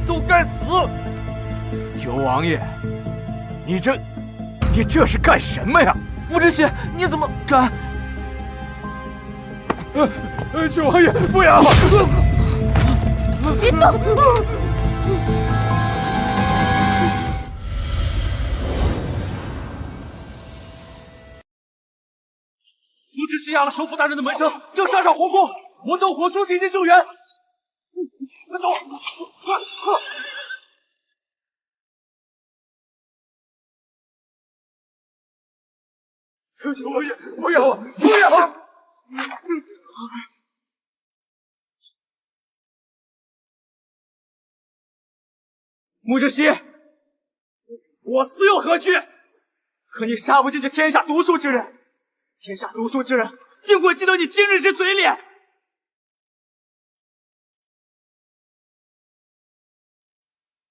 都该死！九王爷，你这是干什么呀？穆之熙，你怎么敢？九王爷，不要！别动！知吸哑了首府大人的门生，正杀上皇宫。我等火速进京救援。快走！快！求王爷，不要啊！不要啊！穆志熙，我死又何惧？可你杀不尽这天下毒术之人，天下毒术之人定会记得你今日之嘴脸。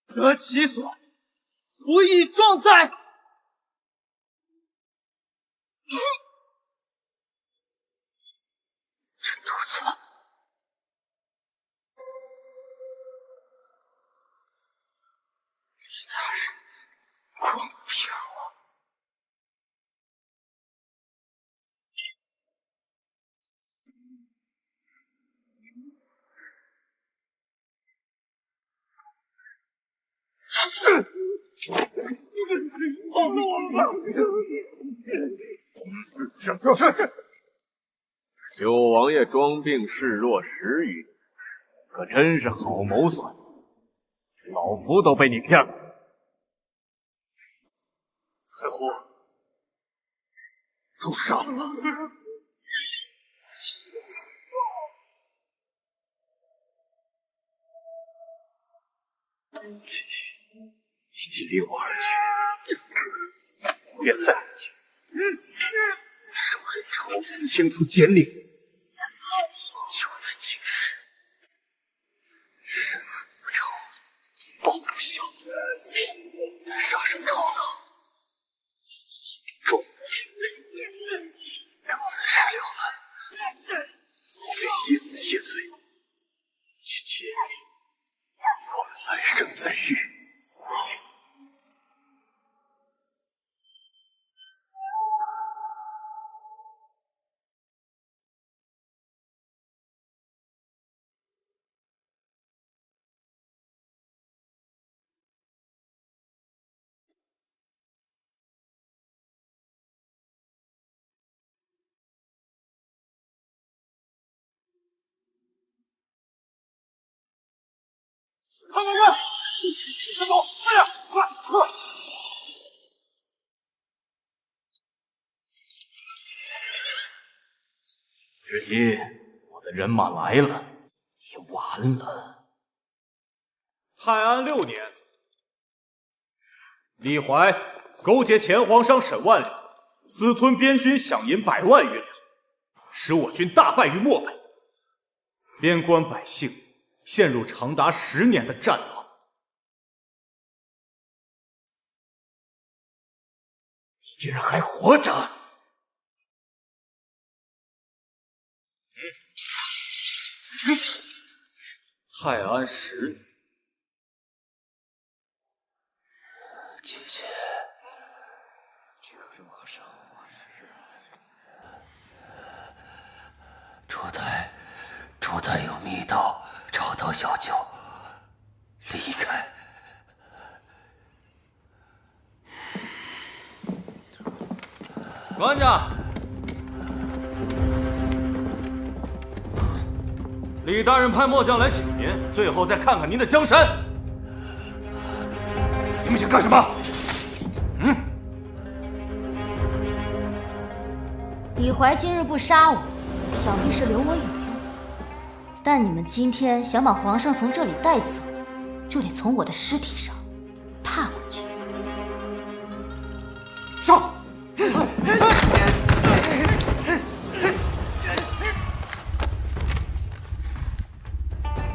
得其所，不亦壮哉！这肚子，李大人，光骗我！是。九王爷装病视若10余年，可真是好谋算，老夫都被你骗了。太后，都杀了吧！已经离我而去，不愿再见。受人仇人清除奸佞，就在今时，身负无仇，报不效，再杀上朝堂，众等此事了了，我便以死谢罪，其妾我们来生再遇。快！快走！快点！快！知悉，我的人马来了，你完了。泰安6年，李怀勾结前皇上沈万里，私吞边军饷银100万余两，使我军大败于漠北，边关百姓陷入长达10年的战乱。你竟然还活着！泰安10年，姐姐，这可如何是好啊？朱太有密道，找到小九，离开。官家，李大人派末将来请您，最后再看看您的江山。你们想干什么？李怀今日不杀我，想必是留我有用。但你们今天想把皇上从这里带走，就得从我的尸体上踏过去。上！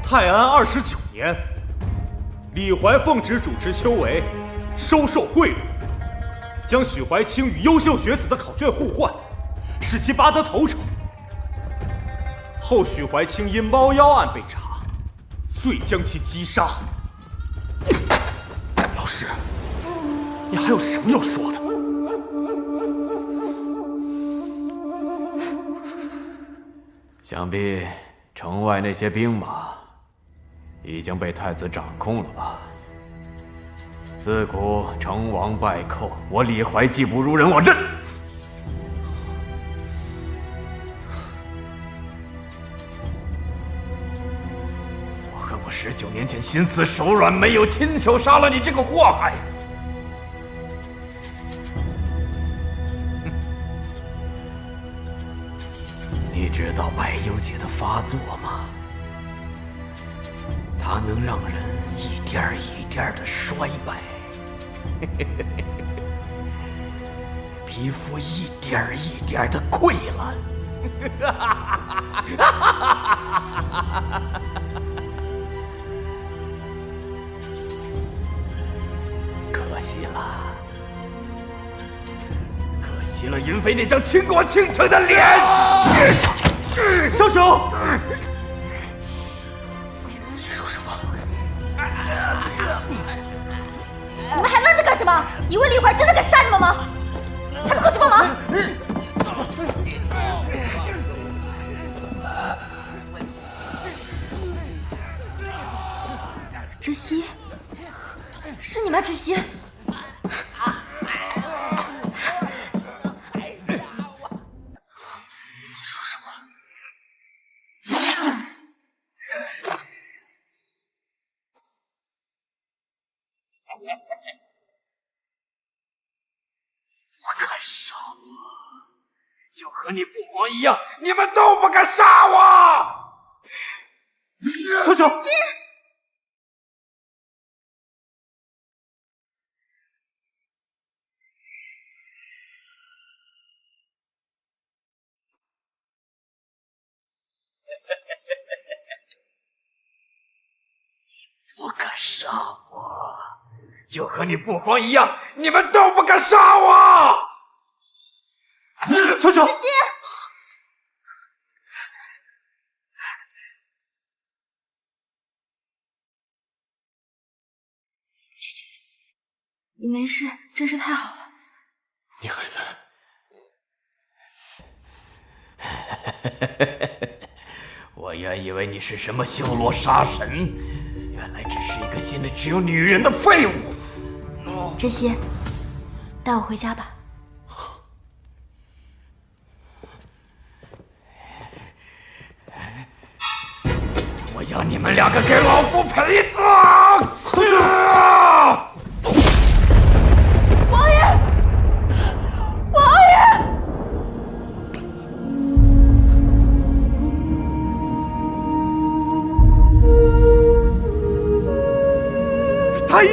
泰安29年，李怀奉旨主持秋闱，收受贿赂，将许怀清与优秀学子的考卷互换，使其拔得头筹。后许怀清因猫妖案被查，遂将其击杀。老师，你还有什么要说的？想必城外那些兵马已经被太子掌控了吧？自古成王败寇，我李怀技不如人，我认。我19年前心慈手软，没有亲手杀了你这个祸害。你知道百忧解的发作吗？它能让人一点一点的衰败，皮肤一点一点的溃烂。可惜了，可惜了，云飞那张倾国倾城的脸。小熊，你说什么？你们还愣着干什么？以为李怀真的敢杀你们吗？还不快去帮忙！窒息，是你吗？窒息。不敢杀我，就和你父皇一样，你们都不敢杀我！小熊，不敢杀我，就和你父皇一样，你们都不敢杀我！小熊，窒息，你没事，真是太好了。你还在？我原以为你是什么修罗杀神，原来只是一个心里只有女人的废物。窒息，带我回家吧。我要你们两个给老夫陪葬！王爷，王爷！太医！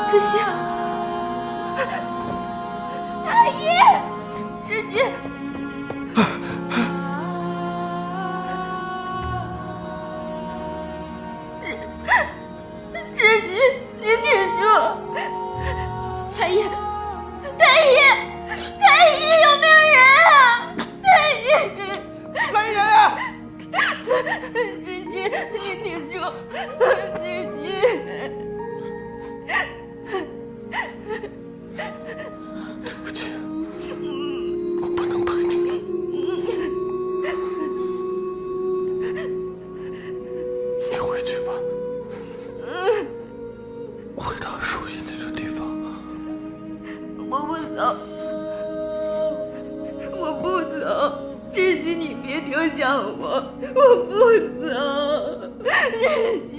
窒息，太医，窒息，窒息，你挺住！太医，太医，太医，有没有人啊？太医，来人啊！窒息，你挺住！窒息。对不起，我不能陪你。你回去吧，回到属于你的地方。我不走，我不走，窒息，你别丢下我，我不走，窒息，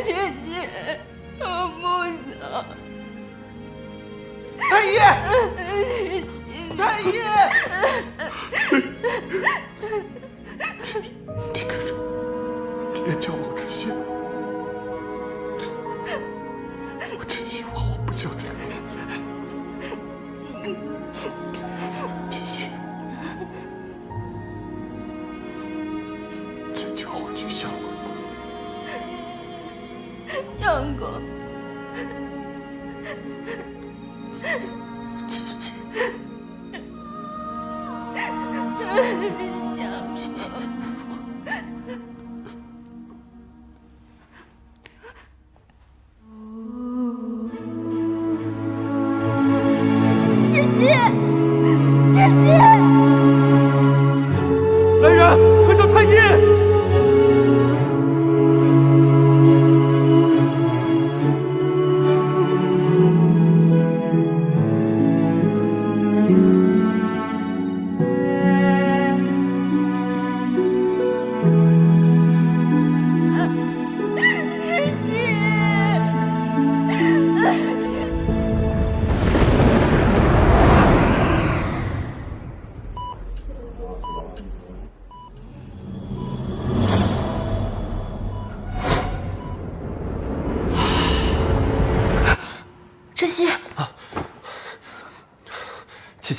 窒息，我不走。太医，太医，你可是连叫我窒息，我真希望我不叫这个名字。窒息，再叫我去相公。相公。窒息，窒息！来人，快叫太医！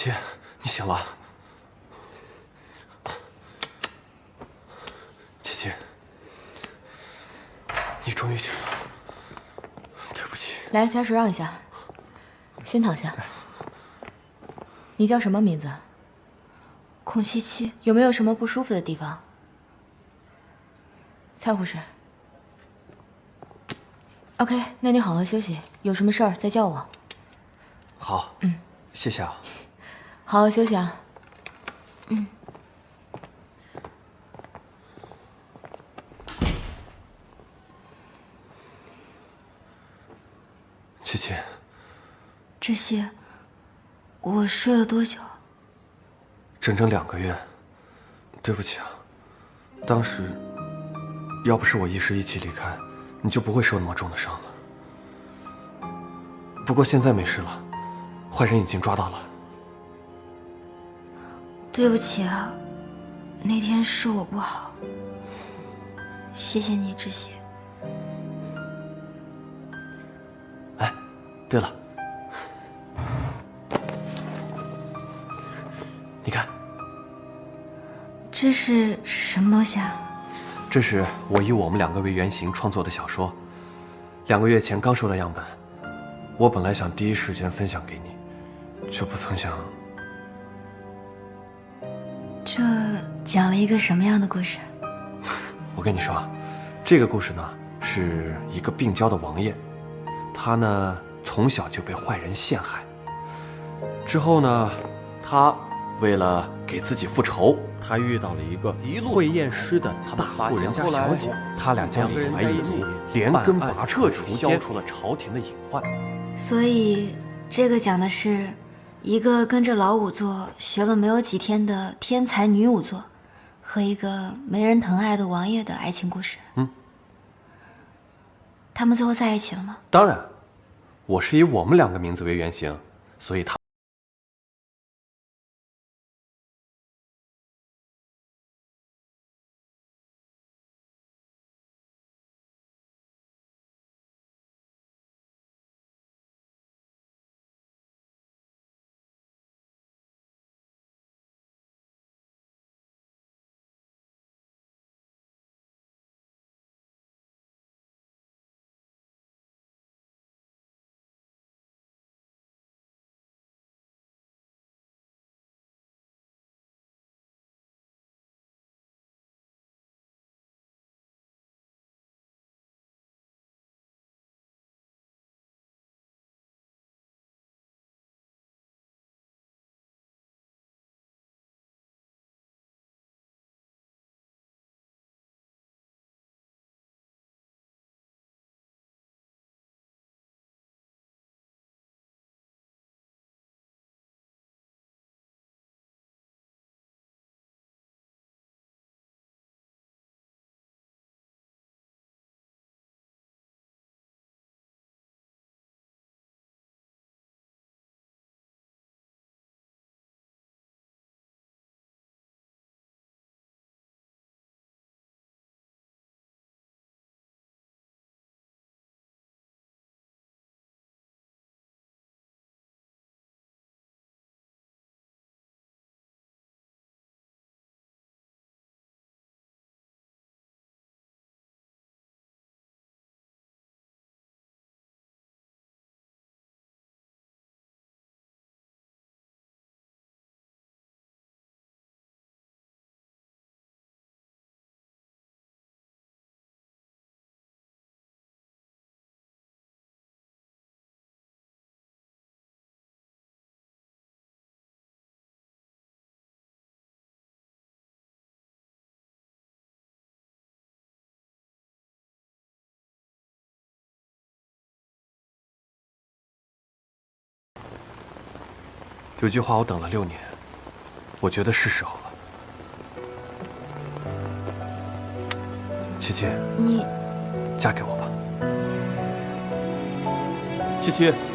琪，你醒了。琪琪，你终于醒了。对不起。来，下水让一下，先躺下。你叫什么名字？孔七七。有没有什么不舒服的地方？蔡护士。OK， 那你好好休息，有什么事儿再叫我。好，谢谢啊。好好休息啊。琪琪，知悉，我睡了多久？整整2个月。对不起啊，当时要不是我一时一气离开，你就不会受那么重的伤了。不过现在没事了，坏人已经抓到了。对不起啊，那天是我不好。谢谢你，知悉。对了，你看，这是什么东西啊？这是我以我们2个为原型创作的小说，2个月前刚收到样本。我本来想第一时间分享给你，却不曾想。这讲了一个什么样的故事？我跟你说啊，这个故事呢是一个病娇的王爷，他呢从小就被坏人陷害，之后呢，他为了给自己复仇，他遇到了一个会验尸的大户人家小姐，他俩将李怀一起连根拔彻，消除了朝廷的隐患。所以这个讲的是一个跟着老仵作学了没有几天的天才女仵作和一个没人疼爱的王爷的爱情故事。他们最后在一起了吗？当然，我是以我们2个名字为原型，所以他。有句话我等了6年，我觉得是时候了。琪琪，你嫁给我吧。琪琪。